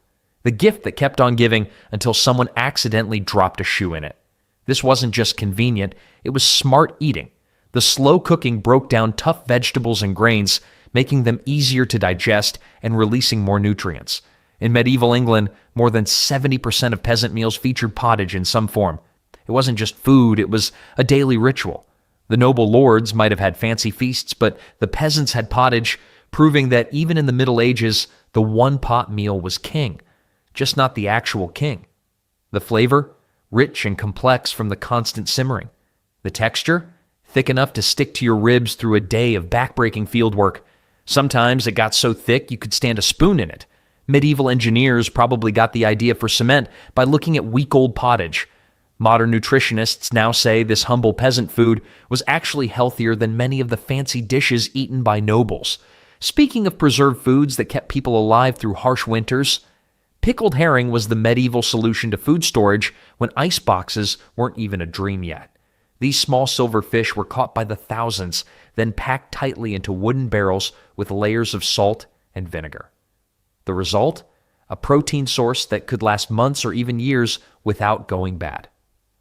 the gift that kept on giving until someone accidentally dropped a shoe in it. This wasn't just convenient, it was smart eating. The slow cooking broke down tough vegetables and grains, making them easier to digest and releasing more nutrients. In medieval England, more than 70% of peasant meals featured pottage in some form. It wasn't just food, it was a daily ritual. The noble lords might have had fancy feasts, but the peasants had pottage, proving that even in the Middle Ages, the one-pot meal was king, just not the actual king. The flavor? Rich and complex from the constant simmering. The texture? Thick enough to stick to your ribs through a day of backbreaking fieldwork. Sometimes it got so thick you could stand a spoon in it. Medieval engineers probably got the idea for cement by looking at week-old pottage. Modern nutritionists now say this humble peasant food was actually healthier than many of the fancy dishes eaten by nobles. Speaking of preserved foods that kept people alive through harsh winters, pickled herring was the medieval solution to food storage when ice boxes weren't even a dream yet. These small silver fish were caught by the thousands, then packed tightly into wooden barrels with layers of salt and vinegar. The result? A protein source that could last months or even years without going bad.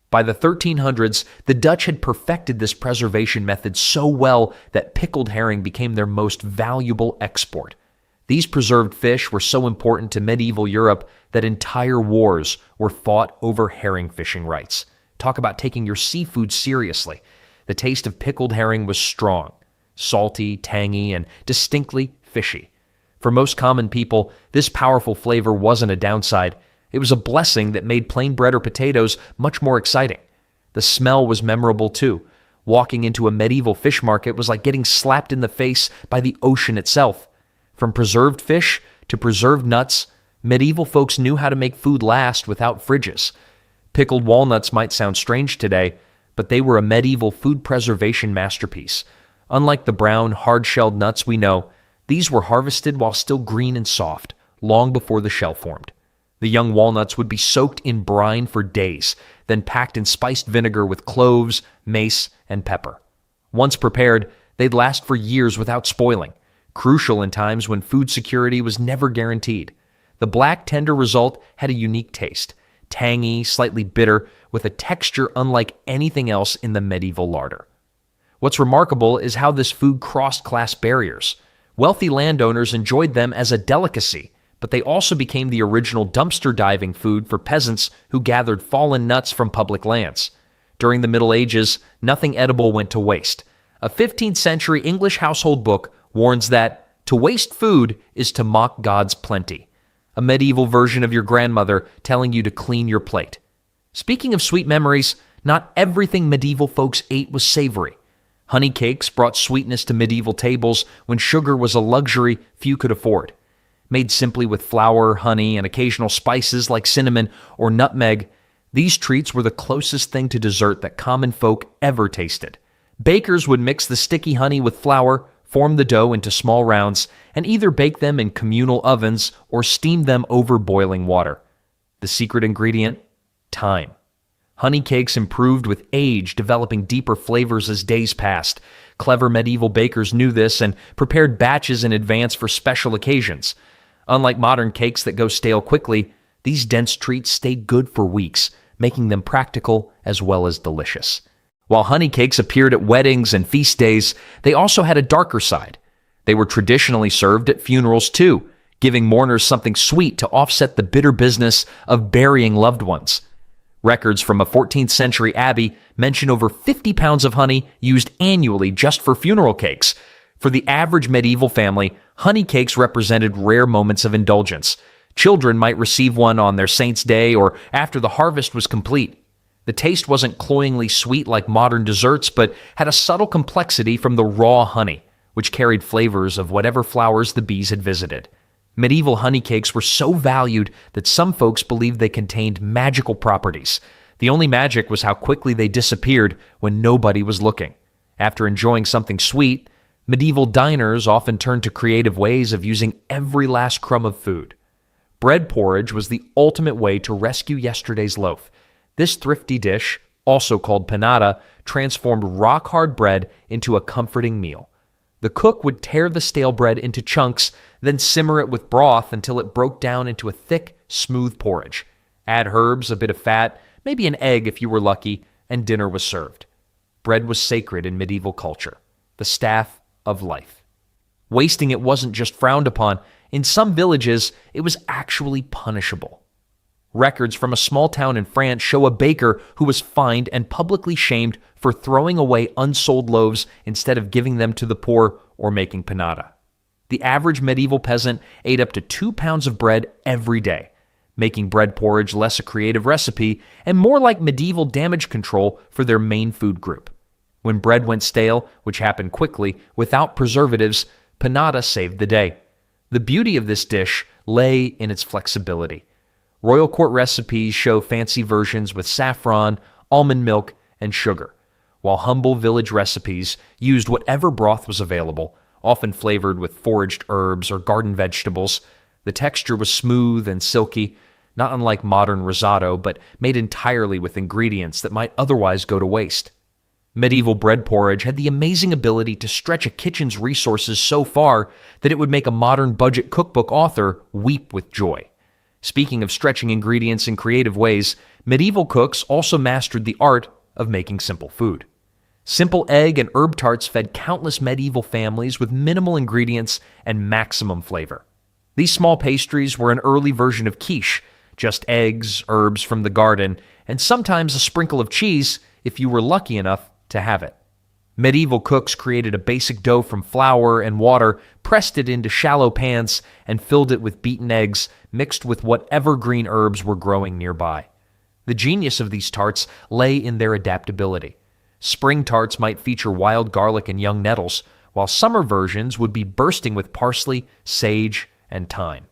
By the 1300s, the Dutch had perfected this preservation method so well that pickled herring became their most valuable export. These preserved fish were so important to medieval Europe that entire wars were fought over herring fishing rights. Talk about taking your seafood seriously. The taste of pickled herring was strong, salty, tangy, and distinctly fishy. For most common people, this powerful flavor wasn't a downside. It was a blessing that made plain bread or potatoes much more exciting. The smell was memorable too. Walking into a medieval fish market was like getting slapped in the face by the ocean itself. From preserved fish to preserved nuts, medieval folks knew how to make food last without fridges. Pickled walnuts might sound strange today, but they were a medieval food preservation masterpiece. Unlike the brown, hard-shelled nuts we know, these were harvested while still green and soft, long before the shell formed. The young walnuts would be soaked in brine for days, then packed in spiced vinegar with cloves, mace, and pepper. Once prepared, they'd last for years without spoiling, crucial in times when food security was never guaranteed. The black, tender result had a unique taste, tangy, slightly bitter, with a texture unlike anything else in the medieval larder. What's remarkable is how this food crossed class barriers. Wealthy landowners enjoyed them as a delicacy, but they also became the original dumpster diving food for peasants who gathered fallen nuts from public lands. During the Middle Ages, nothing edible went to waste. A 15th century English household book warns that to waste food is to mock God's plenty. A medieval version of your grandmother telling you to clean your plate. Speaking of sweet memories, not everything medieval folks ate was savory. Honey cakes brought sweetness to medieval tables when sugar was a luxury few could afford. Made simply with flour, honey, and occasional spices like cinnamon or nutmeg, these treats were the closest thing to dessert that common folk ever tasted. Bakers would mix the sticky honey with flour, form the dough into small rounds, and either bake them in communal ovens or steam them over boiling water. The secret ingredient? Time. Honey cakes improved with age, developing deeper flavors as days passed. Clever medieval bakers knew this and prepared batches in advance for special occasions. Unlike modern cakes that go stale quickly, these dense treats stayed good for weeks, making them practical as well as delicious. While honey cakes appeared at weddings and feast days, they also had a darker side. They were traditionally served at funerals too, giving mourners something sweet to offset the bitter business of burying loved ones. Records from a 14th century abbey mention over 50 pounds of honey used annually just for funeral cakes. For the average medieval family, honey cakes represented rare moments of indulgence. Children might receive one on their saint's day or after the harvest was complete. The taste wasn't cloyingly sweet like modern desserts, but had a subtle complexity from the raw honey, which carried flavors of whatever flowers the bees had visited. Medieval honey cakes were so valued that some folks believed they contained magical properties. The only magic was how quickly they disappeared when nobody was looking. After enjoying something sweet, medieval diners often turned to creative ways of using every last crumb of food. Bread porridge was the ultimate way to rescue yesterday's loaf. This thrifty dish, also called panada, transformed rock-hard bread into a comforting meal. The cook would tear the stale bread into chunks, then simmer it with broth until it broke down into a thick, smooth porridge. Add herbs, a bit of fat, maybe an egg if you were lucky, and dinner was served. Bread was sacred in medieval culture, the staff of life. Wasting it wasn't just frowned upon. In some villages, it was actually punishable. Records from a small town in France show a baker who was fined and publicly shamed for throwing away unsold loaves instead of giving them to the poor or making panada. The average medieval peasant ate up to 2 pounds of bread every day, making bread porridge less a creative recipe and more like medieval damage control for their main food group. When bread went stale, which happened quickly, without preservatives, panada saved the day. The beauty of this dish lay in its flexibility. Royal court recipes show fancy versions with saffron, almond milk, and sugar, while humble village recipes used whatever broth was available, often flavored with foraged herbs or garden vegetables. The texture was smooth and silky, not unlike modern risotto, but made entirely with ingredients that might otherwise go to waste. Medieval bread porridge had the amazing ability to stretch a kitchen's resources so far that it would make a modern budget cookbook author weep with joy. Speaking of stretching ingredients in creative ways, medieval cooks also mastered the art of making simple food. Simple egg and herb tarts fed countless medieval families with minimal ingredients and maximum flavor. These small pastries were an early version of quiche, just eggs, herbs from the garden, and sometimes a sprinkle of cheese if you were lucky enough to have it. Medieval cooks created a basic dough from flour and water, pressed it into shallow pans, and filled it with beaten eggs mixed with whatever green herbs were growing nearby. The genius of these tarts lay in their adaptability. Spring tarts might feature wild garlic and young nettles, while summer versions would be bursting with parsley, sage, and thyme.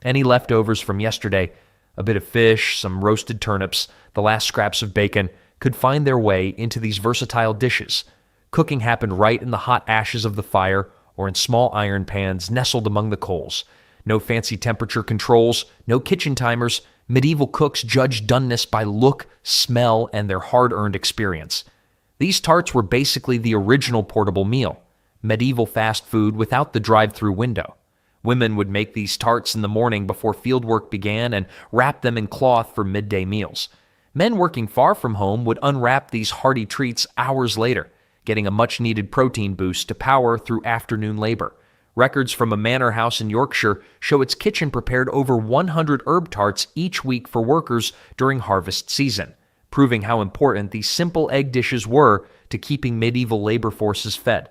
Any leftovers from yesterday, a bit of fish, some roasted turnips, the last scraps of bacon, could find their way into these versatile dishes. Cooking happened right in the hot ashes of the fire or in small iron pans nestled among the coals. No fancy temperature controls, no kitchen timers. Medieval cooks judged doneness by look, smell, and their hard-earned experience. These tarts were basically the original portable meal, medieval fast food without the drive-through window. Women would make these tarts in the morning before fieldwork began and wrap them in cloth for midday meals. Men working far from home would unwrap these hearty treats hours later, getting a much-needed protein boost to power through afternoon labor. Records from a manor house in Yorkshire show its kitchen prepared over 100 herb tarts each week for workers during harvest season, proving how important these simple egg dishes were to keeping medieval labor forces fed.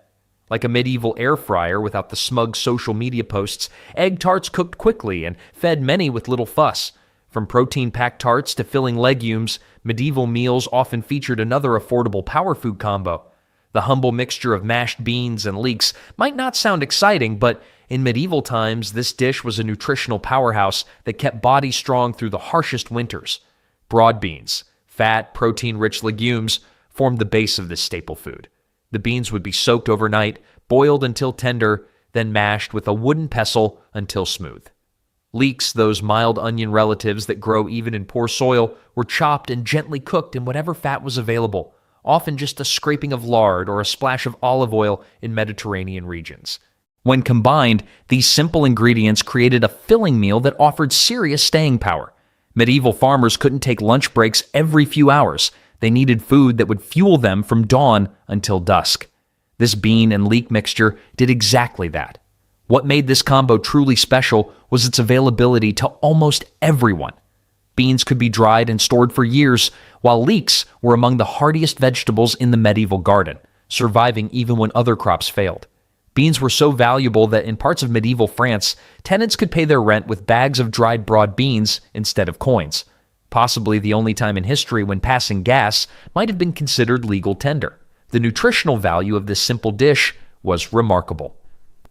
Like a medieval air fryer without the smug social media posts, egg tarts cooked quickly and fed many with little fuss. From protein-packed tarts to filling legumes, medieval meals often featured another affordable power food combo. The humble mixture of mashed beans and leeks might not sound exciting, but in medieval times, this dish was a nutritional powerhouse that kept bodies strong through the harshest winters. Broad beans, fat, protein-rich legumes, formed the base of this staple food. The beans would be soaked overnight, boiled until tender, then mashed with a wooden pestle until smooth. Leeks, those mild onion relatives that grow even in poor soil, were chopped and gently cooked in whatever fat was available, often just a scraping of lard or a splash of olive oil in Mediterranean regions. When combined, these simple ingredients created a filling meal that offered serious staying power. Medieval farmers couldn't take lunch breaks every few hours. They needed food that would fuel them from dawn until dusk. This bean and leek mixture did exactly that. What made this combo truly special was its availability to almost everyone. Beans could be dried and stored for years, while leeks were among the hardiest vegetables in the medieval garden, surviving even when other crops failed. Beans were so valuable that in parts of medieval France, tenants could pay their rent with bags of dried broad beans instead of coins. Possibly the only time in history when passing gas might have been considered legal tender. The nutritional value of this simple dish was remarkable.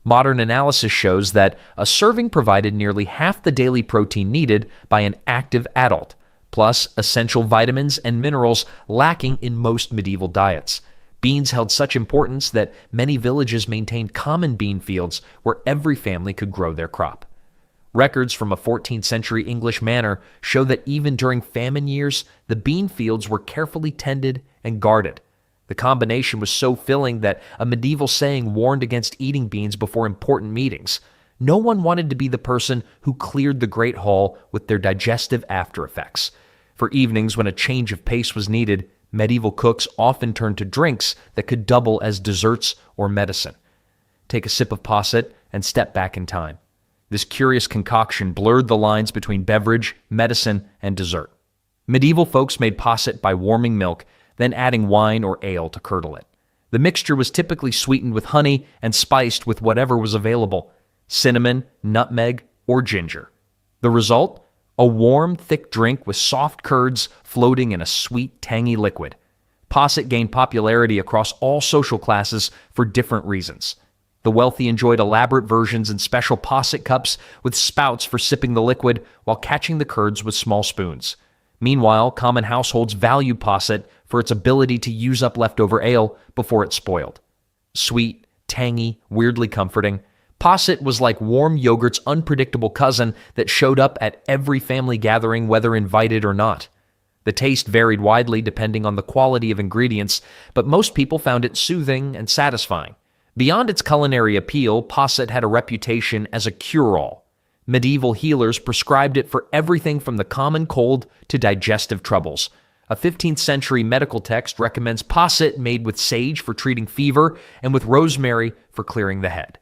Modern analysis shows that a serving provided nearly half the daily protein needed by an active adult, plus essential vitamins and minerals lacking in most medieval diets. Beans held such importance that many villages maintained common bean fields where every family could grow their crop. Records from a 14th century English manor show that even during famine years, the bean fields were carefully tended and guarded. The combination was so filling that a medieval saying warned against eating beans before important meetings. No one wanted to be the person who cleared the great hall with their digestive after effects. For evenings when a change of pace was needed, medieval cooks often turned to drinks that could double as desserts or medicine. Take a sip of posset and step back in time. This curious concoction blurred the lines between beverage, medicine, and dessert. Medieval folks made posset by warming milk, then adding wine or ale to curdle it. The mixture was typically sweetened with honey and spiced with whatever was available: cinnamon, nutmeg, or ginger. The result? A warm, thick drink with soft curds floating in a sweet, tangy liquid. Posset gained popularity across all social classes for different reasons. The wealthy enjoyed elaborate versions in special posset cups with spouts for sipping the liquid while catching the curds with small spoons. Meanwhile, common households valued posset for its ability to use up leftover ale before it spoiled. Sweet, tangy, weirdly comforting, posset was like warm yogurt's unpredictable cousin that showed up at every family gathering, whether invited or not. The taste varied widely depending on the quality of ingredients, but most people found it soothing and satisfying. Beyond its culinary appeal, posset had a reputation as a cure-all. Medieval healers prescribed it for everything from the common cold to digestive troubles. A 15th century medical text recommends posset made with sage for treating fever and with rosemary for clearing the head.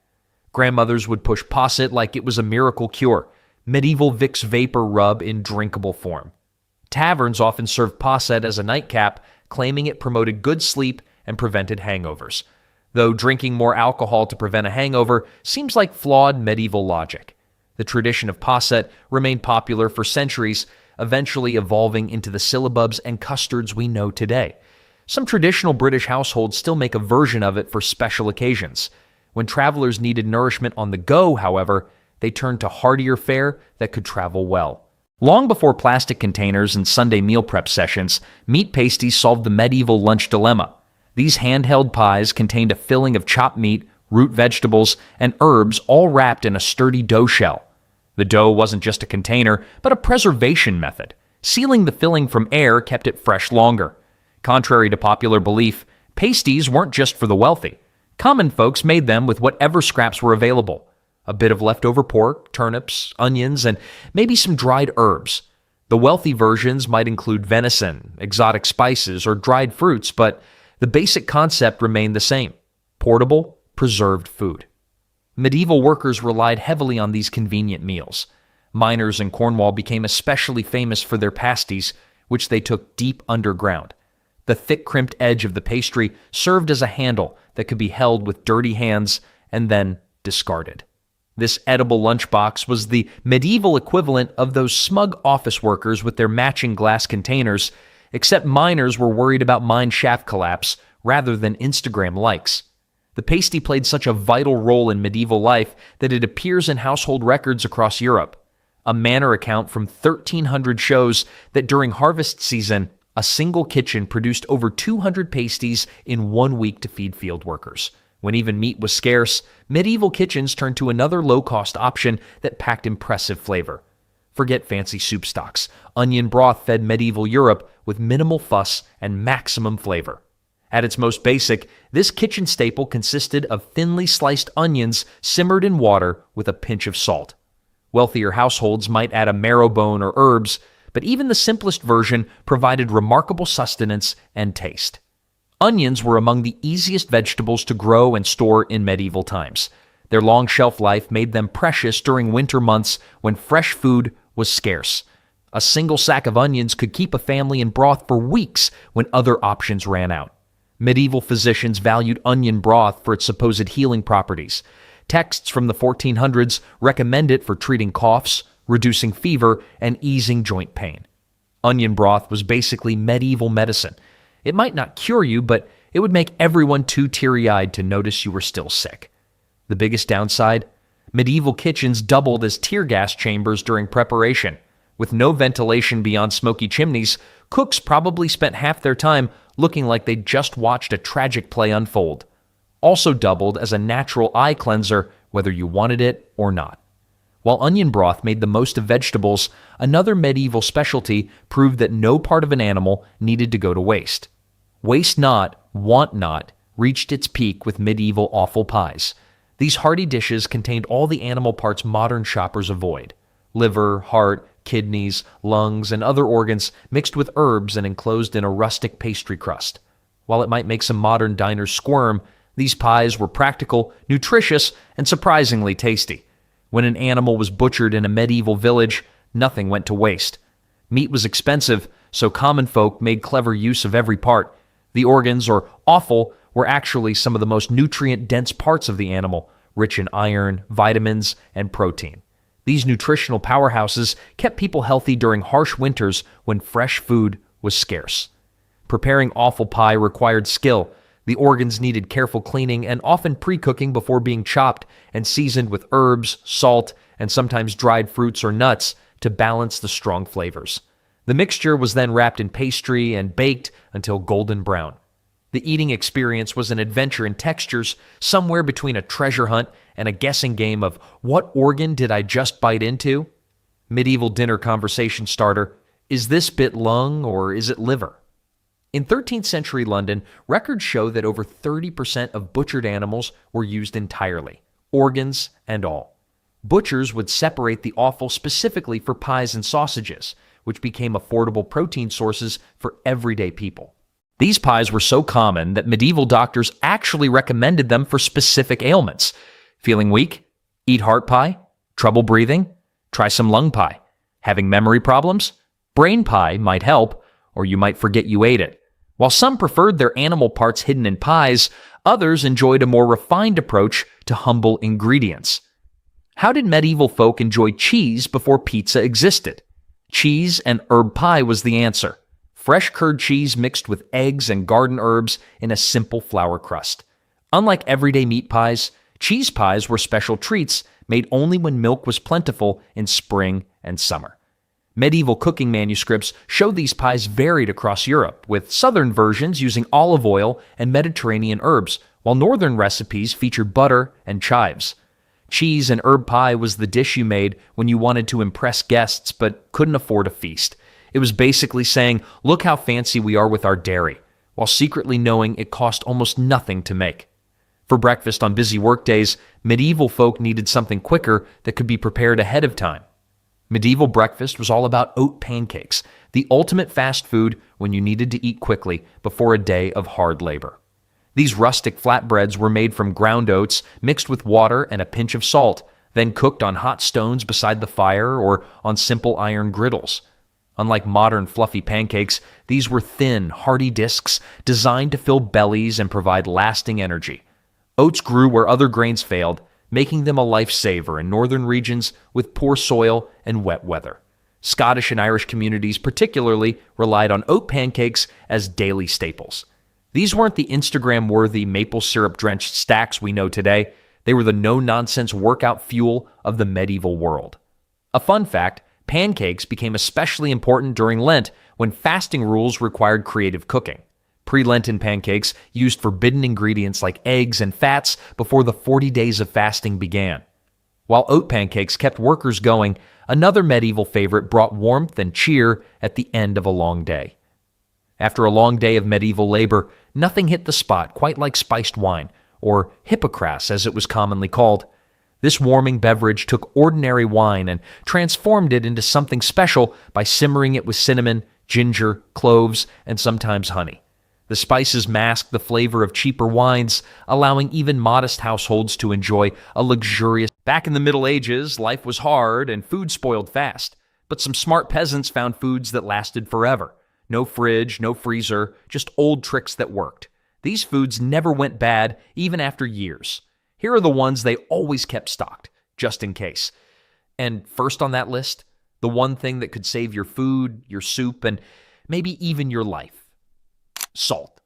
Grandmothers would push posset like it was a miracle cure, medieval Vicks vapor rub in drinkable form. Taverns often served posset as a nightcap, claiming it promoted good sleep and prevented hangovers. Though drinking more alcohol to prevent a hangover seems like flawed medieval logic. The tradition of posset remained popular for centuries, eventually evolving into the syllabubs and custards we know today. Some traditional British households still make a version of it for special occasions. When travelers needed nourishment on the go, however, They turned to heartier fare that could travel well. Long before plastic containers and Sunday meal prep sessions, meat pasties solved the medieval lunch dilemma. These handheld pies contained a filling of chopped meat, root vegetables, and herbs all wrapped in a sturdy dough shell. The dough wasn't just a container, but a preservation method. Sealing the filling from air kept it fresh longer. Contrary to popular belief, pasties weren't just for the wealthy. Common folks made them with whatever scraps were available. A bit of leftover pork, turnips, onions, and maybe some dried herbs. The wealthy versions might include venison, exotic spices, or dried fruits, but the basic concept remained the same: portable, preserved food. Medieval workers relied heavily on these convenient meals. Miners in Cornwall became especially famous for their pasties, which they took deep underground. The thick crimped edge of the pastry served as a handle that could be held with dirty hands and then discarded. This edible lunchbox was the medieval equivalent of those smug office workers with their matching glass containers, except miners were worried about mine shaft collapse rather than Instagram likes. The pasty played such a vital role in medieval life that it appears in household records across Europe. A manor account from 1300 shows that during harvest season, a single kitchen produced over 200 pasties in 1 week to feed field workers. When even meat was scarce, medieval kitchens turned to another low-cost option that packed impressive flavor. Forget fancy soup stocks. Onion broth fed medieval Europe with minimal fuss and maximum flavor. At its most basic, this kitchen staple consisted of thinly sliced onions simmered in water with a pinch of salt. Wealthier households might add a marrow bone or herbs, but even the simplest version provided remarkable sustenance and taste. Onions were among the easiest vegetables to grow and store in medieval times. Their long shelf life made them precious during winter months when fresh food was scarce. A single sack of onions could keep a family in broth for weeks when other options ran out. Medieval physicians valued onion broth for its supposed healing properties. Texts from the 1400s recommend it for treating coughs, reducing fever, and easing joint pain. Onion broth was basically medieval medicine. It might not cure you, but it would make everyone too teary-eyed to notice you were still sick. The biggest downside? Medieval kitchens doubled as tear gas chambers during preparation. With no ventilation beyond smoky chimneys, cooks probably spent half their time looking like they'd just watched a tragic play unfold. Also doubled as a natural eye cleanser, whether you wanted it or not. While onion broth made the most of vegetables, another medieval specialty proved that no part of an animal needed to go to waste. Waste not, want not reached its peak with medieval offal pies. These hearty dishes contained all the animal parts modern shoppers avoid: liver, heart, kidneys, lungs, and other organs mixed with herbs and enclosed in a rustic pastry crust. While it might make some modern diners squirm, these pies were practical, nutritious, and surprisingly tasty. When an animal was butchered in a medieval village, nothing went to waste. Meat was expensive, so common folk made clever use of every part. The organs, or offal, were actually some of the most nutrient-dense parts of the animal, rich in iron, vitamins, and protein. These nutritional powerhouses kept people healthy during harsh winters when fresh food was scarce. Preparing offal pie required skill. The organs needed careful cleaning and often pre-cooking before being chopped and seasoned with herbs, salt, and sometimes dried fruits or nuts to balance the strong flavors. The mixture was then wrapped in pastry and baked until golden brown. The eating experience was an adventure in textures, somewhere between a treasure hunt and a guessing game of what organ did I just bite into? Medieval dinner conversation starter: is this bit lung or is it liver? In 13th century London, records show that over 30% of butchered animals were used entirely, organs and all. Butchers would separate the offal specifically for pies and sausages, which became affordable protein sources for everyday people. These pies were so common that medieval doctors actually recommended them for specific ailments. Feeling weak? Eat heart pie. Trouble breathing? Try some lung pie. Having memory problems? Brain pie might help, or you might forget you ate it. While some preferred their animal parts hidden in pies, others enjoyed a more refined approach to humble ingredients. How did medieval folk enjoy cheese before pizza existed? Cheese and herb pie was the answer. Fresh curd cheese mixed with eggs and garden herbs in a simple flour crust. Unlike everyday meat pies, Cheese pies were special treats made only when milk was plentiful in spring and summer. Medieval cooking manuscripts show these pies varied across Europe, with southern versions using olive oil and Mediterranean herbs, while northern recipes featured butter and chives. Cheese and herb pie was the dish you made when you wanted to impress guests but couldn't afford a feast. It was basically saying, "Look how fancy we are with our dairy," while secretly knowing it cost almost nothing to make. For breakfast on busy workdays, medieval folk needed something quicker that could be prepared ahead of time. Medieval breakfast was all about oat pancakes, the ultimate fast food when you needed to eat quickly before a day of hard labor. These rustic flatbreads were made from ground oats mixed with water and a pinch of salt, then cooked on hot stones beside the fire or on simple iron griddles. Unlike modern fluffy pancakes, these were thin, hearty discs designed to fill bellies and provide lasting energy. Oats grew where other grains failed, making them a lifesaver in northern regions with poor soil and wet weather. Scottish and Irish communities particularly relied on oat pancakes as daily staples. These weren't the Instagram-worthy maple syrup-drenched stacks we know today. They were the no-nonsense workout fuel of the medieval world. A fun fact, pancakes became especially important during Lent when fasting rules required creative cooking. Pre-Lenten pancakes used forbidden ingredients like eggs and fats before the 40 days of fasting began. While oat pancakes kept workers going, another medieval favorite brought warmth and cheer at the end of a long day. After a long day of medieval labor, nothing hit the spot quite like spiced wine, or hippocras as it was commonly called. This warming beverage took ordinary wine and transformed it into something special by simmering it with cinnamon, ginger, cloves, and sometimes honey. The spices masked the flavor of cheaper wines, allowing even modest households to enjoy a luxurious... Back in the Middle Ages, life was hard and food spoiled fast, but some smart peasants found foods that lasted forever. No fridge, no freezer, just old tricks that worked. These foods never went bad, even after years. Here are the ones they always kept stocked, just in case. And first on that list, the one thing that could save your food, your soup, and maybe even your life. Salt.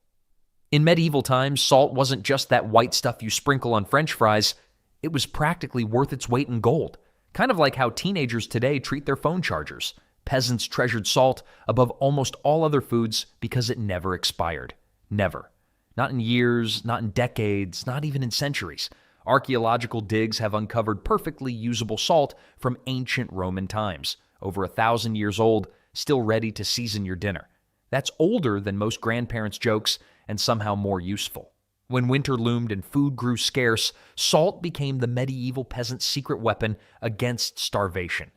In medieval times, salt wasn't just that white stuff you sprinkle on French fries. It was practically worth its weight in gold. Kind of like how teenagers today treat their phone chargers. Peasants treasured salt above almost all other foods because it never expired. Never. Not in years, not in decades, not even in centuries. Archaeological digs have uncovered perfectly usable salt from ancient Roman times, over 1,000 years old, still ready to season your dinner. That's older than most grandparents' jokes and somehow more useful. When winter loomed and food grew scarce, salt became the medieval peasant's secret weapon against starvation.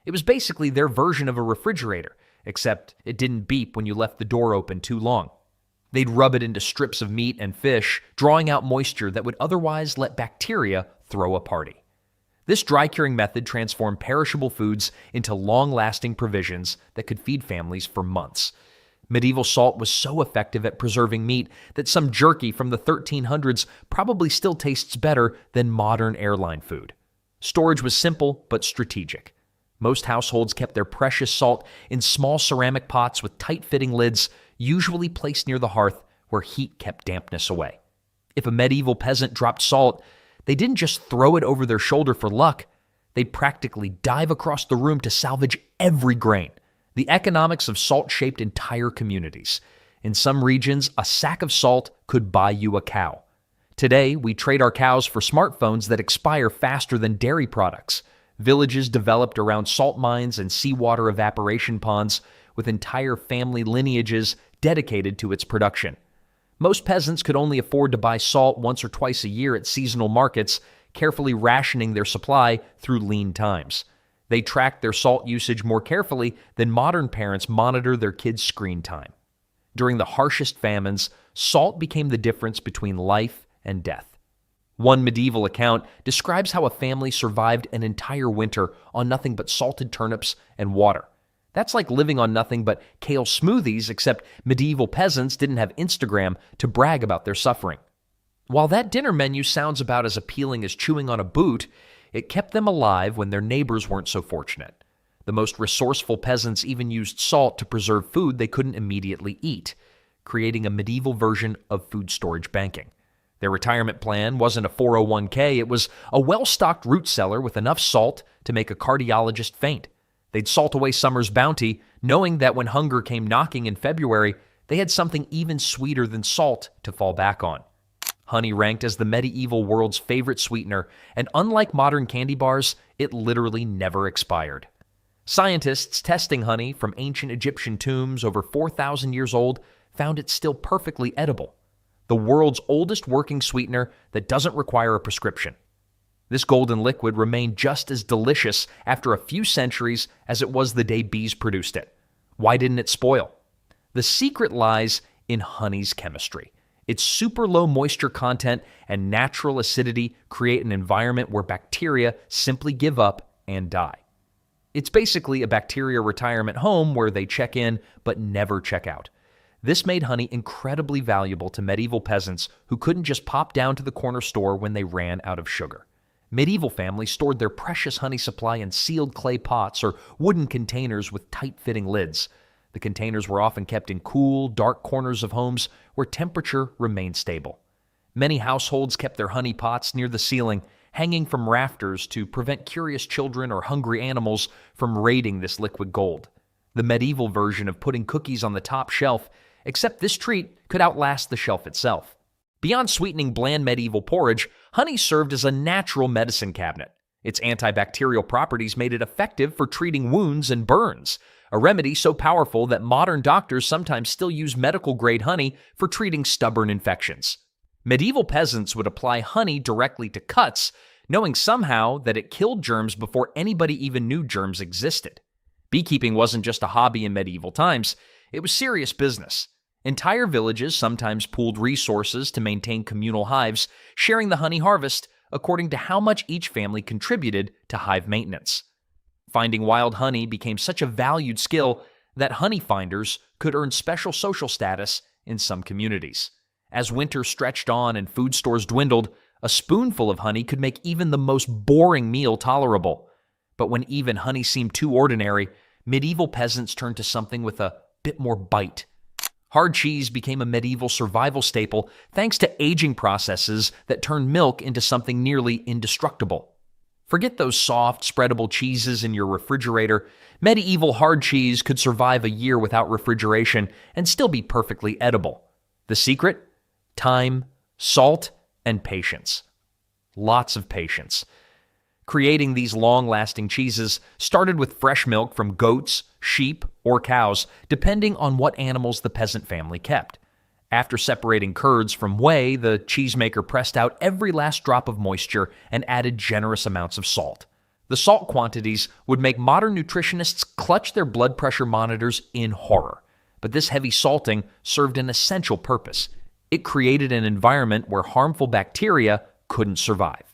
It was basically their version of a refrigerator, except it didn't beep when you left the door open too long. They'd rub it into strips of meat and fish, drawing out moisture that would otherwise let bacteria throw a party. This dry curing method transformed perishable foods into long-lasting provisions that could feed families for months. Medieval salt was so effective at preserving meat that some jerky from the 1300s probably still tastes better than modern airline food. Storage was simple but strategic. Most households kept their precious salt in small ceramic pots with tight-fitting lids, usually placed near the hearth where heat kept dampness away. If a medieval peasant dropped salt, they didn't just throw it over their shoulder for luck. They'd practically dive across the room to salvage every grain. The economics of salt shaped entire communities. In some regions, a sack of salt could buy you a cow. Today, we trade our cows for smartphones that expire faster than dairy products. Villages developed around salt mines and seawater evaporation ponds, with entire family lineages dedicated to its production. Most peasants could only afford to buy salt once or twice a year at seasonal markets, carefully rationing their supply through lean times. They tracked their salt usage more carefully than modern parents monitor their kids' screen time. During the harshest famines, salt became the difference between life and death. One medieval account describes how a family survived an entire winter on nothing but salted turnips and water. That's like living on nothing but kale smoothies, except medieval peasants didn't have Instagram to brag about their suffering. While that dinner menu sounds about as appealing as chewing on a boot, it kept them alive when their neighbors weren't so fortunate. The most resourceful peasants even used salt to preserve food they couldn't immediately eat, creating a medieval version of food storage banking. Their retirement plan wasn't a 401k, it was a well-stocked root cellar with enough salt to make a cardiologist faint. They'd salt away summer's bounty, knowing that when hunger came knocking in February, they had something even sweeter than salt to fall back on. Honey ranked as the medieval world's favorite sweetener, and unlike modern candy bars, it literally never expired. Scientists testing honey from ancient Egyptian tombs over 4,000 years old found it still perfectly edible. The world's oldest working sweetener that doesn't require a prescription. This golden liquid remained just as delicious after a few centuries as it was the day bees produced it. Why didn't it spoil? The secret lies in honey's chemistry. Its super low moisture content and natural acidity create an environment where bacteria simply give up and die. It's basically a bacteria retirement home where they check in but never check out. This made honey incredibly valuable to medieval peasants who couldn't just pop down to the corner store when they ran out of sugar. Medieval families stored their precious honey supply in sealed clay pots or wooden containers with tight-fitting lids. The containers were often kept in cool, dark corners of homes where temperature remained stable. Many households kept their honey pots near the ceiling, hanging from rafters to prevent curious children or hungry animals from raiding this liquid gold. The medieval version of putting cookies on the top shelf, except this treat could outlast the shelf itself. Beyond sweetening bland medieval porridge, honey served as a natural medicine cabinet. Its antibacterial properties made it effective for treating wounds and burns, a remedy so powerful that modern doctors sometimes still use medical-grade honey for treating stubborn infections. Medieval peasants would apply honey directly to cuts, knowing somehow that it killed germs before anybody even knew germs existed. Beekeeping wasn't just a hobby in medieval times, it was serious business. Entire villages sometimes pooled resources to maintain communal hives, sharing the honey harvest according to how much each family contributed to hive maintenance. Finding wild honey became such a valued skill that honey finders could earn special social status in some communities. As winter stretched on and food stores dwindled, a spoonful of honey could make even the most boring meal tolerable. But when even honey seemed too ordinary, medieval peasants turned to something with a bit more bite. Hard cheese became a medieval survival staple thanks to aging processes that turned milk into something nearly indestructible. Forget those soft, spreadable cheeses in your refrigerator. Medieval hard cheese could survive a year without refrigeration and still be perfectly edible. The secret? Time, salt, and patience. Lots of patience. Creating these long-lasting cheeses started with fresh milk from goats, sheep, or cows, depending on what animals the peasant family kept. After separating curds from whey, the cheesemaker pressed out every last drop of moisture and added generous amounts of salt. The salt quantities would make modern nutritionists clutch their blood pressure monitors in horror. But this heavy salting served an essential purpose. It created an environment where harmful bacteria couldn't survive.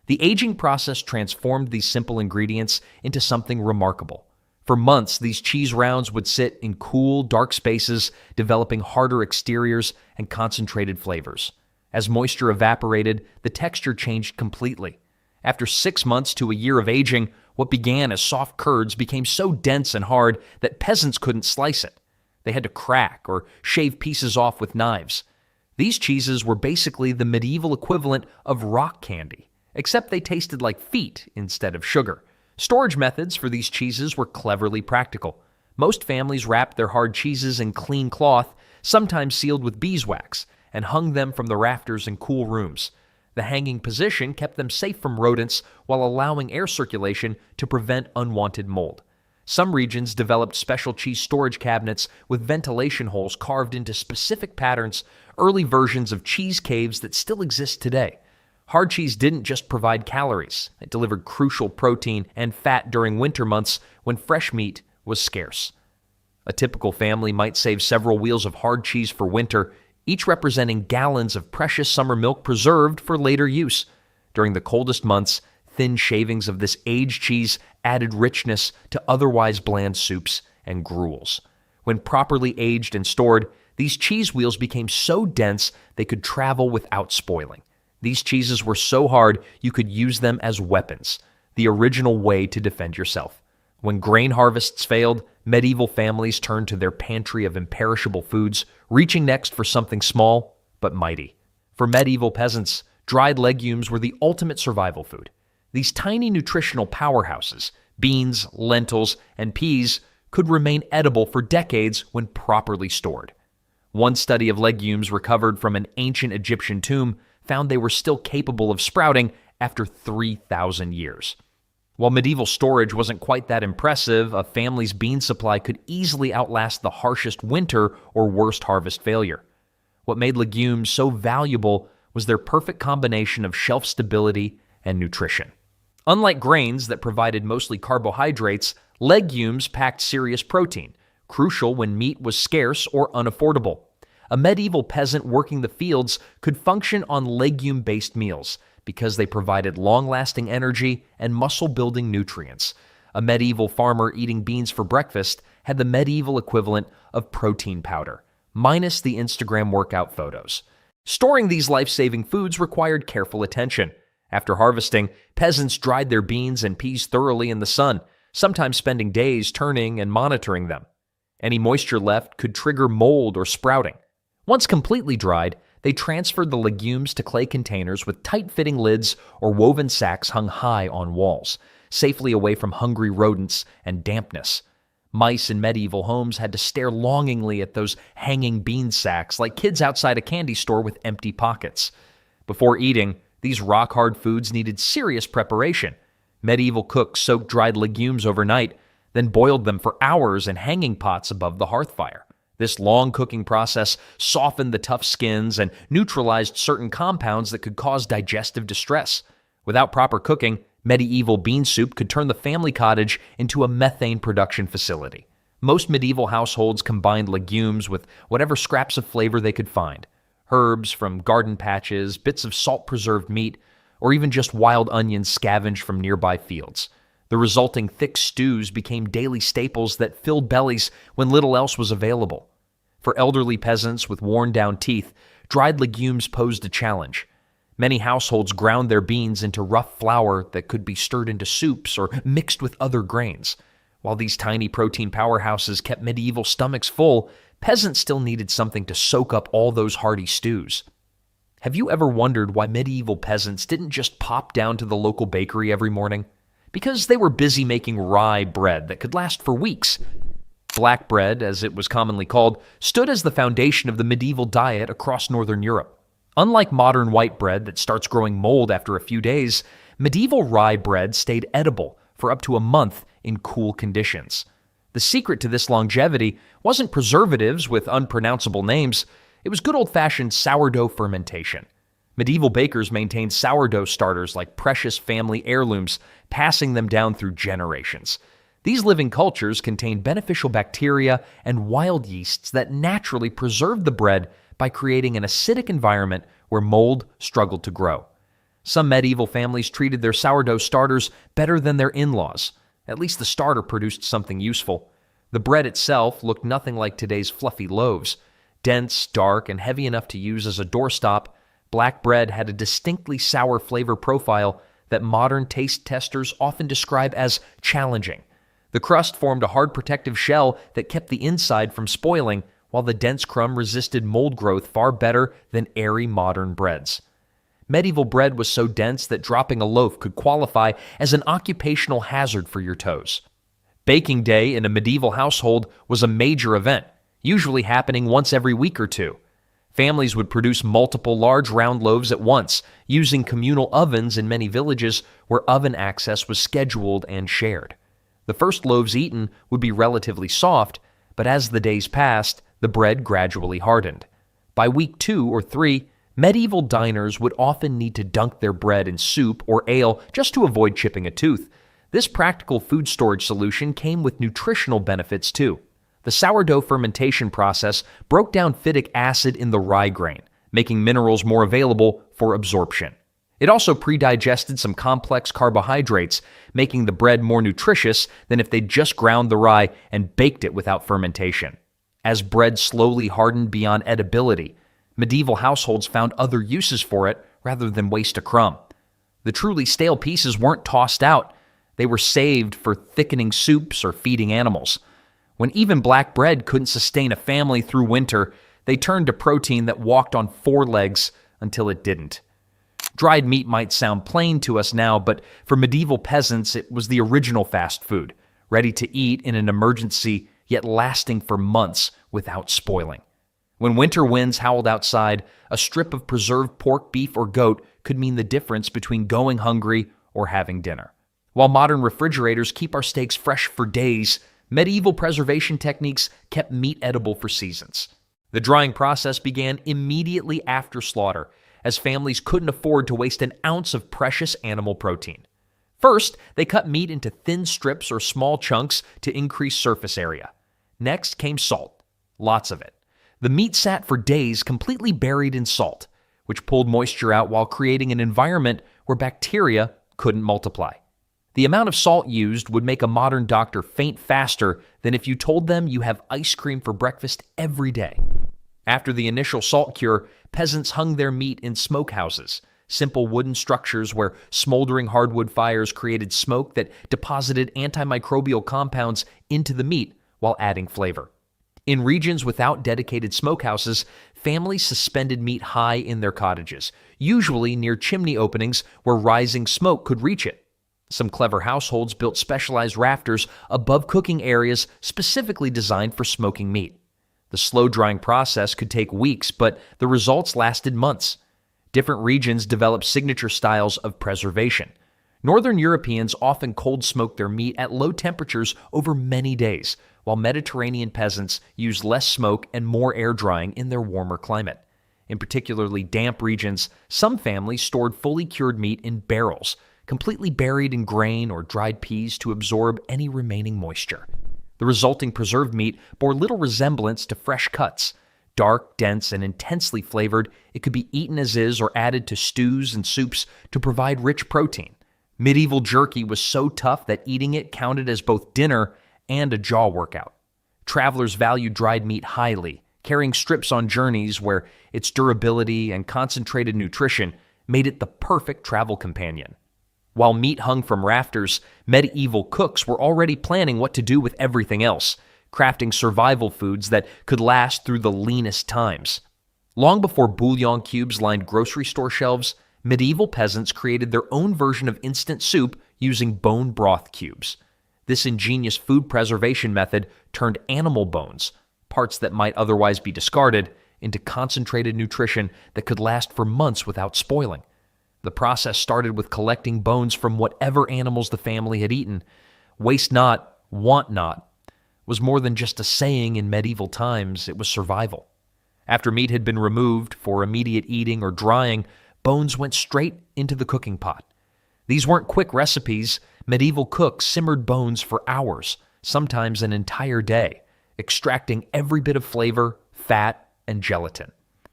The aging process transformed these simple ingredients into something remarkable. For months, these cheese rounds would sit in cool, dark spaces, developing harder exteriors and concentrated flavors. As moisture evaporated, the texture changed completely. After 6 months to a year of aging, what began as soft curds became so dense and hard that peasants couldn't slice it. They had to crack or shave pieces off with knives. These cheeses were basically the medieval equivalent of rock candy, except they tasted like feet instead of sugar. Storage methods for these cheeses were cleverly practical. Most families wrapped their hard cheeses in clean cloth, sometimes sealed with beeswax, and hung them from the rafters in cool rooms. The hanging position kept them safe from rodents while allowing air circulation to prevent unwanted mold. Some regions developed special cheese storage cabinets with ventilation holes carved into specific patterns, early versions of cheese caves that still exist today. Hard cheese didn't just provide calories. It delivered crucial protein and fat during winter months when fresh meat was scarce. A typical family might save several wheels of hard cheese for winter, each representing gallons of precious summer milk preserved for later use. During the coldest months, thin shavings of this aged cheese added richness to otherwise bland soups and gruels. When properly aged and stored, these cheese wheels became so dense they could travel without spoiling. These cheeses were so hard you could use them as weapons, the original way to defend yourself. When grain harvests failed, medieval families turned to their pantry of imperishable foods, reaching next for something small but mighty. For medieval peasants, dried legumes were the ultimate survival food. These tiny nutritional powerhouses, beans, lentils, and peas, could remain edible for decades when properly stored. One study of legumes recovered from an ancient Egyptian tomb found they were still capable of sprouting after 3,000 years. While medieval storage wasn't quite that impressive, a family's bean supply could easily outlast the harshest winter or worst harvest failure. What made legumes so valuable was their perfect combination of shelf stability and nutrition. Unlike grains that provided mostly carbohydrates, legumes packed serious protein, crucial when meat was scarce or unaffordable. A medieval peasant working the fields could function on legume-based meals because they provided long-lasting energy and muscle-building nutrients. A medieval farmer eating beans for breakfast had the medieval equivalent of protein powder, minus the Instagram workout photos. Storing these life-saving foods required careful attention. After harvesting, peasants dried their beans and peas thoroughly in the sun, sometimes spending days turning and monitoring them. Any moisture left could trigger mold or sprouting. Once completely dried, they transferred the legumes to clay containers with tight-fitting lids or woven sacks hung high on walls, safely away from hungry rodents and dampness. Mice in medieval homes had to stare longingly at those hanging bean sacks like kids outside a candy store with empty pockets. Before eating, these rock-hard foods needed serious preparation. Medieval cooks soaked dried legumes overnight, then boiled them for hours in hanging pots above the hearth fire. This long cooking process softened the tough skins and neutralized certain compounds that could cause digestive distress. Without proper cooking, medieval bean soup could turn the family cottage into a methane production facility. Most medieval households combined legumes with whatever scraps of flavor they could find. Herbs from garden patches, bits of salt-preserved meat, or even just wild onions scavenged from nearby fields. The resulting thick stews became daily staples that filled bellies when little else was available. For elderly peasants with worn-down teeth, dried legumes posed a challenge. Many households ground their beans into rough flour that could be stirred into soups or mixed with other grains. While these tiny protein powerhouses kept medieval stomachs full, peasants still needed something to soak up all those hearty stews. Have you ever wondered why medieval peasants didn't just pop down to the local bakery every morning? Because they were busy making rye bread that could last for weeks. Black bread, as it was commonly called, stood as the foundation of the medieval diet across northern Europe. Unlike modern white bread that starts growing mold after a few days, medieval rye bread stayed edible for up to a month in cool conditions. The secret to this longevity wasn't preservatives with unpronounceable names, it was good old-fashioned sourdough fermentation. Medieval bakers maintained sourdough starters like precious family heirlooms, passing them down through generations. These living cultures contained beneficial bacteria and wild yeasts that naturally preserved the bread by creating an acidic environment where mold struggled to grow. Some medieval families treated their sourdough starters better than their in-laws. At least the starter produced something useful. The bread itself looked nothing like today's fluffy loaves. Dense, dark, and heavy enough to use as a doorstop, black bread had a distinctly sour flavor profile that modern taste testers often describe as challenging. The crust formed a hard protective shell that kept the inside from spoiling, while the dense crumb resisted mold growth far better than airy modern breads. Medieval bread was so dense that dropping a loaf could qualify as an occupational hazard for your toes. Baking day in a medieval household was a major event, usually happening once every week or two. Families would produce multiple large round loaves at once, using communal ovens in many villages where oven access was scheduled and shared. The first loaves eaten would be relatively soft, but as the days passed, the bread gradually hardened. By week 2 or 3, medieval diners would often need to dunk their bread in soup or ale just to avoid chipping a tooth. This practical food storage solution came with nutritional benefits too. The sourdough fermentation process broke down phytic acid in the rye grain, making minerals more available for absorption. It also pre-digested some complex carbohydrates, making the bread more nutritious than if they'd just ground the rye and baked it without fermentation. As bread slowly hardened beyond edibility, medieval households found other uses for it rather than waste a crumb. The truly stale pieces weren't tossed out. They were saved for thickening soups or feeding animals. When even black bread couldn't sustain a family through winter, they turned to protein that walked on 4 legs, until it didn't. Dried meat might sound plain to us now, but for medieval peasants, it was the original fast food, ready to eat in an emergency, yet lasting for months without spoiling. When winter winds howled outside, a strip of preserved pork, beef, or goat could mean the difference between going hungry or having dinner. While modern refrigerators keep our steaks fresh for days, medieval preservation techniques kept meat edible for seasons. The drying process began immediately after slaughter, as families couldn't afford to waste an ounce of precious animal protein. First, they cut meat into thin strips or small chunks to increase surface area. Next came salt, lots of it. The meat sat for days completely buried in salt, which pulled moisture out while creating an environment where bacteria couldn't multiply. The amount of salt used would make a modern doctor faint faster than if you told them you have ice cream for breakfast every day. After the initial salt cure, peasants hung their meat in smokehouses, simple wooden structures where smoldering hardwood fires created smoke that deposited antimicrobial compounds into the meat while adding flavor. In regions without dedicated smokehouses, families suspended meat high in their cottages, usually near chimney openings where rising smoke could reach it. Some clever households built specialized rafters above cooking areas specifically designed for smoking meat. The slow drying process could take weeks, but the results lasted months. Different regions developed signature styles of preservation. Northern Europeans often cold smoked their meat at low temperatures over many days, while Mediterranean peasants used less smoke and more air drying in their warmer climate. In particularly damp regions, some families stored fully cured meat in barrels, completely buried in grain or dried peas to absorb any remaining moisture. The resulting preserved meat bore little resemblance to fresh cuts. Dark, dense, and intensely flavored, it could be eaten as is or added to stews and soups to provide rich protein. Medieval jerky was so tough that eating it counted as both dinner and a jaw workout. Travelers valued dried meat highly, carrying strips on journeys where its durability and concentrated nutrition made it the perfect travel companion. While meat hung from rafters, medieval cooks were already planning what to do with everything else, crafting survival foods that could last through the leanest times. Long before bouillon cubes lined grocery store shelves, medieval peasants created their own version of instant soup using bone broth cubes. This ingenious food preservation method turned animal bones, parts that might otherwise be discarded, into concentrated nutrition that could last for months without spoiling. The process started with collecting bones from whatever animals the family had eaten. Waste not, want not, was more than just a saying in medieval times, it was survival. After meat had been removed for immediate eating or drying, bones went straight into the cooking pot. These weren't quick recipes. Medieval cooks simmered bones for hours, sometimes an entire day, extracting every bit of flavor, fat, and gelatin.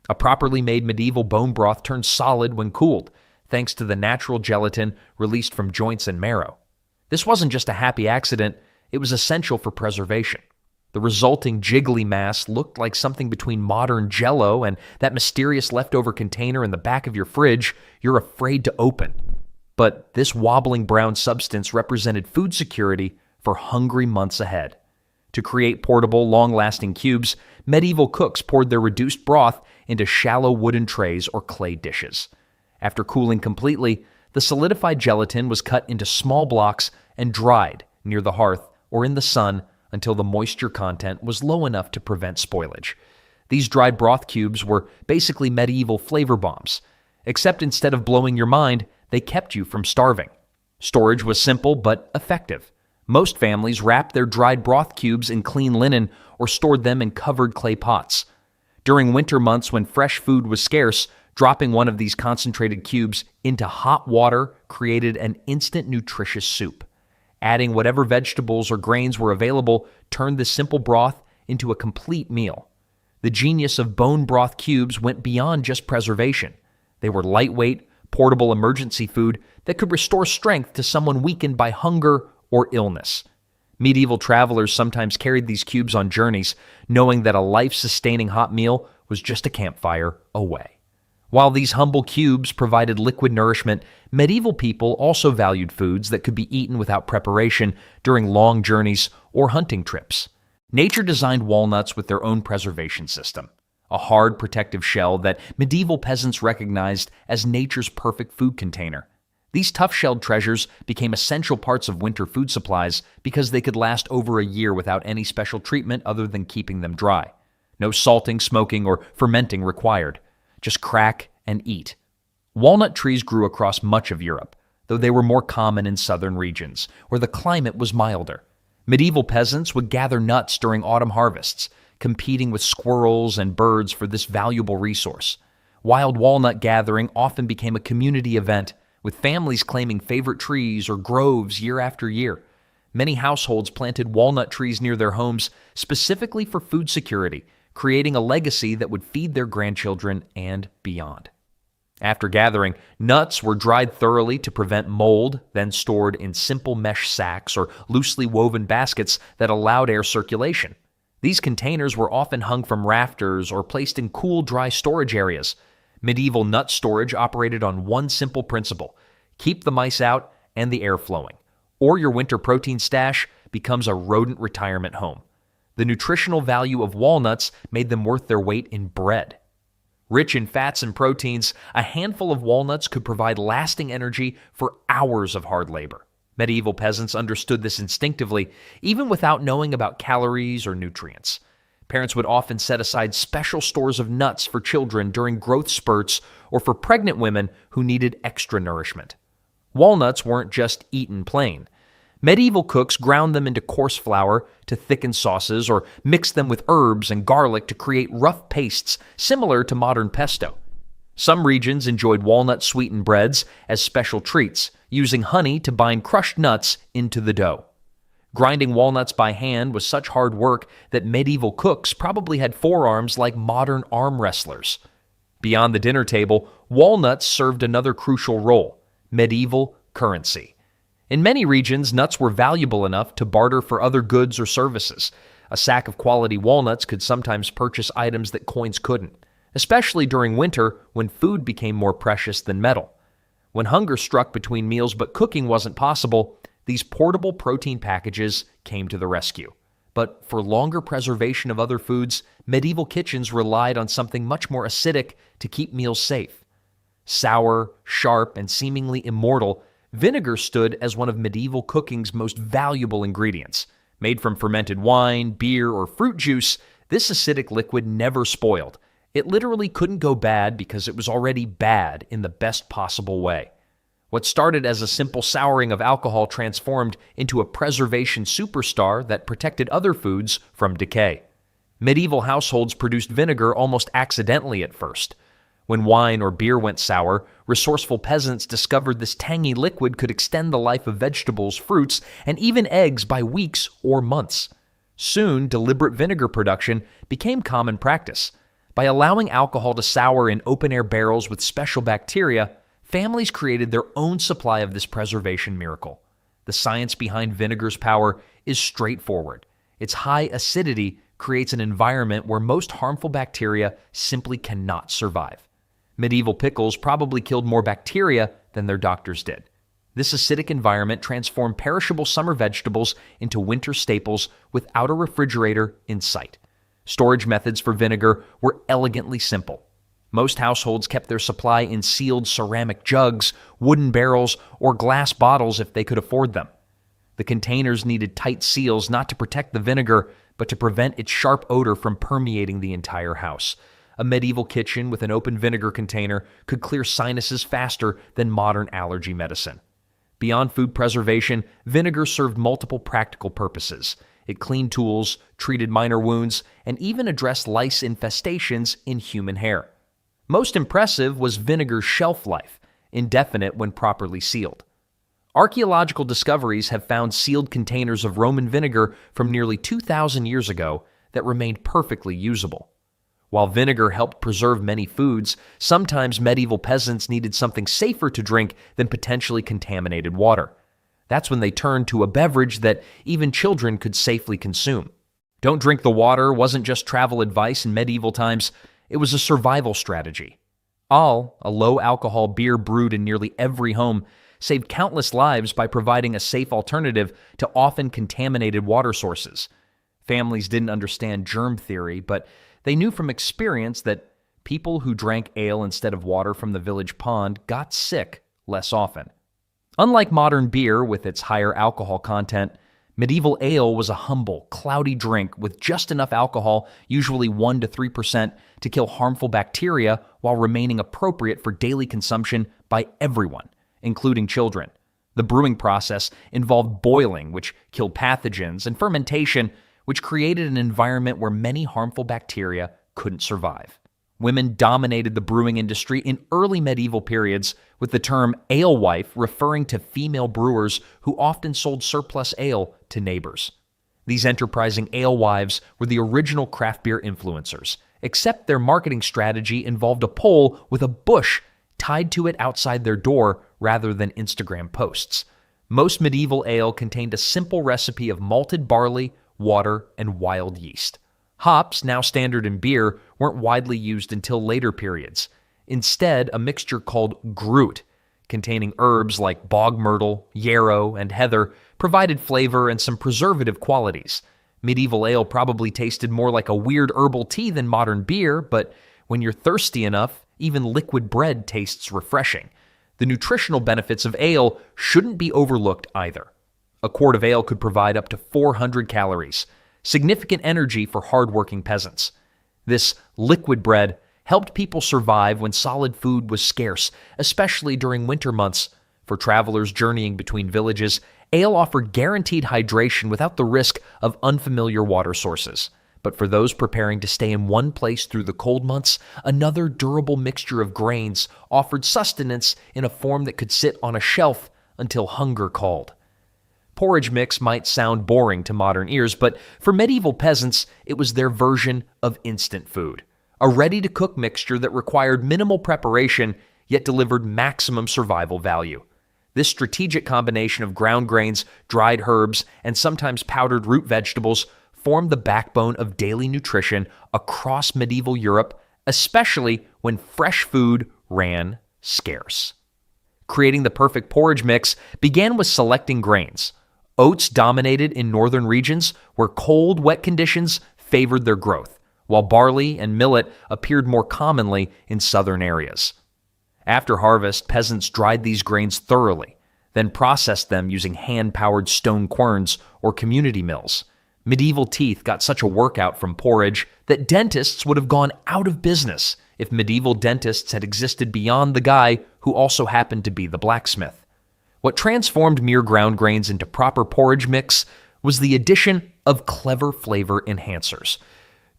A properly made medieval bone broth turned solid when cooled, thanks to the natural gelatin released from joints and marrow. This wasn't just a happy accident, it was essential for preservation. The resulting jiggly mass looked like something between modern Jell-O and that mysterious leftover container in the back of your fridge you're afraid to open. But this wobbling brown substance represented food security for hungry months ahead. To create portable, long-lasting cubes, medieval cooks poured their reduced broth into shallow wooden trays or clay dishes. After cooling completely, the solidified gelatin was cut into small blocks and dried near the hearth or in the sun until the moisture content was low enough to prevent spoilage. These dried broth cubes were basically medieval flavor bombs, except instead of blowing your mind, they kept you from starving. Storage was simple but effective. Most families wrapped their dried broth cubes in clean linen or stored them in covered clay pots. During winter months when fresh food was scarce, dropping one of these concentrated cubes into hot water created an instant nutritious soup. Adding whatever vegetables or grains were available turned this simple broth into a complete meal. The genius of bone broth cubes went beyond just preservation. They were lightweight, portable emergency food that could restore strength to someone weakened by hunger or illness. Medieval travelers sometimes carried these cubes on journeys, knowing that a life-sustaining hot meal was just a campfire away. While these humble cubes provided liquid nourishment, medieval people also valued foods that could be eaten without preparation during long journeys or hunting trips. Nature designed walnuts with their own preservation system. a hard protective shell that medieval peasants recognized as nature's perfect food container. These tough-shelled treasures became essential parts of winter food supplies because they could last over a year without any special treatment other than keeping them dry. No salting, smoking, or fermenting required. Just crack and eat. Walnut trees grew across much of Europe, though they were more common in southern regions, where the climate was milder. Medieval peasants would gather nuts during autumn harvests, competing with squirrels and birds for this valuable resource. Wild walnut gathering often became a community event, with families claiming favorite trees or groves year after year. Many households planted walnut trees near their homes specifically for food security, creating a legacy that would feed their grandchildren and beyond. After gathering, nuts were dried thoroughly to prevent mold, then stored in simple mesh sacks or loosely woven baskets that allowed air circulation. These containers were often hung from rafters or placed in cool, dry storage areas. Medieval nut storage operated on one simple principle: keep the mice out and the air flowing, or your winter protein stash becomes a rodent retirement home. The nutritional value of walnuts made them worth their weight in bread. Rich in fats and proteins, a handful of walnuts could provide lasting energy for hours of hard labor. Medieval peasants understood this instinctively, even without knowing about calories or nutrients. Parents would often set aside special stores of nuts for children during growth spurts or for pregnant women who needed extra nourishment. Walnuts weren't just eaten plain. Medieval cooks ground them into coarse flour to thicken sauces or mixed them with herbs and garlic to create rough pastes similar to modern pesto. Some regions enjoyed walnut-sweetened breads as special treats, using honey to bind crushed nuts into the dough. Grinding walnuts by hand was such hard work that medieval cooks probably had forearms like modern arm wrestlers. Beyond the dinner table, walnuts served another crucial role: medieval currency. In many regions, nuts were valuable enough to barter for other goods or services. A sack of quality walnuts could sometimes purchase items that coins couldn't, especially during winter when food became more precious than metal. When hunger struck between meals but cooking wasn't possible, these portable protein packages came to the rescue. But for longer preservation of other foods, medieval kitchens relied on something much more acidic to keep meals safe. Sour, sharp, and seemingly immortal, vinegar stood as one of medieval cooking's most valuable ingredients. Made from fermented wine, beer, or fruit juice, this acidic liquid never spoiled. It literally couldn't go bad because it was already bad in the best possible way. What started as a simple souring of alcohol transformed into a preservation superstar that protected other foods from decay. Medieval households produced vinegar almost accidentally at first. When wine or beer went sour, resourceful peasants discovered this tangy liquid could extend the life of vegetables, fruits, and even eggs by weeks or months. Soon, deliberate vinegar production became common practice. By allowing alcohol to sour in open-air barrels with special bacteria, families created their own supply of this preservation miracle. The science behind vinegar's power is straightforward. Its high acidity creates an environment where most harmful bacteria simply cannot survive. Medieval pickles probably killed more bacteria than their doctors did. This acidic environment transformed perishable summer vegetables into winter staples without a refrigerator in sight. Storage methods for vinegar were elegantly simple. Most households kept their supply in sealed ceramic jugs, wooden barrels, or glass bottles if they could afford them. The containers needed tight seals not to protect the vinegar, but to prevent its sharp odor from permeating the entire house. A medieval kitchen with an open vinegar container could clear sinuses faster than modern allergy medicine. Beyond food preservation, vinegar served multiple practical purposes. It cleaned tools, treated minor wounds, and even addressed lice infestations in human hair. Most impressive was vinegar's shelf life, indefinite when properly sealed. Archaeological discoveries have found sealed containers of Roman vinegar from nearly 2,000 years ago that remained perfectly usable. While vinegar helped preserve many foods, sometimes medieval peasants needed something safer to drink than potentially contaminated water. That's when they turned to a beverage that even children could safely consume. Don't drink the water wasn't just travel advice in medieval times, it was a survival strategy. All, a low-alcohol beer brewed in nearly every home, saved countless lives by providing a safe alternative to often contaminated water sources. Families didn't understand germ theory, but They knew from experience that people who drank ale instead of water from the village pond got sick less often. Unlike modern beer with its higher alcohol content, medieval ale was a humble, cloudy drink with just enough alcohol, usually 1 to 3%, to kill harmful bacteria while remaining appropriate for daily consumption by everyone, including children. The brewing process involved boiling, which killed pathogens, and fermentation, which created an environment where many harmful bacteria couldn't survive. Women dominated the brewing industry in early medieval periods, with the term alewife referring to female brewers who often sold surplus ale to neighbors. These enterprising alewives were the original craft beer influencers, except their marketing strategy involved a pole with a bush tied to it outside their door rather than Instagram posts. Most medieval ale contained a simple recipe of malted barley, water, and wild yeast. Hops, now standard in beer, weren't widely used until later periods. Instead, a mixture called groot, containing herbs like bog myrtle, yarrow, and heather, provided flavor and some preservative qualities. Medieval ale probably tasted more like a weird herbal tea than modern beer, but when you're thirsty enough, even liquid bread tastes refreshing. The nutritional benefits of ale shouldn't be overlooked either. A quart of ale could provide up to 400 calories, significant energy for hardworking peasants. This liquid bread helped people survive when solid food was scarce, especially during winter months. For travelers journeying between villages, ale offered guaranteed hydration without the risk of unfamiliar water sources. But for those preparing to stay in one place through the cold months, another durable mixture of grains offered sustenance in a form that could sit on a shelf until hunger called. Porridge mix might sound boring to modern ears, but for medieval peasants, it was their version of instant food. A ready-to-cook mixture that required minimal preparation, yet delivered maximum survival value. This strategic combination of ground grains, dried herbs, and sometimes powdered root vegetables formed the backbone of daily nutrition across medieval Europe, especially when fresh food ran scarce. Creating the perfect porridge mix began with selecting grains. Oats dominated in northern regions where cold, wet conditions favored their growth, while barley and millet appeared more commonly in southern areas. After harvest, peasants dried these grains thoroughly, then processed them using hand-powered stone querns or community mills. Medieval teeth got such a workout from porridge that dentists would have gone out of business if medieval dentists had existed beyond the guy who also happened to be the blacksmith. What transformed mere ground grains into proper porridge mix was the addition of clever flavor enhancers.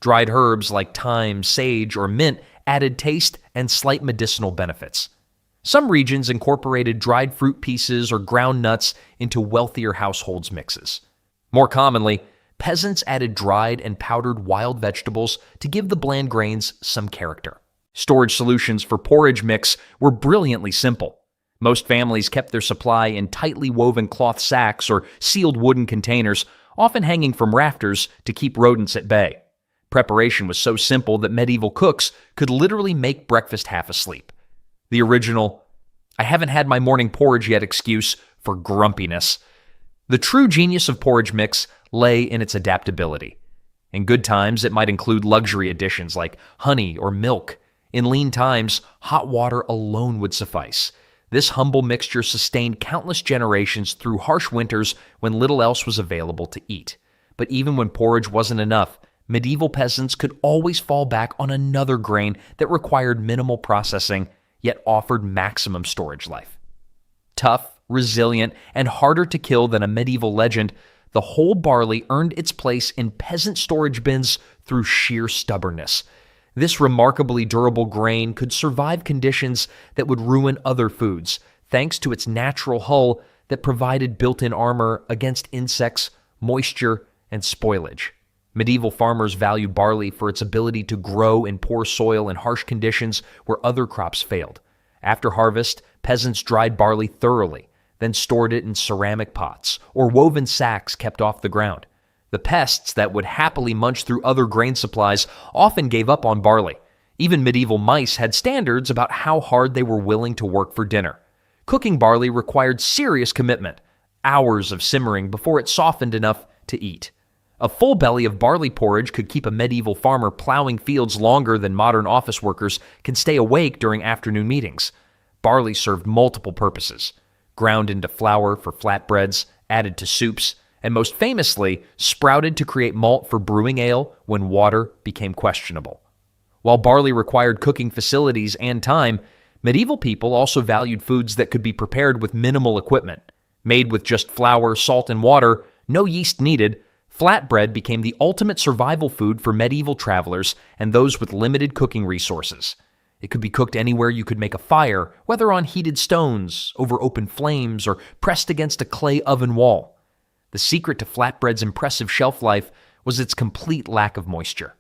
Dried herbs like thyme, sage, or mint added taste and slight medicinal benefits. Some regions incorporated dried fruit pieces or ground nuts into wealthier households' mixes. More commonly, peasants added dried and powdered wild vegetables to give the bland grains some character. Storage solutions for porridge mix were brilliantly simple. Most families kept their supply in tightly woven cloth sacks or sealed wooden containers, often hanging from rafters to keep rodents at bay. Preparation was so simple that medieval cooks could literally make breakfast half asleep. The original, "I haven't had my morning porridge yet" excuse for grumpiness. The true genius of porridge mix lay in its adaptability. In good times, it might include luxury additions like honey or milk. In lean times, hot water alone would suffice. This humble mixture sustained countless generations through harsh winters when little else was available to eat. But even when porridge wasn't enough, medieval peasants could always fall back on another grain that required minimal processing, yet offered maximum storage life. Tough, resilient, and harder to kill than a medieval legend, the whole barley earned its place in peasant storage bins through sheer stubbornness. This remarkably durable grain could survive conditions that would ruin other foods, thanks to its natural hull that provided built-in armor against insects, moisture, and spoilage. Medieval farmers valued barley for its ability to grow in poor soil and harsh conditions where other crops failed. After harvest, peasants dried barley thoroughly, then stored it in ceramic pots or woven sacks kept off the ground. The pests that would happily munch through other grain supplies often gave up on barley. Even medieval mice had standards about how hard they were willing to work for dinner. Cooking barley required serious commitment, hours of simmering before it softened enough to eat. A full belly of barley porridge could keep a medieval farmer plowing fields longer than modern office workers can stay awake during afternoon meetings. Barley served multiple purposes: ground into flour for flatbreads, added to soups, and most famously, sprouted to create malt for brewing ale when water became questionable. While barley required cooking facilities and time, medieval people also valued foods that could be prepared with minimal equipment. Made with just flour, salt, and water, no yeast needed, flatbread became the ultimate survival food for medieval travelers and those with limited cooking resources. It could be cooked anywhere you could make a fire, whether on heated stones, over open flames, or pressed against a clay oven wall. The secret to flatbread's impressive shelf life was its complete lack of moisture.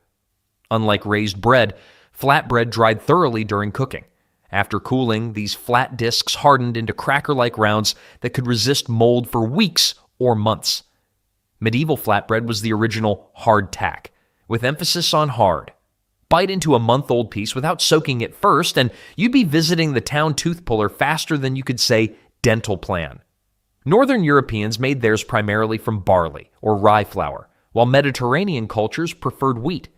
Unlike raised bread, flatbread dried thoroughly during cooking. After cooling, these flat discs hardened into cracker-like rounds that could resist mold for weeks or months. Medieval flatbread was the original hardtack, with emphasis on hard. Bite into a month-old piece without soaking it first, and you'd be visiting the town tooth puller faster than you could say dental plan. Northern Europeans made theirs primarily from barley or rye flour, while Mediterranean cultures preferred wheat.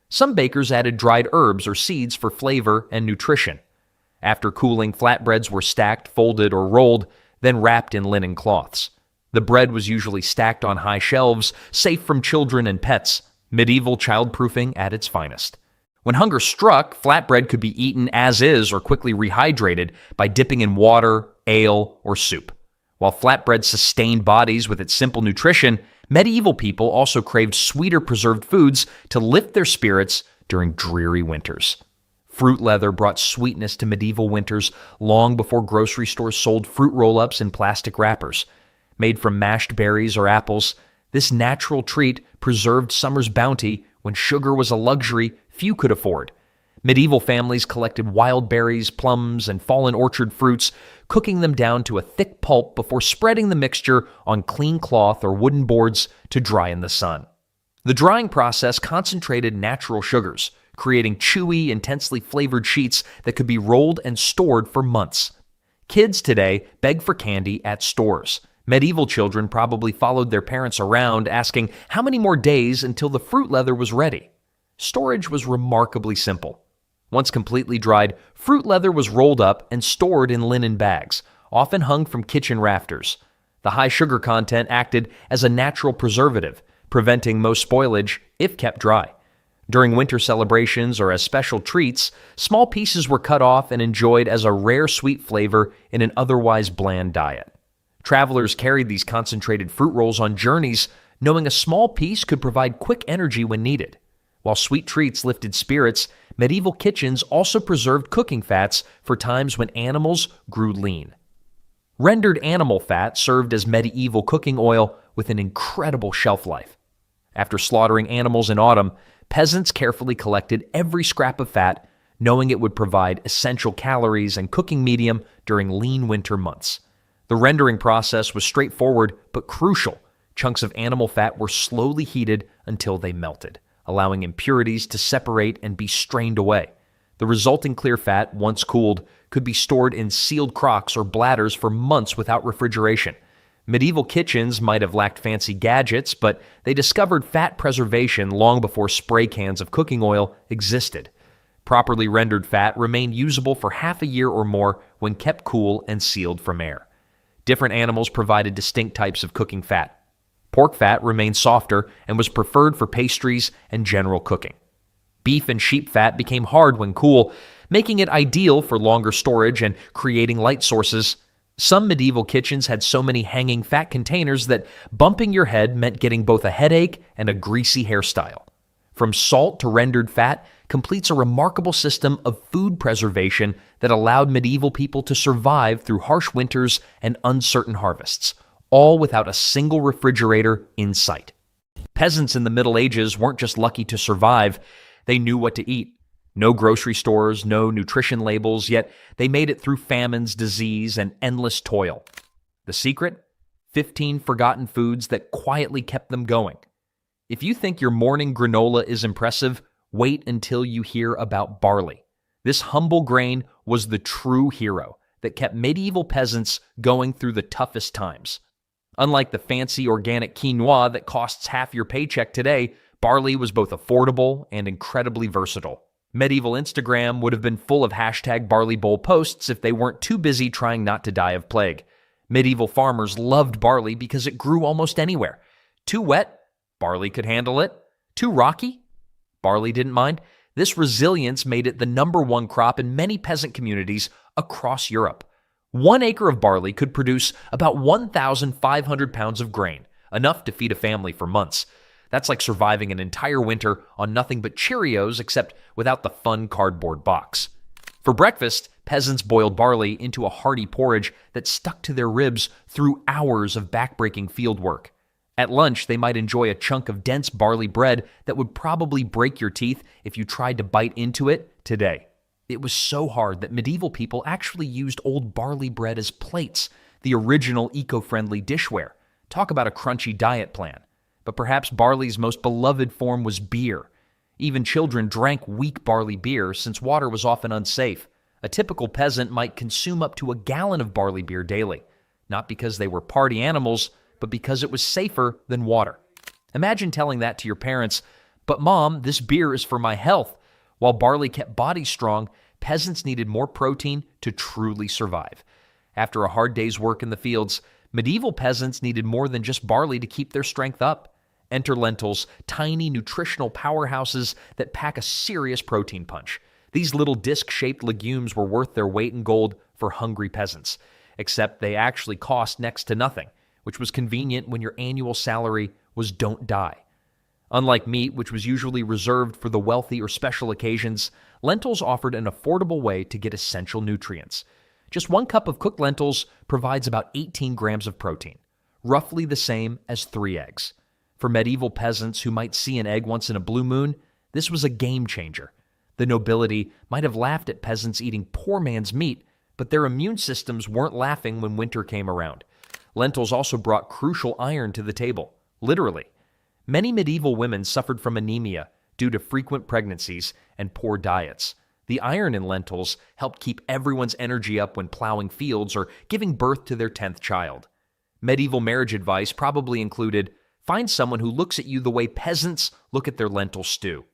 Some bakers added dried herbs or seeds for flavor and nutrition. After cooling, flatbreads were stacked, folded, or rolled, then wrapped in linen cloths. The bread was usually stacked on high shelves, safe from children and pets, medieval childproofing at its finest. When hunger struck, flatbread could be eaten as is or quickly rehydrated by dipping in water, ale, or soup. While flatbread sustained bodies with its simple nutrition, medieval people also craved sweeter preserved foods to lift their spirits during dreary winters. Fruit leather brought sweetness to medieval winters long before grocery stores sold fruit roll-ups in plastic wrappers. Made from mashed berries or apples, this natural treat preserved summer's bounty when sugar was a luxury few could afford. Medieval families collected wild berries, plums, and fallen orchard fruits, cooking them down to a thick pulp before spreading the mixture on clean cloth or wooden boards to dry in the sun. The drying process concentrated natural sugars, creating chewy, intensely flavored sheets that could be rolled and stored for months. Kids today beg for candy at stores. Medieval children probably followed their parents around, asking how many more days until the fruit leather was ready. Storage was remarkably simple. Once completely dried, fruit leather was rolled up and stored in linen bags, often hung from kitchen rafters. The high sugar content acted as a natural preservative, preventing most spoilage if kept dry. During winter celebrations or as special treats, small pieces were cut off and enjoyed as a rare sweet flavor in an otherwise bland diet. Travelers carried these concentrated fruit rolls on journeys, knowing a small piece could provide quick energy when needed. While sweet treats lifted spirits, medieval kitchens also preserved cooking fats for times when animals grew lean. Rendered animal fat served as medieval cooking oil with an incredible shelf life. After slaughtering animals in autumn, peasants carefully collected every scrap of fat, knowing it would provide essential calories and cooking medium during lean winter months. The rendering process was straightforward but crucial. Chunks of animal fat were slowly heated until they melted, allowing impurities to separate and be strained away. The resulting clear fat, once cooled, could be stored in sealed crocks or bladders for months without refrigeration. Medieval kitchens might have lacked fancy gadgets, but they discovered fat preservation long before spray cans of cooking oil existed. Properly rendered fat remained usable for half a year or more when kept cool and sealed from air. Different animals provided distinct types of cooking fat. Pork fat remained softer and was preferred for pastries and general cooking. Beef and sheep fat became hard when cool, making it ideal for longer storage and creating light sources. Some medieval kitchens had so many hanging fat containers that bumping your head meant getting both a headache and a greasy hairstyle. From salt to rendered fat completes a remarkable system of food preservation that allowed medieval people to survive through harsh winters and uncertain harvests, all without a single refrigerator in sight. Peasants in the Middle Ages weren't just lucky to survive, they knew what to eat. No grocery stores, no nutrition labels, yet they made it through famines, disease, and endless toil. The secret? 15 forgotten foods that quietly kept them going. If you think your morning granola is impressive, wait until you hear about barley. This humble grain was the true hero that kept medieval peasants going through the toughest times. Unlike the fancy organic quinoa that costs half your paycheck today, barley was both affordable and incredibly versatile. Medieval Instagram would have been full of hashtag barley bowl posts if they weren't too busy trying not to die of plague. Medieval farmers loved barley because it grew almost anywhere. Too wet? Barley could handle it. Too rocky? Barley didn't mind. This resilience made it the #1 crop in many peasant communities across Europe. 1 acre of barley could produce about 1,500 pounds of grain, enough to feed a family for months. That's like surviving an entire winter on nothing but Cheerios, except without the fun cardboard box. For breakfast, peasants boiled barley into a hearty porridge that stuck to their ribs through hours of backbreaking field work. At lunch, they might enjoy a chunk of dense barley bread that would probably break your teeth if you tried to bite into it today. It was so hard that medieval people actually used old barley bread as plates, the original eco-friendly dishware. Talk about a crunchy diet plan. But perhaps barley's most beloved form was beer. Even children drank weak barley beer since water was often unsafe. A typical peasant might consume up to a gallon of barley beer daily, not because they were party animals, but because it was safer than water. Imagine telling that to your parents, "But Mom, this beer is for my health." While barley kept bodies strong, peasants needed more protein to truly survive. After a hard day's work in the fields, medieval peasants needed more than just barley to keep their strength up. Enter lentils, tiny nutritional powerhouses that pack a serious protein punch. These little disc-shaped legumes were worth their weight in gold for hungry peasants, except they actually cost next to nothing, which was convenient when your annual salary was don't die. Unlike meat, which was usually reserved for the wealthy or special occasions, lentils offered an affordable way to get essential nutrients. Just 1 cup of cooked lentils provides about 18 grams of protein, roughly the same as 3 eggs. For medieval peasants who might see an egg once in a blue moon, this was a game changer. The nobility might have laughed at peasants eating poor man's meat, but their immune systems weren't laughing when winter came around. Lentils also brought crucial iron to the table, literally. Many medieval women suffered from anemia due to frequent pregnancies and poor diets. The iron in lentils helped keep everyone's energy up when plowing fields or giving birth to their 10th child. Medieval marriage advice probably included, find someone who looks at you the way peasants look at their lentil stew.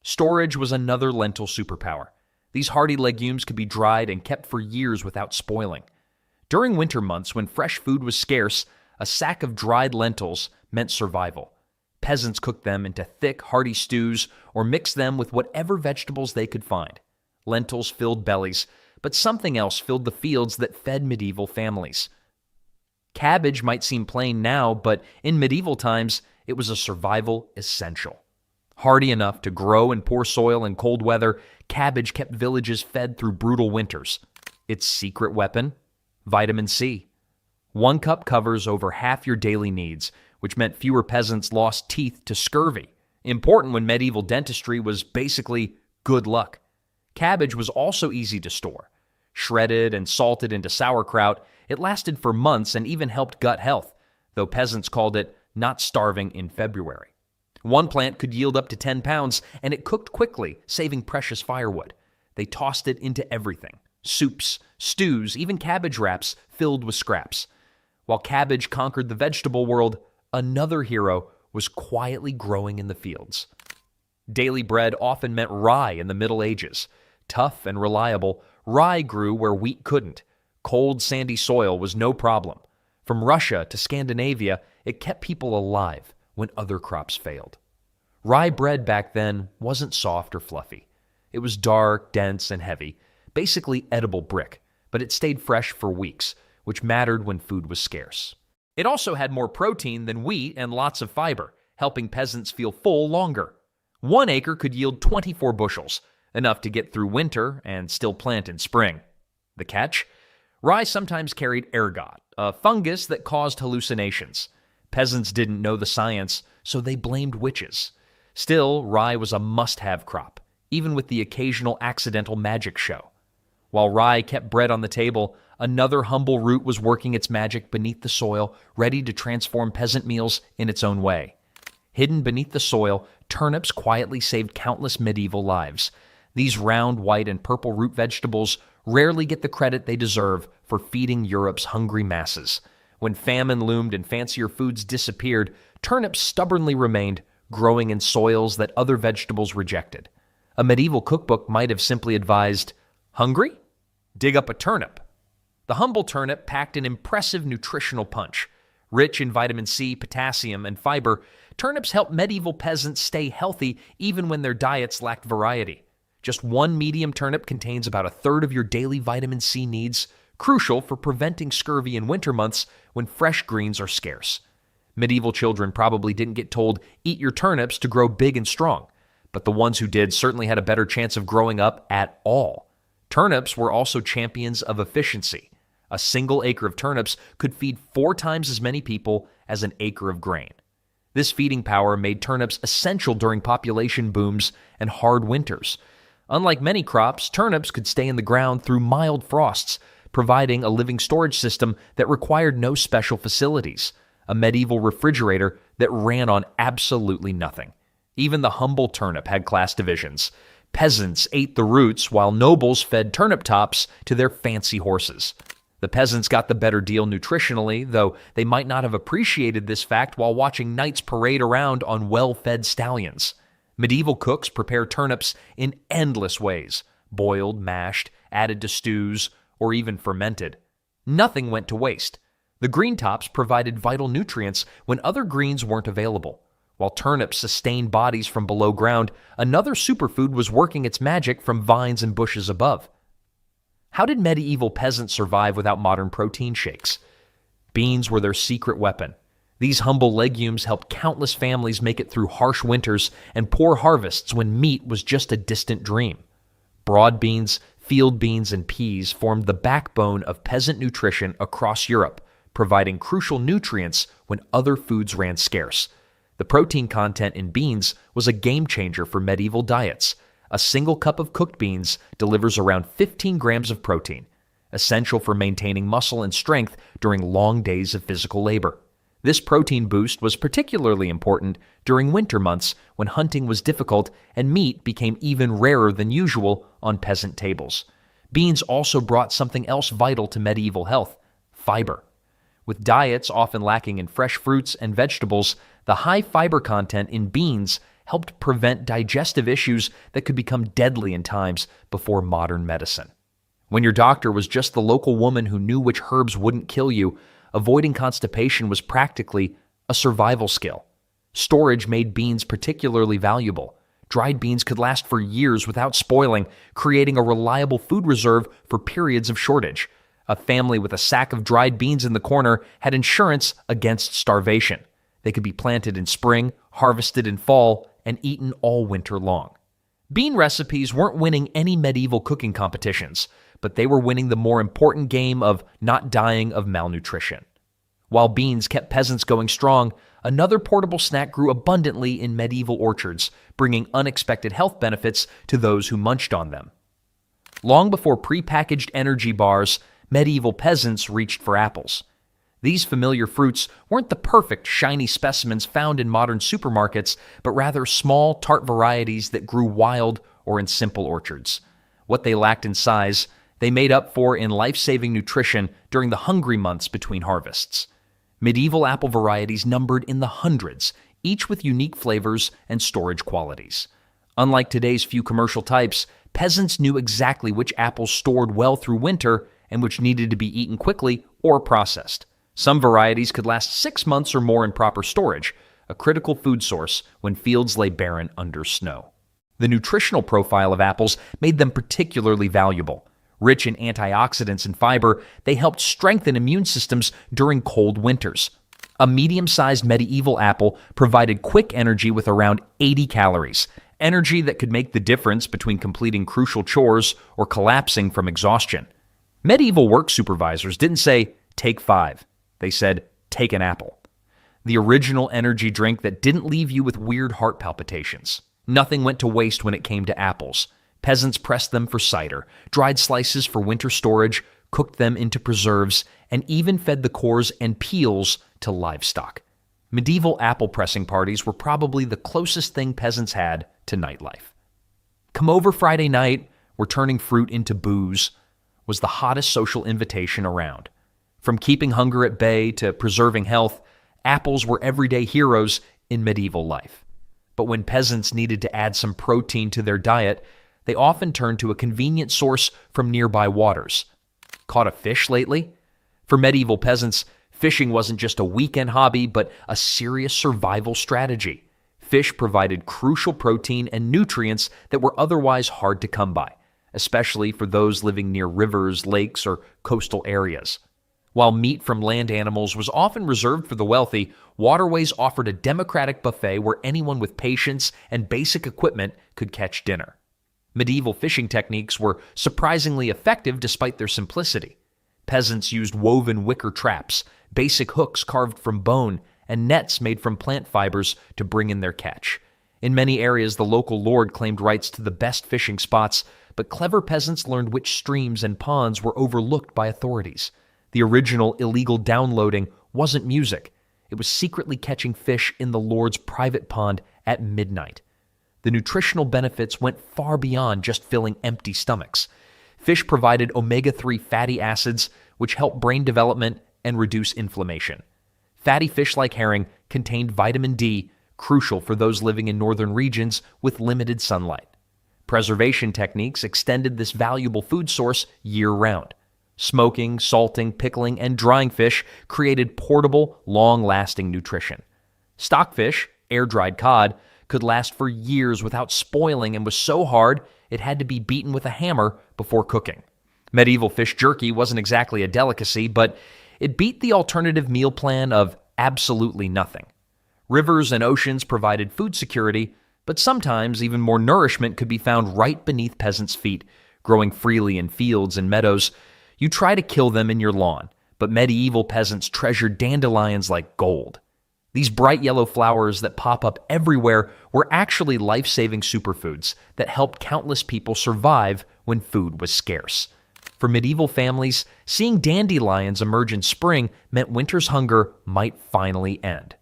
Storage was another lentil superpower. These hardy legumes could be dried and kept for years without spoiling. During winter months, when fresh food was scarce, a sack of dried lentils meant survival. Peasants cooked them into thick, hearty stews or mixed them with whatever vegetables they could find. Lentils filled bellies, but something else filled the fields that fed medieval families. Cabbage might seem plain now, but in medieval times, it was a survival essential. Hardy enough to grow in poor soil and cold weather, cabbage kept villages fed through brutal winters. Its secret weapon? Vitamin C. 1 cup covers over half your daily needs, which meant fewer peasants lost teeth to scurvy, important when medieval dentistry was basically good luck. Cabbage was also easy to store. Shredded and salted into sauerkraut, it lasted for months and even helped gut health, though peasants called it not starving in February. 1 plant could yield up to 10 pounds, and it cooked quickly, saving precious firewood. They tossed it into everything: soups, stews, even cabbage wraps filled with scraps. While cabbage conquered the vegetable world, another hero was quietly growing in the fields. Daily bread often meant rye in the Middle Ages. Tough and reliable, rye grew where wheat couldn't. Cold, sandy soil was no problem. From Russia to Scandinavia, it kept people alive when other crops failed. Rye bread back then wasn't soft or fluffy. It was dark, dense, and heavy, basically edible brick, but it stayed fresh for weeks, which mattered when food was scarce. It also had more protein than wheat and lots of fiber, helping peasants feel full longer. 1 acre could yield 24 bushels, enough to get through winter and still plant in spring. The catch? Rye sometimes carried ergot, a fungus that caused hallucinations. Peasants didn't know the science, so they blamed witches. Still, rye was a must-have crop, even with the occasional accidental magic show. While rye kept bread on the table, another humble root was working its magic beneath the soil, ready to transform peasant meals in its own way. Hidden beneath the soil, turnips quietly saved countless medieval lives. These round, white, and purple root vegetables rarely get the credit they deserve for feeding Europe's hungry masses. When famine loomed and fancier foods disappeared, turnips stubbornly remained, growing in soils that other vegetables rejected. A medieval cookbook might have simply advised, "Hungry? Dig up a turnip." The humble turnip packed an impressive nutritional punch. Rich in vitamin C, potassium, and fiber, turnips helped medieval peasants stay healthy even when their diets lacked variety. Just one medium turnip contains about a third of your daily vitamin C needs, crucial for preventing scurvy in winter months when fresh greens are scarce. Medieval children probably didn't get told, "Eat your turnips to grow big and strong," but the ones who did certainly had a better chance of growing up at all. Turnips were also champions of efficiency. A single acre of turnips could feed 4 times as many people as an acre of grain. This feeding power made turnips essential during population booms and hard winters. Unlike many crops, turnips could stay in the ground through mild frosts, providing a living storage system that required no special facilities, a medieval refrigerator that ran on absolutely nothing. Even the humble turnip had class divisions. Peasants ate the roots while nobles fed turnip tops to their fancy horses. The peasants got the better deal nutritionally, though they might not have appreciated this fact while watching knights parade around on well-fed stallions. Medieval cooks prepared turnips in endless ways: boiled, mashed, added to stews, or even fermented. Nothing went to waste. The green tops provided vital nutrients when other greens weren't available. While turnips sustained bodies from below ground, another superfood was working its magic from vines and bushes above. How did medieval peasants survive without modern protein shakes? Beans were their secret weapon. These humble legumes helped countless families make it through harsh winters and poor harvests when meat was just a distant dream. Broad beans, field beans, and peas formed the backbone of peasant nutrition across Europe, providing crucial nutrients when other foods ran scarce. The protein content in beans was a game changer for medieval diets. A single cup of cooked beans delivers around 15 grams of protein, essential for maintaining muscle and strength during long days of physical labor. This protein boost was particularly important during winter months when hunting was difficult and meat became even rarer than usual on peasant tables. Beans also brought something else vital to medieval health: fiber. With diets often lacking in fresh fruits and vegetables, the high fiber content in beans helped prevent digestive issues that could become deadly in times before modern medicine. When your doctor was just the local woman who knew which herbs wouldn't kill you, avoiding constipation was practically a survival skill. Storage made beans particularly valuable. Dried beans could last for years without spoiling, creating a reliable food reserve for periods of shortage. A family with a sack of dried beans in the corner had insurance against starvation. They could be planted in spring, harvested in fall, and eaten all winter long. Bean recipes weren't winning any medieval cooking competitions, but they were winning the more important game of not dying of malnutrition. While beans kept peasants going strong, another portable snack grew abundantly in medieval orchards, bringing unexpected health benefits to those who munched on them. Long before prepackaged energy bars, medieval peasants reached for apples. These familiar fruits weren't the perfect, shiny specimens found in modern supermarkets, but rather small, tart varieties that grew wild or in simple orchards. What they lacked in size, they made up for in life-saving nutrition during the hungry months between harvests. Medieval apple varieties numbered in the hundreds, each with unique flavors and storage qualities. Unlike today's few commercial types, peasants knew exactly which apples stored well through winter and which needed to be eaten quickly or processed. Some varieties could last 6 months or more in proper storage, a critical food source when fields lay barren under snow. The nutritional profile of apples made them particularly valuable. Rich in antioxidants and fiber, they helped strengthen immune systems during cold winters. A medium-sized medieval apple provided quick energy with around 80 calories, energy that could make the difference between completing crucial chores or collapsing from exhaustion. Medieval work supervisors didn't say, "Take 5." They said, "Take an apple." The original energy drink that didn't leave you with weird heart palpitations. Nothing went to waste when it came to apples. Peasants pressed them for cider, dried slices for winter storage, cooked them into preserves, and even fed the cores and peels to livestock. Medieval apple pressing parties were probably the closest thing peasants had to nightlife. "Come over Friday night, we're turning fruit into booze," was the hottest social invitation around. From keeping hunger at bay to preserving health, apples were everyday heroes in medieval life. But when peasants needed to add some protein to their diet, they often turned to a convenient source from nearby waters. Caught a fish lately? For medieval peasants, fishing wasn't just a weekend hobby, but a serious survival strategy. Fish provided crucial protein and nutrients that were otherwise hard to come by, especially for those living near rivers, lakes, or coastal areas. While meat from land animals was often reserved for the wealthy, waterways offered a democratic buffet where anyone with patience and basic equipment could catch dinner. Medieval fishing techniques were surprisingly effective despite their simplicity. Peasants used woven wicker traps, basic hooks carved from bone, and nets made from plant fibers to bring in their catch. In many areas, the local lord claimed rights to the best fishing spots, but clever peasants learned which streams and ponds were overlooked by authorities. The original illegal downloading wasn't music. It was secretly catching fish in the lord's private pond at midnight. The nutritional benefits went far beyond just filling empty stomachs. Fish provided omega-3 fatty acids, which help brain development and reduce inflammation. Fatty fish like herring contained vitamin D, crucial for those living in northern regions with limited sunlight. Preservation techniques extended this valuable food source year-round. Smoking, salting, pickling, and drying fish created portable, long-lasting nutrition. Stockfish, air-dried cod, could last for years without spoiling and was so hard it had to be beaten with a hammer before cooking. Medieval fish jerky wasn't exactly a delicacy, but it beat the alternative meal plan of absolutely nothing. Rivers and oceans provided food security, but sometimes even more nourishment could be found right beneath peasants' feet, growing freely in fields and meadows. You try to kill them in your lawn, but medieval peasants treasured dandelions like gold. These bright yellow flowers that pop up everywhere were actually life-saving superfoods that helped countless people survive when food was scarce. For medieval families, seeing dandelions emerge in spring meant winter's hunger might finally end.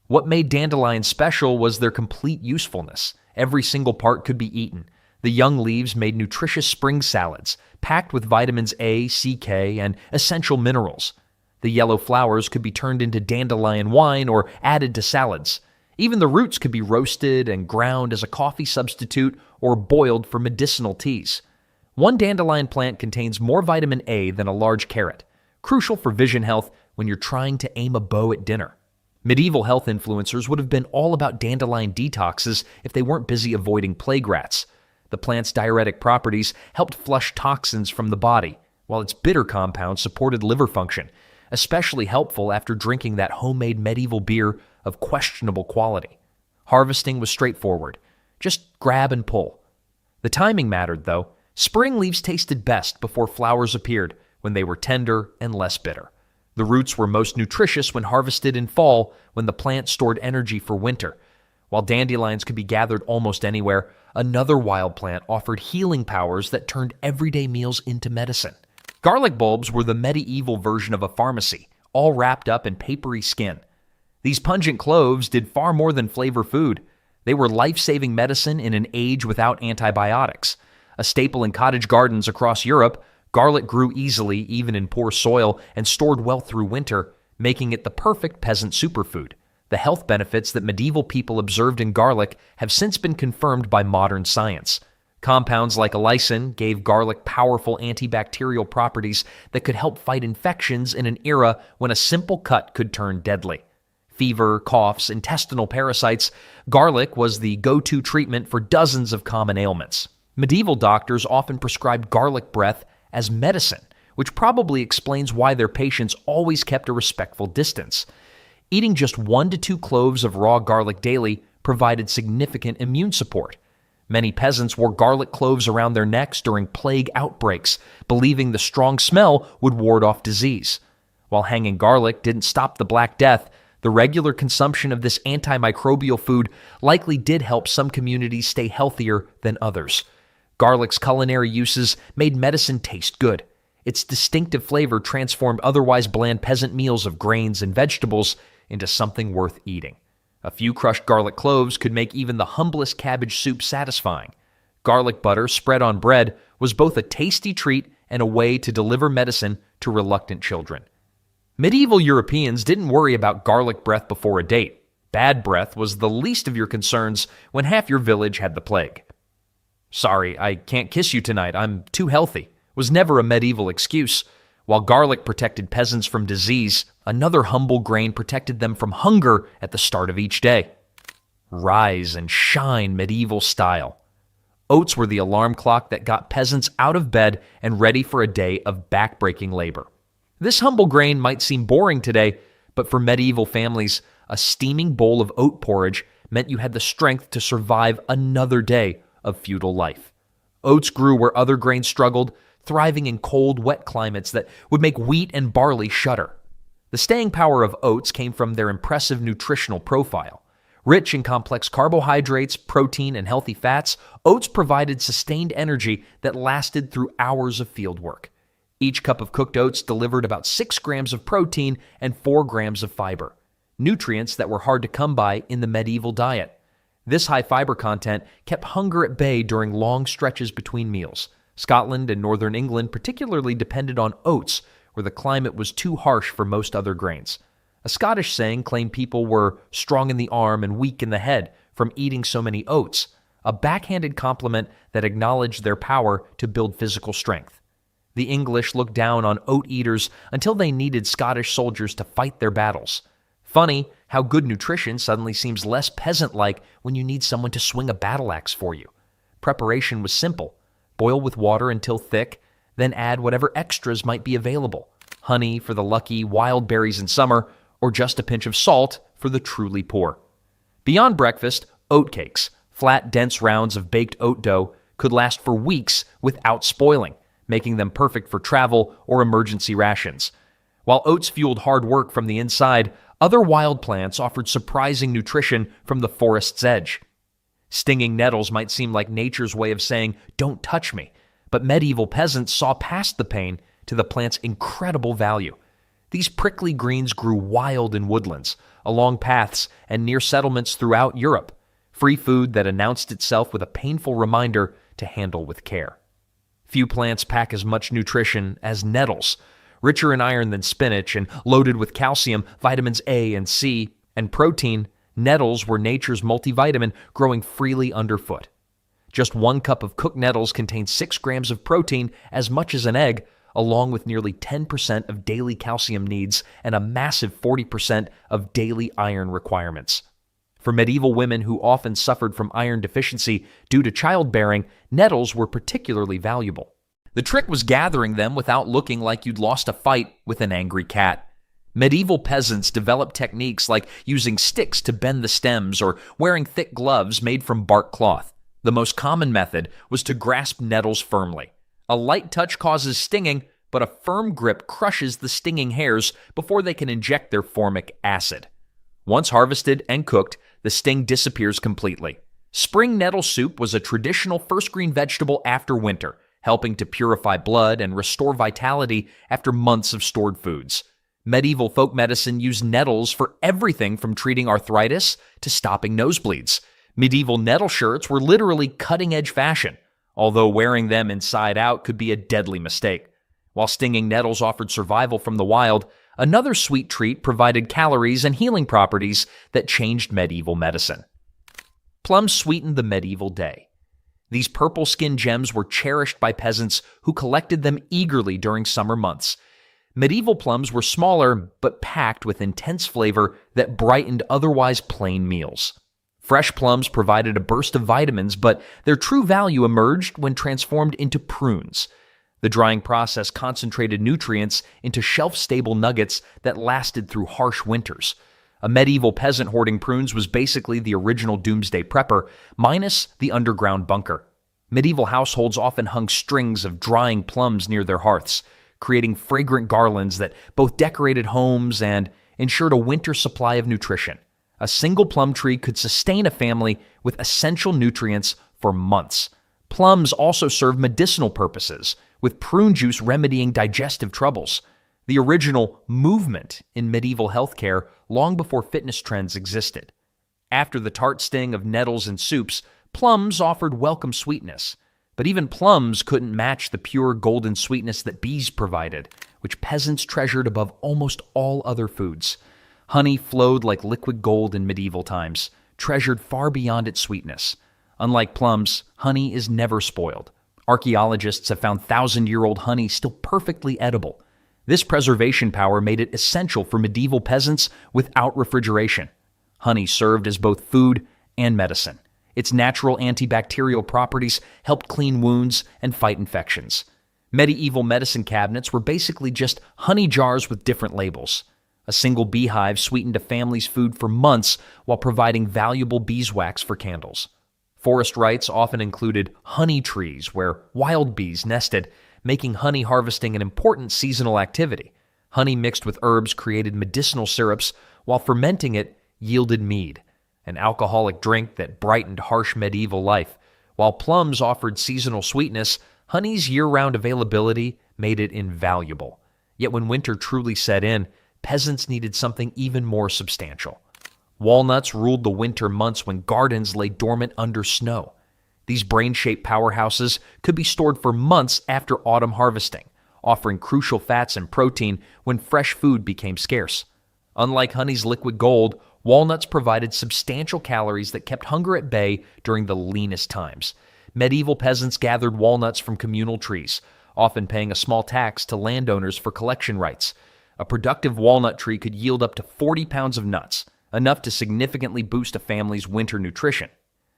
What made dandelions special was their complete usefulness. Every single part could be eaten. The young leaves made nutritious spring salads, packed with vitamins A, C, K, and essential minerals. The yellow flowers could be turned into dandelion wine or added to salads. Even the roots could be roasted and ground as a coffee substitute or boiled for medicinal teas. One dandelion plant contains more vitamin A than a large carrot, crucial for vision health when you're trying to aim a bow at dinner. Medieval health influencers would have been all about dandelion detoxes if they weren't busy avoiding plague rats. The plant's diuretic properties helped flush toxins from the body, while its bitter compounds supported liver function, especially helpful after drinking that homemade medieval beer of questionable quality. Harvesting was straightforward. Just grab and pull. The timing mattered, though. Spring leaves tasted best before flowers appeared, when they were tender and less bitter. The roots were most nutritious when harvested in fall, when the plant stored energy for winter. While dandelions could be gathered almost anywhere, another wild plant offered healing powers that turned everyday meals into medicine. Garlic bulbs were the medieval version of a pharmacy, all wrapped up in papery skin. These pungent cloves did far more than flavor food. They were life-saving medicine in an age without antibiotics. A staple in cottage gardens across Europe, garlic grew easily even in poor soil and stored well through winter, making it the perfect peasant superfood. The health benefits that medieval people observed in garlic have since been confirmed by modern science. Compounds like allicin gave garlic powerful antibacterial properties that could help fight infections in an era when a simple cut could turn deadly. Fever, coughs, intestinal parasites, garlic was the go-to treatment for dozens of common ailments. Medieval doctors often prescribed garlic breath as medicine, which probably explains why their patients always kept a respectful distance. Eating just 1 to 2 cloves of raw garlic daily provided significant immune support. Many peasants wore garlic cloves around their necks during plague outbreaks, believing the strong smell would ward off disease. While hanging garlic didn't stop the Black Death, the regular consumption of this antimicrobial food likely did help some communities stay healthier than others. Garlic's culinary uses made medicine taste good. Its distinctive flavor transformed otherwise bland peasant meals of grains and vegetables into something worth eating. A few crushed garlic cloves could make even the humblest cabbage soup satisfying. Garlic butter spread on bread was both a tasty treat and a way to deliver medicine to reluctant children. Medieval Europeans didn't worry about garlic breath before a date. Bad breath was the least of your concerns when half your village had the plague. "Sorry, I can't kiss you tonight, I'm too healthy," was never a medieval excuse. While garlic protected peasants from disease, another humble grain protected them from hunger at the start of each day. Rise and shine medieval style. Oats were the alarm clock that got peasants out of bed and ready for a day of backbreaking labor. This humble grain might seem boring today, but for medieval families, a steaming bowl of oat porridge meant you had the strength to survive another day of feudal life. Oats grew where other grains struggled, thriving in cold, wet climates that would make wheat and barley shudder. The staying power of oats came from their impressive nutritional profile. Rich in complex carbohydrates, protein, and healthy fats, oats provided sustained energy that lasted through hours of field work. Each cup of cooked oats delivered about 6 grams of protein and 4 grams of fiber, nutrients that were hard to come by in the medieval diet. This high fiber content kept hunger at bay during long stretches between meals. Scotland and northern England particularly depended on oats, where the climate was too harsh for most other grains. A Scottish saying claimed people were strong in the arm and weak in the head from eating so many oats, a backhanded compliment that acknowledged their power to build physical strength. The English looked down on oat eaters until they needed Scottish soldiers to fight their battles. Funny how good nutrition suddenly seems less peasant-like when you need someone to swing a battle axe for you. Preparation was simple. Boil with water until thick, then add whatever extras might be available. Honey for the lucky, wild berries in summer, or just a pinch of salt for the truly poor. Beyond breakfast, oat cakes, flat, dense rounds of baked oat dough, could last for weeks without spoiling, making them perfect for travel or emergency rations. While oats fueled hard work from the inside, other wild plants offered surprising nutrition from the forest's edge. Stinging nettles might seem like nature's way of saying, "Don't touch me," but medieval peasants saw past the pain to the plant's incredible value. These prickly greens grew wild in woodlands, along paths, and near settlements throughout Europe, free food that announced itself with a painful reminder to handle with care. Few plants pack as much nutrition as nettles. Richer in iron than spinach and loaded with calcium, vitamins A and C, and protein, nettles were nature's multivitamin growing freely underfoot. Just 1 cup of cooked nettles contains 6 grams of protein, as much as an egg, along with nearly 10% of daily calcium needs and a massive 40% of daily iron requirements. For medieval women who often suffered from iron deficiency due to childbearing, nettles were particularly valuable. The trick was gathering them without looking like you'd lost a fight with an angry cat. Medieval peasants developed techniques like using sticks to bend the stems or wearing thick gloves made from bark cloth. The most common method was to grasp nettles firmly. A light touch causes stinging, but a firm grip crushes the stinging hairs before they can inject their formic acid. Once harvested and cooked, the sting disappears completely. Spring nettle soup was a traditional first green vegetable after winter, helping to purify blood and restore vitality after months of stored foods. Medieval folk medicine used nettles for everything from treating arthritis to stopping nosebleeds. Medieval nettle shirts were literally cutting-edge fashion, although wearing them inside out could be a deadly mistake. While stinging nettles offered survival from the wild, another sweet treat provided calories and healing properties that changed medieval medicine. Plums sweetened the medieval day. These purple skin gems were cherished by peasants who collected them eagerly during summer months. Medieval plums were smaller, but packed with intense flavor that brightened otherwise plain meals. Fresh plums provided a burst of vitamins, but their true value emerged when transformed into prunes. The drying process concentrated nutrients into shelf-stable nuggets that lasted through harsh winters. A medieval peasant hoarding prunes was basically the original doomsday prepper, minus the underground bunker. Medieval households often hung strings of drying plums near their hearths, creating fragrant garlands that both decorated homes and ensured a winter supply of nutrition. A single plum tree could sustain a family with essential nutrients for months. Plums also served medicinal purposes, with prune juice remedying digestive troubles. The original movement in medieval healthcare long before fitness trends existed. After the tart sting of nettles and soups, plums offered welcome sweetness. But even plums couldn't match the pure golden sweetness that bees provided, which peasants treasured above almost all other foods. Honey flowed like liquid gold in medieval times, treasured far beyond its sweetness. Unlike plums, honey is never spoiled. Archaeologists have found thousand-year-old honey still perfectly edible. This preservation power made it essential for medieval peasants without refrigeration. Honey served as both food and medicine. Its natural antibacterial properties helped clean wounds and fight infections. Medieval medicine cabinets were basically just honey jars with different labels. A single beehive sweetened a family's food for months while providing valuable beeswax for candles. Forest rites often included honey trees where wild bees nested, making honey harvesting an important seasonal activity. Honey mixed with herbs created medicinal syrups, while fermenting it yielded mead, an alcoholic drink that brightened harsh medieval life. While plums offered seasonal sweetness, honey's year-round availability made it invaluable. Yet when winter truly set in, peasants needed something even more substantial. Walnuts ruled the winter months when gardens lay dormant under snow. These brain-shaped powerhouses could be stored for months after autumn harvesting, offering crucial fats and protein when fresh food became scarce. Unlike honey's liquid gold, walnuts provided substantial calories that kept hunger at bay during the leanest times. Medieval peasants gathered walnuts from communal trees, often paying a small tax to landowners for collection rights. A productive walnut tree could yield up to 40 pounds of nuts, enough to significantly boost a family's winter nutrition.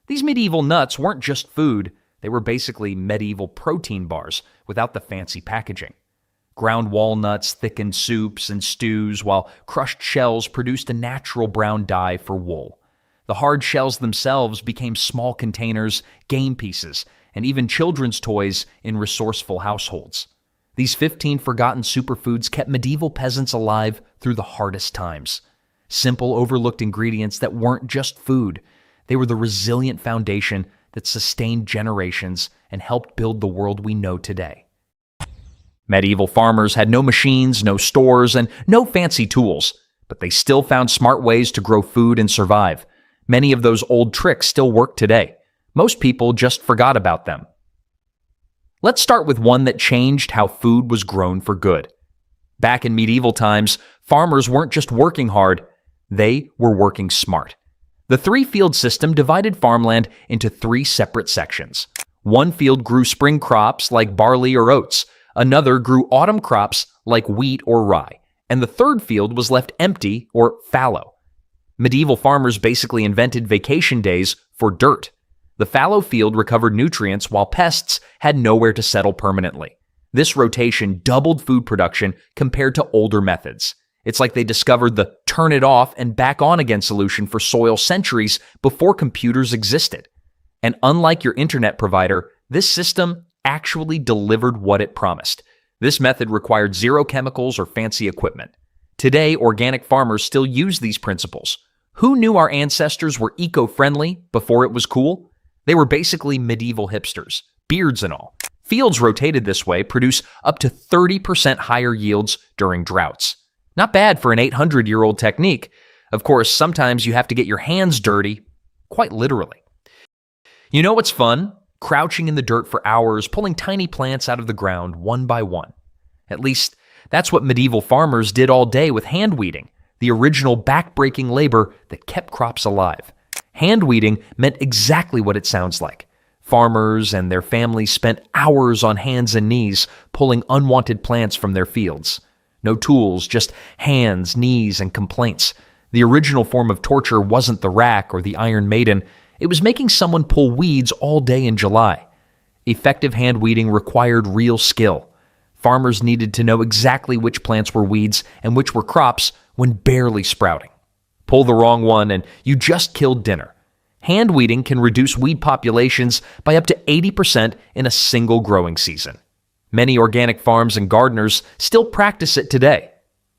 These medieval nuts weren't just food, they were basically medieval protein bars without the fancy packaging. Ground walnuts thickened soups and stews, while crushed shells produced a natural brown dye for wool. The hard shells themselves became small containers, game pieces, and even children's toys in resourceful households. These 15 forgotten superfoods kept medieval peasants alive through the hardest times. Simple, overlooked ingredients that weren't just food. They were the resilient foundation that sustained generations and helped build the world we know today. Medieval farmers had no machines, no stores, and no fancy tools, but they still found smart ways to grow food and survive. Many of those old tricks still work today. Most people just forgot about them. Let's start with one that changed how food was grown for good. Back in medieval times, farmers weren't just working hard, they were working smart. The three-field system divided farmland into three separate sections. One field grew spring crops like barley or oats, another grew autumn crops like wheat or rye, and the third field was left empty or fallow. Medieval farmers basically invented vacation days for dirt. The fallow field recovered nutrients while pests had nowhere to settle permanently. This rotation doubled food production compared to older methods. It's like they discovered the turn it off and back on again solution for soil centuries before computers existed. And unlike your internet provider, this system actually delivered what it promised. This method required zero chemicals or fancy equipment. Today, organic farmers still use these principles. Who knew our ancestors were eco-friendly before it was cool? They were basically medieval hipsters, beards and all. Fields rotated this way produce up to 30% higher yields during droughts. Not bad for an 800-year-old technique. Of course, sometimes you have to get your hands dirty, quite literally. You know what's fun? Crouching in the dirt for hours, pulling tiny plants out of the ground one by one. At least, that's what medieval farmers did all day with hand weeding, the original back-breaking labor that kept crops alive. Hand weeding meant exactly what it sounds like. Farmers and their families spent hours on hands and knees pulling unwanted plants from their fields. No tools, just hands, knees, and complaints. The original form of torture wasn't the rack or the Iron Maiden. It was making someone pull weeds all day in July. Effective hand weeding required real skill. Farmers needed to know exactly which plants were weeds and which were crops when barely sprouting. Pull the wrong one and you just killed dinner. Hand weeding can reduce weed populations by up to 80% in a single growing season. Many organic farms and gardeners still practice it today.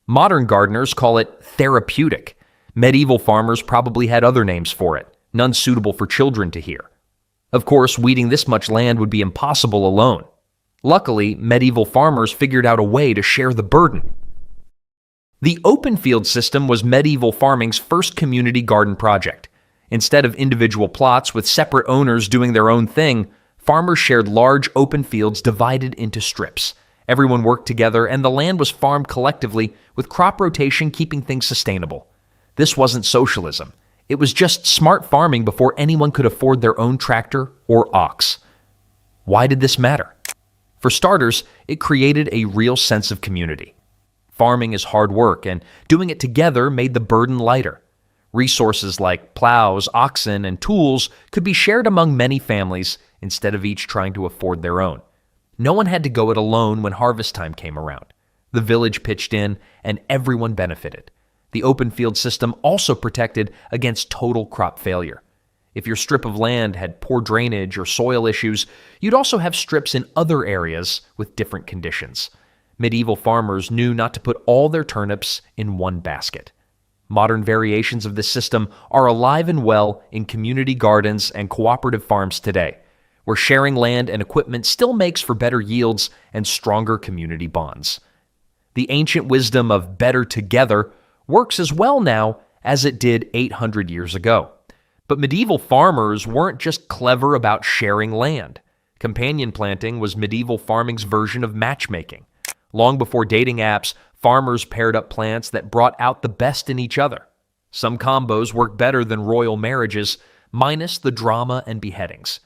Modern gardeners call it therapeutic. Medieval farmers probably had other names for it, none suitable for children to hear. Of course, weeding this much land would be impossible alone. Luckily, medieval farmers figured out a way to share the burden. The open field system was medieval farming's first community garden project. Instead of individual plots with separate owners doing their own thing, Farmers shared large open fields divided into strips. Everyone worked together, and the land was farmed collectively, with crop rotation keeping things sustainable. This wasn't socialism. It was just smart farming before anyone could afford their own tractor or ox. Why did this matter? For starters, it created a real sense of community. Farming is hard work, and doing it together made the burden lighter. Resources like plows, oxen, and tools could be shared among many families instead of each trying to afford their own. No one had to go it alone when harvest time came around. The village pitched in, and everyone benefited. The open field system also protected against total crop failure. If your strip of land had poor drainage or soil issues, you'd also have strips in other areas with different conditions. Medieval farmers knew not to put all their turnips in one basket. Modern variations of this system are alive and well in community gardens and cooperative farms today, where sharing land and equipment still makes for better yields and stronger community bonds. The ancient wisdom of better together works as well now as it did 800 years ago. But medieval farmers weren't just clever about sharing land. Companion planting was medieval farming's version of matchmaking. Long before dating apps, farmers paired up plants that brought out the best in each other. Some combos work better than royal marriages, minus the drama and beheadings.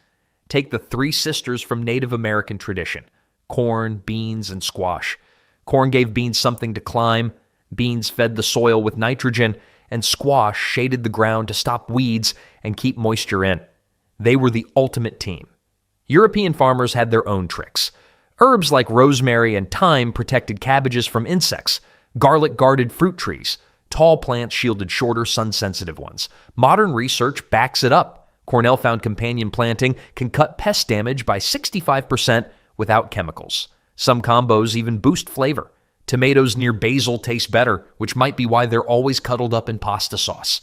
Take the three sisters from Native American tradition: corn, beans, and squash. Corn gave beans something to climb, beans fed the soil with nitrogen, and squash shaded the ground to stop weeds and keep moisture in. They were the ultimate team. European farmers had their own tricks. Herbs like rosemary and thyme protected cabbages from insects. Garlic guarded fruit trees. Tall plants shielded shorter, sun-sensitive ones. Modern research backs it up. Cornell found companion planting can cut pest damage by 65% without chemicals. Some combos even boost flavor. Tomatoes near basil taste better, which might be why they're always cuddled up in pasta sauce.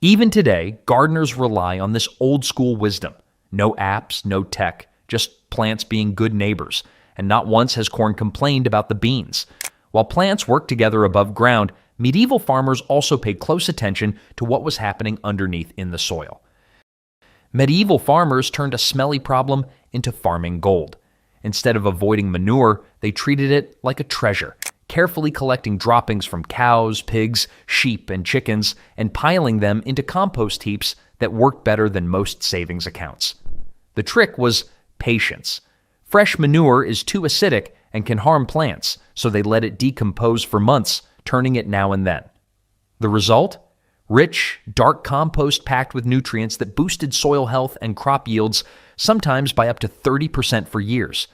Even today, gardeners rely on this old-school wisdom. No apps, no tech, just plants being good neighbors. And not once has corn complained about the beans. While plants worked together above ground, medieval farmers also paid close attention to what was happening underneath in the soil. Medieval farmers turned a smelly problem into farming gold. Instead of avoiding manure, they treated it like a treasure, carefully collecting droppings from cows, pigs, sheep, and chickens, and piling them into compost heaps that worked better than most savings accounts. The trick was patience. Fresh manure is too acidic and can harm plants, so they let it decompose for months, turning it now and then. The result? Rich, dark compost packed with nutrients that boosted soil health and crop yields, sometimes by up to 30% for years.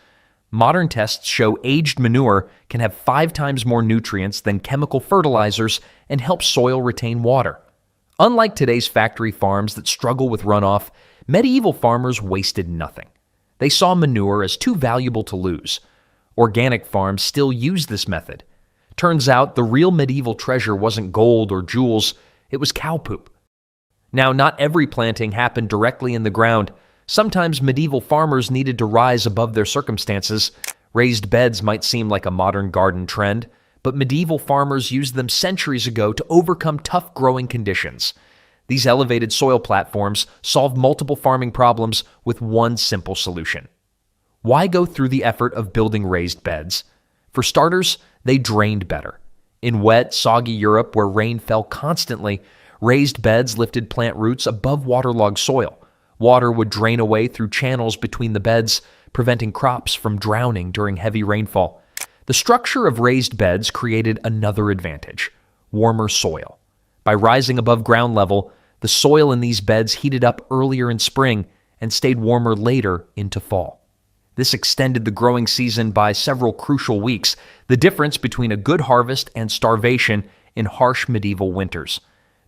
Modern tests show aged manure can have 5 times more nutrients than chemical fertilizers and help soil retain water. Unlike today's factory farms that struggle with runoff, medieval farmers wasted nothing. They saw manure as too valuable to lose. Organic farms still use this method. Turns out the real medieval treasure wasn't gold or jewels, it was cow poop. Now, not every planting happened directly in the ground. Sometimes medieval farmers needed to rise above their circumstances. Raised beds might seem like a modern garden trend, but medieval farmers used them centuries ago to overcome tough growing conditions. These elevated soil platforms solved multiple farming problems with one simple solution. Why go through the effort of building raised beds? For starters, they drained better. In wet, soggy Europe where rain fell constantly, raised beds lifted plant roots above waterlogged soil. Water would drain away through channels between the beds, preventing crops from drowning during heavy rainfall. The structure of raised beds created another advantage: warmer soil. By rising above ground level, the soil in these beds heated up earlier in spring and stayed warmer later into fall. This extended the growing season by several crucial weeks, the difference between a good harvest and starvation in harsh medieval winters.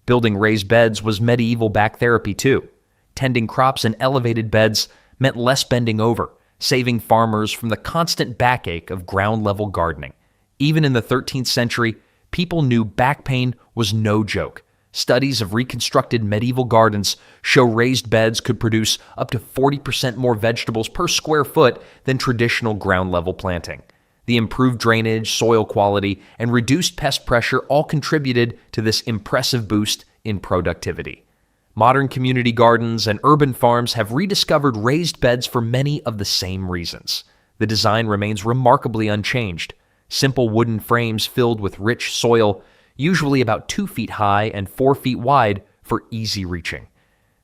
Building raised beds was medieval back therapy too. Tending crops in elevated beds meant less bending over, saving farmers from the constant backache of ground-level gardening. Even in the 13th century, people knew back pain was no joke. Studies of reconstructed medieval gardens show raised beds could produce up to 40% more vegetables per square foot than traditional ground-level planting. The improved drainage, soil quality, and reduced pest pressure all contributed to this impressive boost in productivity. Modern community gardens and urban farms have rediscovered raised beds for many of the same reasons. The design remains remarkably unchanged. Simple wooden frames filled with rich soil, usually about 2 feet high and 4 feet wide for easy reaching.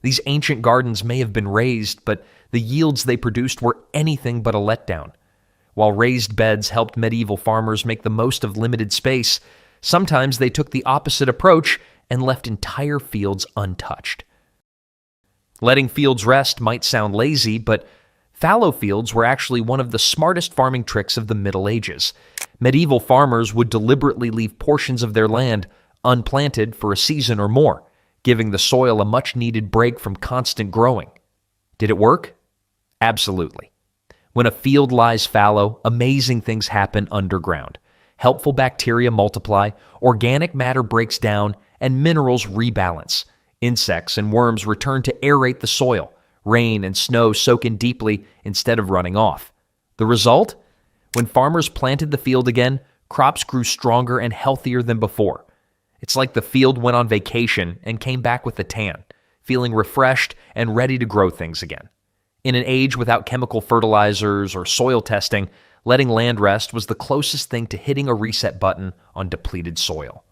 These ancient gardens may have been raised, but the yields they produced were anything but a letdown. While raised beds helped medieval farmers make the most of limited space, sometimes they took the opposite approach and left entire fields untouched. Letting fields rest might sound lazy, but fallow fields were actually one of the smartest farming tricks of the Middle Ages. Medieval farmers would deliberately leave portions of their land unplanted for a season or more, giving the soil a much-needed break from constant growing. Did it work? Absolutely. When a field lies fallow, amazing things happen underground. Helpful bacteria multiply, organic matter breaks down, and minerals rebalance. Insects and worms return to aerate the soil. Rain and snow soak in deeply instead of running off. The result? When farmers planted the field again, crops grew stronger and healthier than before. It's like the field went on vacation and came back with a tan, feeling refreshed and ready to grow things again. In an age without chemical fertilizers or soil testing, letting land rest was the closest thing to hitting a reset button on depleted soil.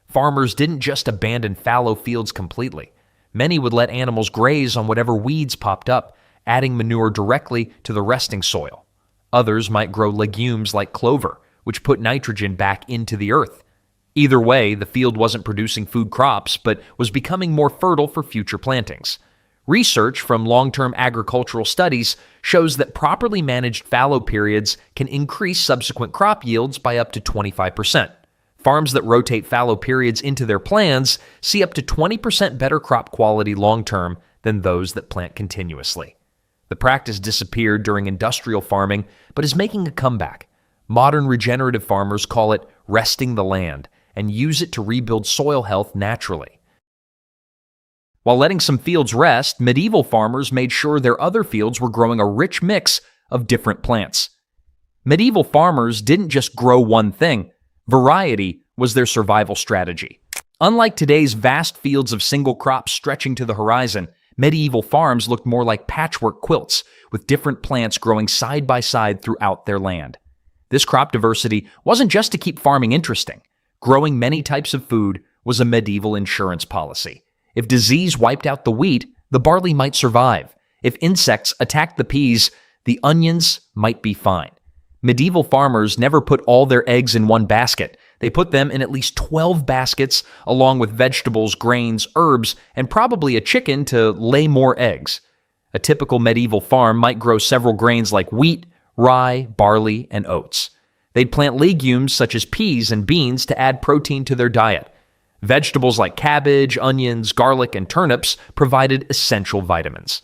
Farmers didn't just abandon fallow fields completely. Many would let animals graze on whatever weeds popped up, adding manure directly to the resting soil. Others might grow legumes like clover, which put nitrogen back into the earth. Either way, the field wasn't producing food crops, but was becoming more fertile for future plantings. Research from long-term agricultural studies shows that properly managed fallow periods can increase subsequent crop yields by up to 25%. Farms that rotate fallow periods into their plans see up to 20% better crop quality long-term than those that plant continuously. The practice disappeared during industrial farming, but is making a comeback. Modern regenerative farmers call it resting the land and use it to rebuild soil health naturally. While letting some fields rest, medieval farmers made sure their other fields were growing a rich mix of different plants. Medieval farmers didn't just grow one thing. Variety was their survival strategy. Unlike today's vast fields of single crops stretching to the horizon, medieval farms looked more like patchwork quilts, with different plants growing side by side throughout their land. This crop diversity wasn't just to keep farming interesting. Growing many types of food was a medieval insurance policy. If disease wiped out the wheat, the barley might survive. If insects attacked the peas, the onions might be fine. Medieval farmers never put all their eggs in one basket. They put them in at least 12 baskets, along with vegetables, grains, herbs, and probably a chicken to lay more eggs. A typical medieval farm might grow several grains like wheat, rye, barley, and oats. They'd plant legumes such as peas and beans to add protein to their diet. Vegetables like cabbage, onions, garlic, and turnips provided essential vitamins.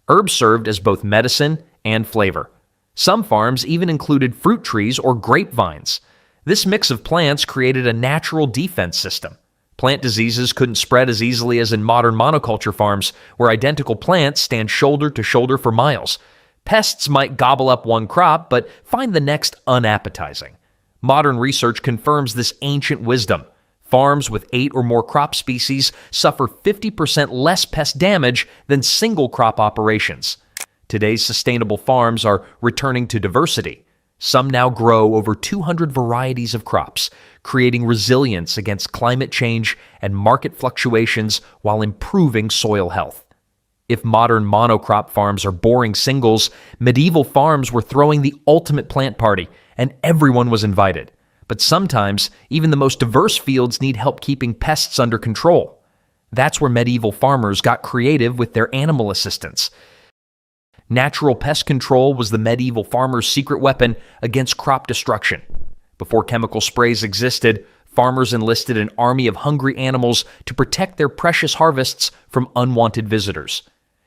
Herbs served as both medicine and flavor. Some farms even included fruit trees or grapevines. This mix of plants created a natural defense system. Plant diseases couldn't spread as easily as in modern monoculture farms, where identical plants stand shoulder to shoulder for miles. Pests might gobble up one crop, but find the next unappetizing. Modern research confirms this ancient wisdom. Farms with 8 or more crop species suffer 50% less pest damage than single crop operations. Today's sustainable farms are returning to diversity. Some now grow over 200 varieties of crops, creating resilience against climate change and market fluctuations while improving soil health. If modern monocrop farms are boring singles, medieval farms were throwing the ultimate plant party, and everyone was invited. But sometimes, even the most diverse fields need help keeping pests under control. That's where medieval farmers got creative with their animal assistants. Natural pest control was the medieval farmer's secret weapon against crop destruction. Before chemical sprays existed, farmers enlisted an army of hungry animals to protect their precious harvests from unwanted visitors.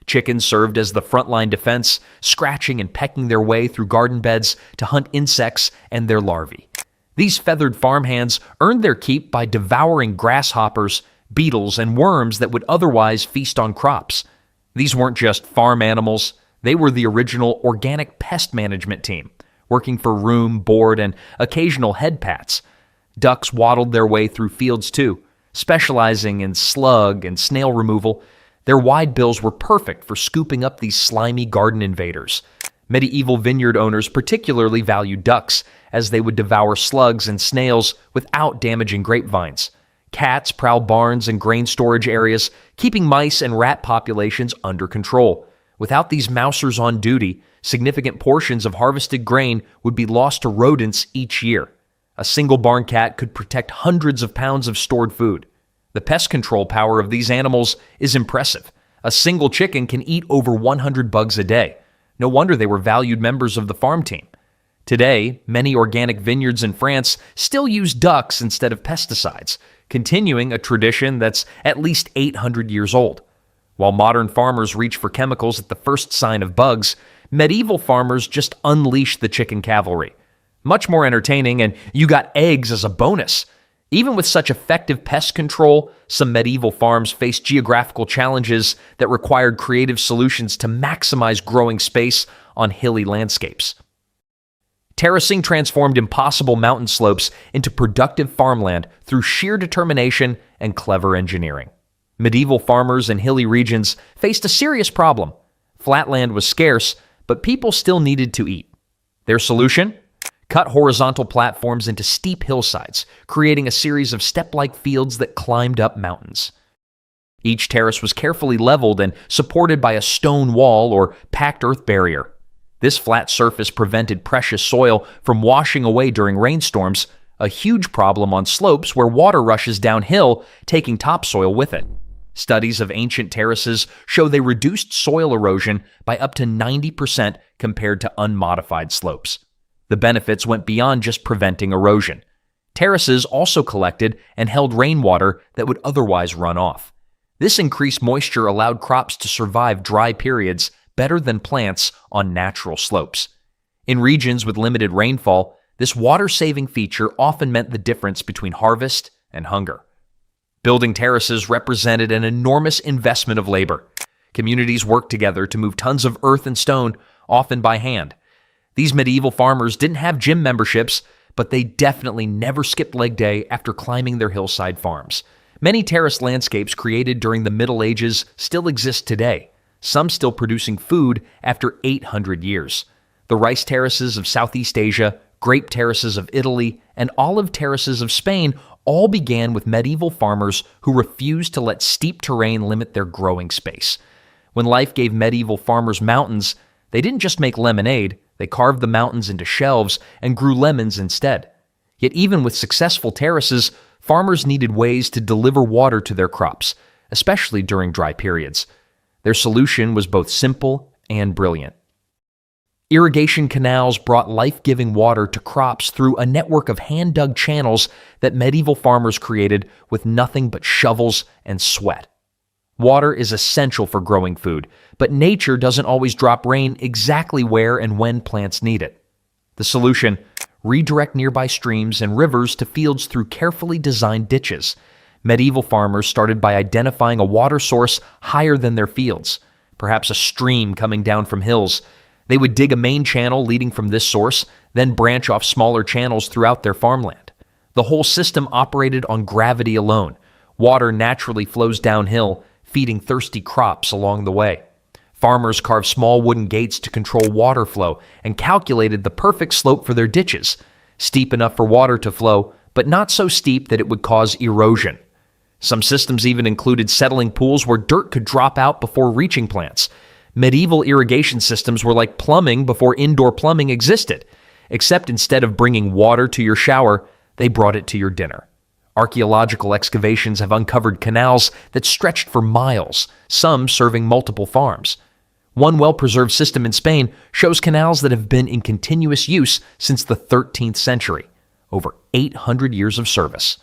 Chickens served as the frontline defense, scratching and pecking their way through garden beds to hunt insects and their larvae. These feathered farmhands earned their keep by devouring grasshoppers, beetles, and worms that would otherwise feast on crops. These weren't just farm animals, they were the original organic pest management team, working for room, board, and occasional head pats. Ducks waddled their way through fields too, specializing in slug and snail removal. Their wide bills were perfect for scooping up these slimy garden invaders. Medieval vineyard owners particularly valued ducks, as they would devour slugs and snails without damaging grapevines. Cats prowled barns and grain storage areas, keeping mice and rat populations under control. Without these mousers on duty, significant portions of harvested grain would be lost to rodents each year. A single barn cat could protect hundreds of pounds of stored food. The pest control power of these animals is impressive. A single chicken can eat over 100 bugs a day. No wonder they were valued members of the farm team. Today, many organic vineyards in France still use ducks instead of pesticides, continuing a tradition that's at least 800 years old. While modern farmers reach for chemicals at the first sign of bugs, medieval farmers just unleashed the chicken cavalry. Much more entertaining, and you got eggs as a bonus. Even with such effective pest control, some medieval farms faced geographical challenges that required creative solutions to maximize growing space on hilly landscapes. Terracing transformed impossible mountain slopes into productive farmland through sheer determination and clever engineering. Medieval farmers in hilly regions faced a serious problem. Flat land was scarce, but people still needed to eat. Their solution? Cut horizontal platforms into steep hillsides, creating a series of step-like fields that climbed up mountains. Each terrace was carefully leveled and supported by a stone wall or packed earth barrier. This flat surface prevented precious soil from washing away during rainstorms, a huge problem on slopes where water rushes downhill, taking topsoil with it. Studies of ancient terraces show they reduced soil erosion by up to 90% compared to unmodified slopes. The benefits went beyond just preventing erosion. Terraces also collected and held rainwater that would otherwise run off. This increased moisture allowed crops to survive dry periods better than plants on natural slopes. In regions with limited rainfall, this water-saving feature often meant the difference between harvest and hunger. Building terraces represented an enormous investment of labor. Communities worked together to move tons of earth and stone, often by hand. These medieval farmers didn't have gym memberships, but they definitely never skipped leg day after climbing their hillside farms. Many terraced landscapes created during the Middle Ages still exist today, some still producing food after 800 years. The rice terraces of Southeast Asia, grape terraces of Italy, and olive terraces of Spain all began with medieval farmers who refused to let steep terrain limit their growing space. When life gave medieval farmers mountains, they didn't just make lemonade, they carved the mountains into shelves and grew lemons instead. Yet even with successful terraces, farmers needed ways to deliver water to their crops, especially during dry periods. Their solution was both simple and brilliant. Irrigation canals brought life-giving water to crops through a network of hand-dug channels that medieval farmers created with nothing but shovels and sweat. Water is essential for growing food, but nature doesn't always drop rain exactly where and when plants need it. The solution? Redirect nearby streams and rivers to fields through carefully designed ditches. Medieval farmers started by identifying a water source higher than their fields, perhaps a stream coming down from hills. They would dig a main channel leading from this source, then branch off smaller channels throughout their farmland. The whole system operated on gravity alone. Water naturally flows downhill, feeding thirsty crops along the way. Farmers carved small wooden gates to control water flow and calculated the perfect slope for their ditches, steep enough for water to flow, but not so steep that it would cause erosion. Some systems even included settling pools where dirt could drop out before reaching plants. Medieval irrigation systems were like plumbing before indoor plumbing existed, except instead of bringing water to your shower, they brought it to your dinner. Archaeological excavations have uncovered canals that stretched for miles, some serving multiple farms. One well-preserved system in Spain shows canals that have been in continuous use since the 13th century, over 800 years of service.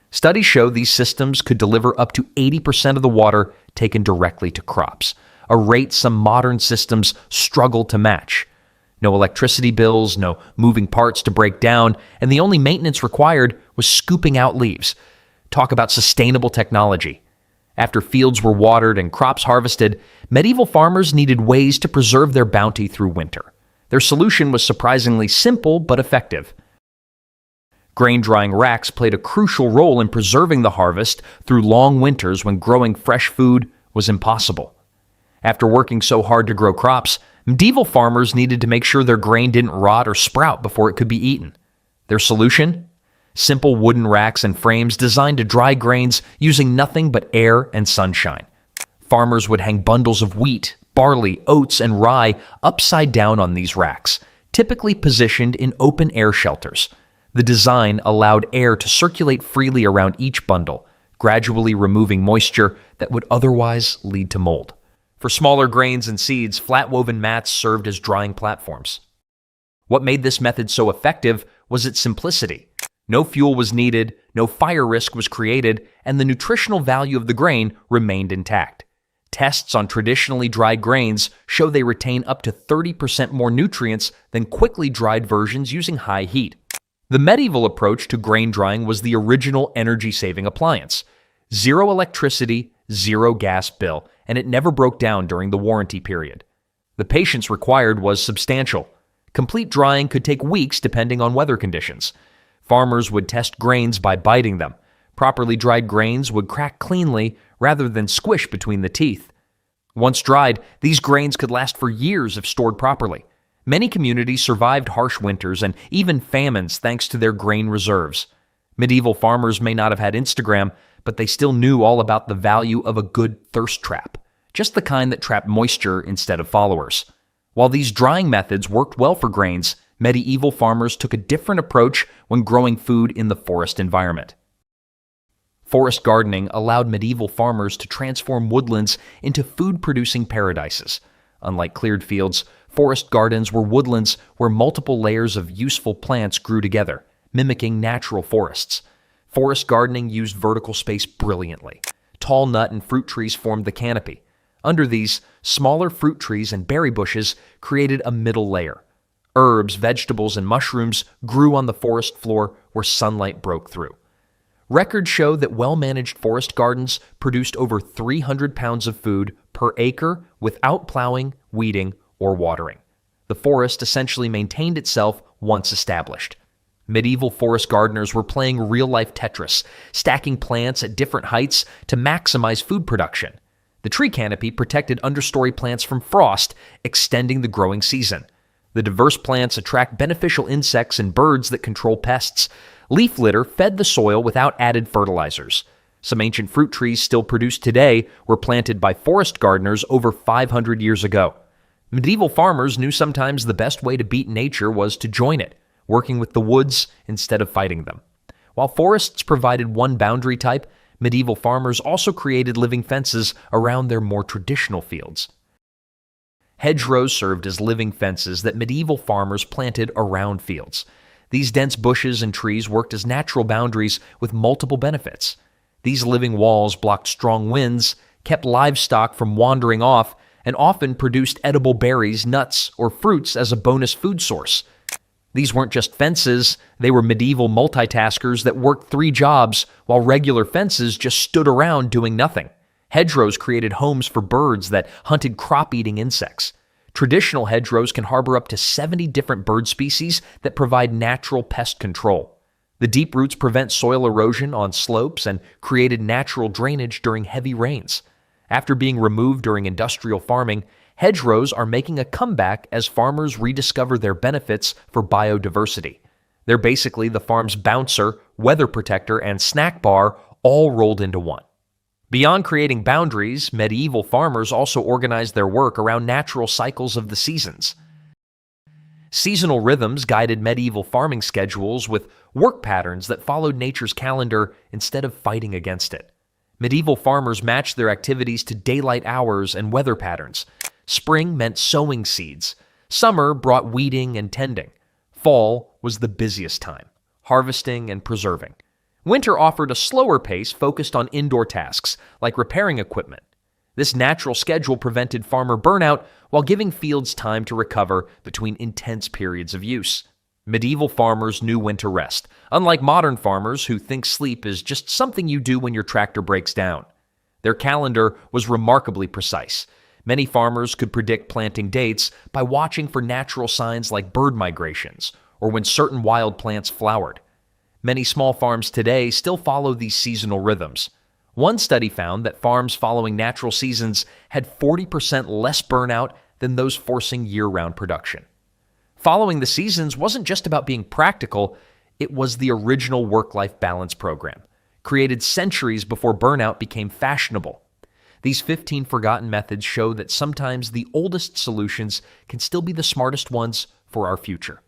Studies show these systems could deliver up to 80% of the water taken directly to crops, a rate some modern systems struggle to match. No electricity bills, no moving parts to break down, and the only maintenance required was scooping out leaves. Talk about sustainable technology. After fields were watered and crops harvested, medieval farmers needed ways to preserve their bounty through winter. Their solution was surprisingly simple but effective. Grain drying racks played a crucial role in preserving the harvest through long winters when growing fresh food was impossible. After working so hard to grow crops, medieval farmers needed to make sure their grain didn't rot or sprout before it could be eaten. Their solution? Simple wooden racks and frames designed to dry grains using nothing but air and sunshine. Farmers would hang bundles of wheat, barley, oats, and rye upside down on these racks, typically positioned in open-air shelters. The design allowed air to circulate freely around each bundle, gradually removing moisture that would otherwise lead to mold. For smaller grains and seeds, flat-woven mats served as drying platforms. What made this method so effective was its simplicity. No fuel was needed, no fire risk was created, and the nutritional value of the grain remained intact. Tests on traditionally dried grains show they retain up to 30% more nutrients than quickly dried versions using high heat. The medieval approach to grain drying was the original energy-saving appliance. Zero electricity, zero gas bill, and it never broke down during the warranty period. The patience required was substantial. Complete drying could take weeks depending on weather conditions. Farmers would test grains by biting them. Properly dried grains would crack cleanly rather than squish between the teeth. Once dried, these grains could last for years if stored properly. Many communities survived harsh winters and even famines thanks to their grain reserves. Medieval farmers may not have had Instagram, but they still knew all about the value of a good thirst trap, just the kind that trapped moisture instead of followers. While these drying methods worked well for grains, medieval farmers took a different approach when growing food in the forest environment. Forest gardening allowed medieval farmers to transform woodlands into food-producing paradises. Unlike cleared fields, forest gardens were woodlands where multiple layers of useful plants grew together, mimicking natural forests. Forest gardening used vertical space brilliantly. Tall nut and fruit trees formed the canopy. Under these, smaller fruit trees and berry bushes created a middle layer. Herbs, vegetables, and mushrooms grew on the forest floor where sunlight broke through. Records show that well-managed forest gardens produced over 300 pounds of food per acre without plowing, weeding, or watering. The forest essentially maintained itself once established. Medieval forest gardeners were playing real-life Tetris, stacking plants at different heights to maximize food production. The tree canopy protected understory plants from frost, extending the growing season. The diverse plants attract beneficial insects and birds that control pests. Leaf litter fed the soil without added fertilizers. Some ancient fruit trees still produced today were planted by forest gardeners over 500 years ago. Medieval farmers knew sometimes the best way to beat nature was to join it, working with the woods instead of fighting them. While forests provided one boundary type, medieval farmers also created living fences around their more traditional fields. Hedgerows served as living fences that medieval farmers planted around fields. These dense bushes and trees worked as natural boundaries with multiple benefits. These living walls blocked strong winds, kept livestock from wandering off, and often produced edible berries, nuts, or fruits as a bonus food source. These weren't just fences, they were medieval multitaskers that worked 3 jobs while regular fences just stood around doing nothing. Hedgerows created homes for birds that hunted crop-eating insects. Traditional hedgerows can harbor up to 70 different bird species that provide natural pest control. The deep roots prevent soil erosion on slopes and created natural drainage during heavy rains. After being removed during industrial farming, hedgerows are making a comeback as farmers rediscover their benefits for biodiversity. They're basically the farm's bouncer, weather protector, and snack bar all rolled into one. Beyond creating boundaries, medieval farmers also organized their work around natural cycles of the seasons. Seasonal rhythms guided medieval farming schedules with work patterns that followed nature's calendar instead of fighting against it. Medieval farmers matched their activities to daylight hours and weather patterns. Spring meant sowing seeds. Summer brought weeding and tending. Fall was the busiest time, harvesting and preserving. Winter offered a slower pace focused on indoor tasks, like repairing equipment. This natural schedule prevented farmer burnout while giving fields time to recover between intense periods of use. Medieval farmers knew when to rest, unlike modern farmers who think sleep is just something you do when your tractor breaks down. Their calendar was remarkably precise. Many farmers could predict planting dates by watching for natural signs like bird migrations or when certain wild plants flowered. Many small farms today still follow these seasonal rhythms. One study found that farms following natural seasons had 40% less burnout than those forcing year-round production. Following the seasons wasn't just about being practical, it was the original work-life balance program, created centuries before burnout became fashionable. These 15 forgotten methods show that sometimes the oldest solutions can still be the smartest ones for our future.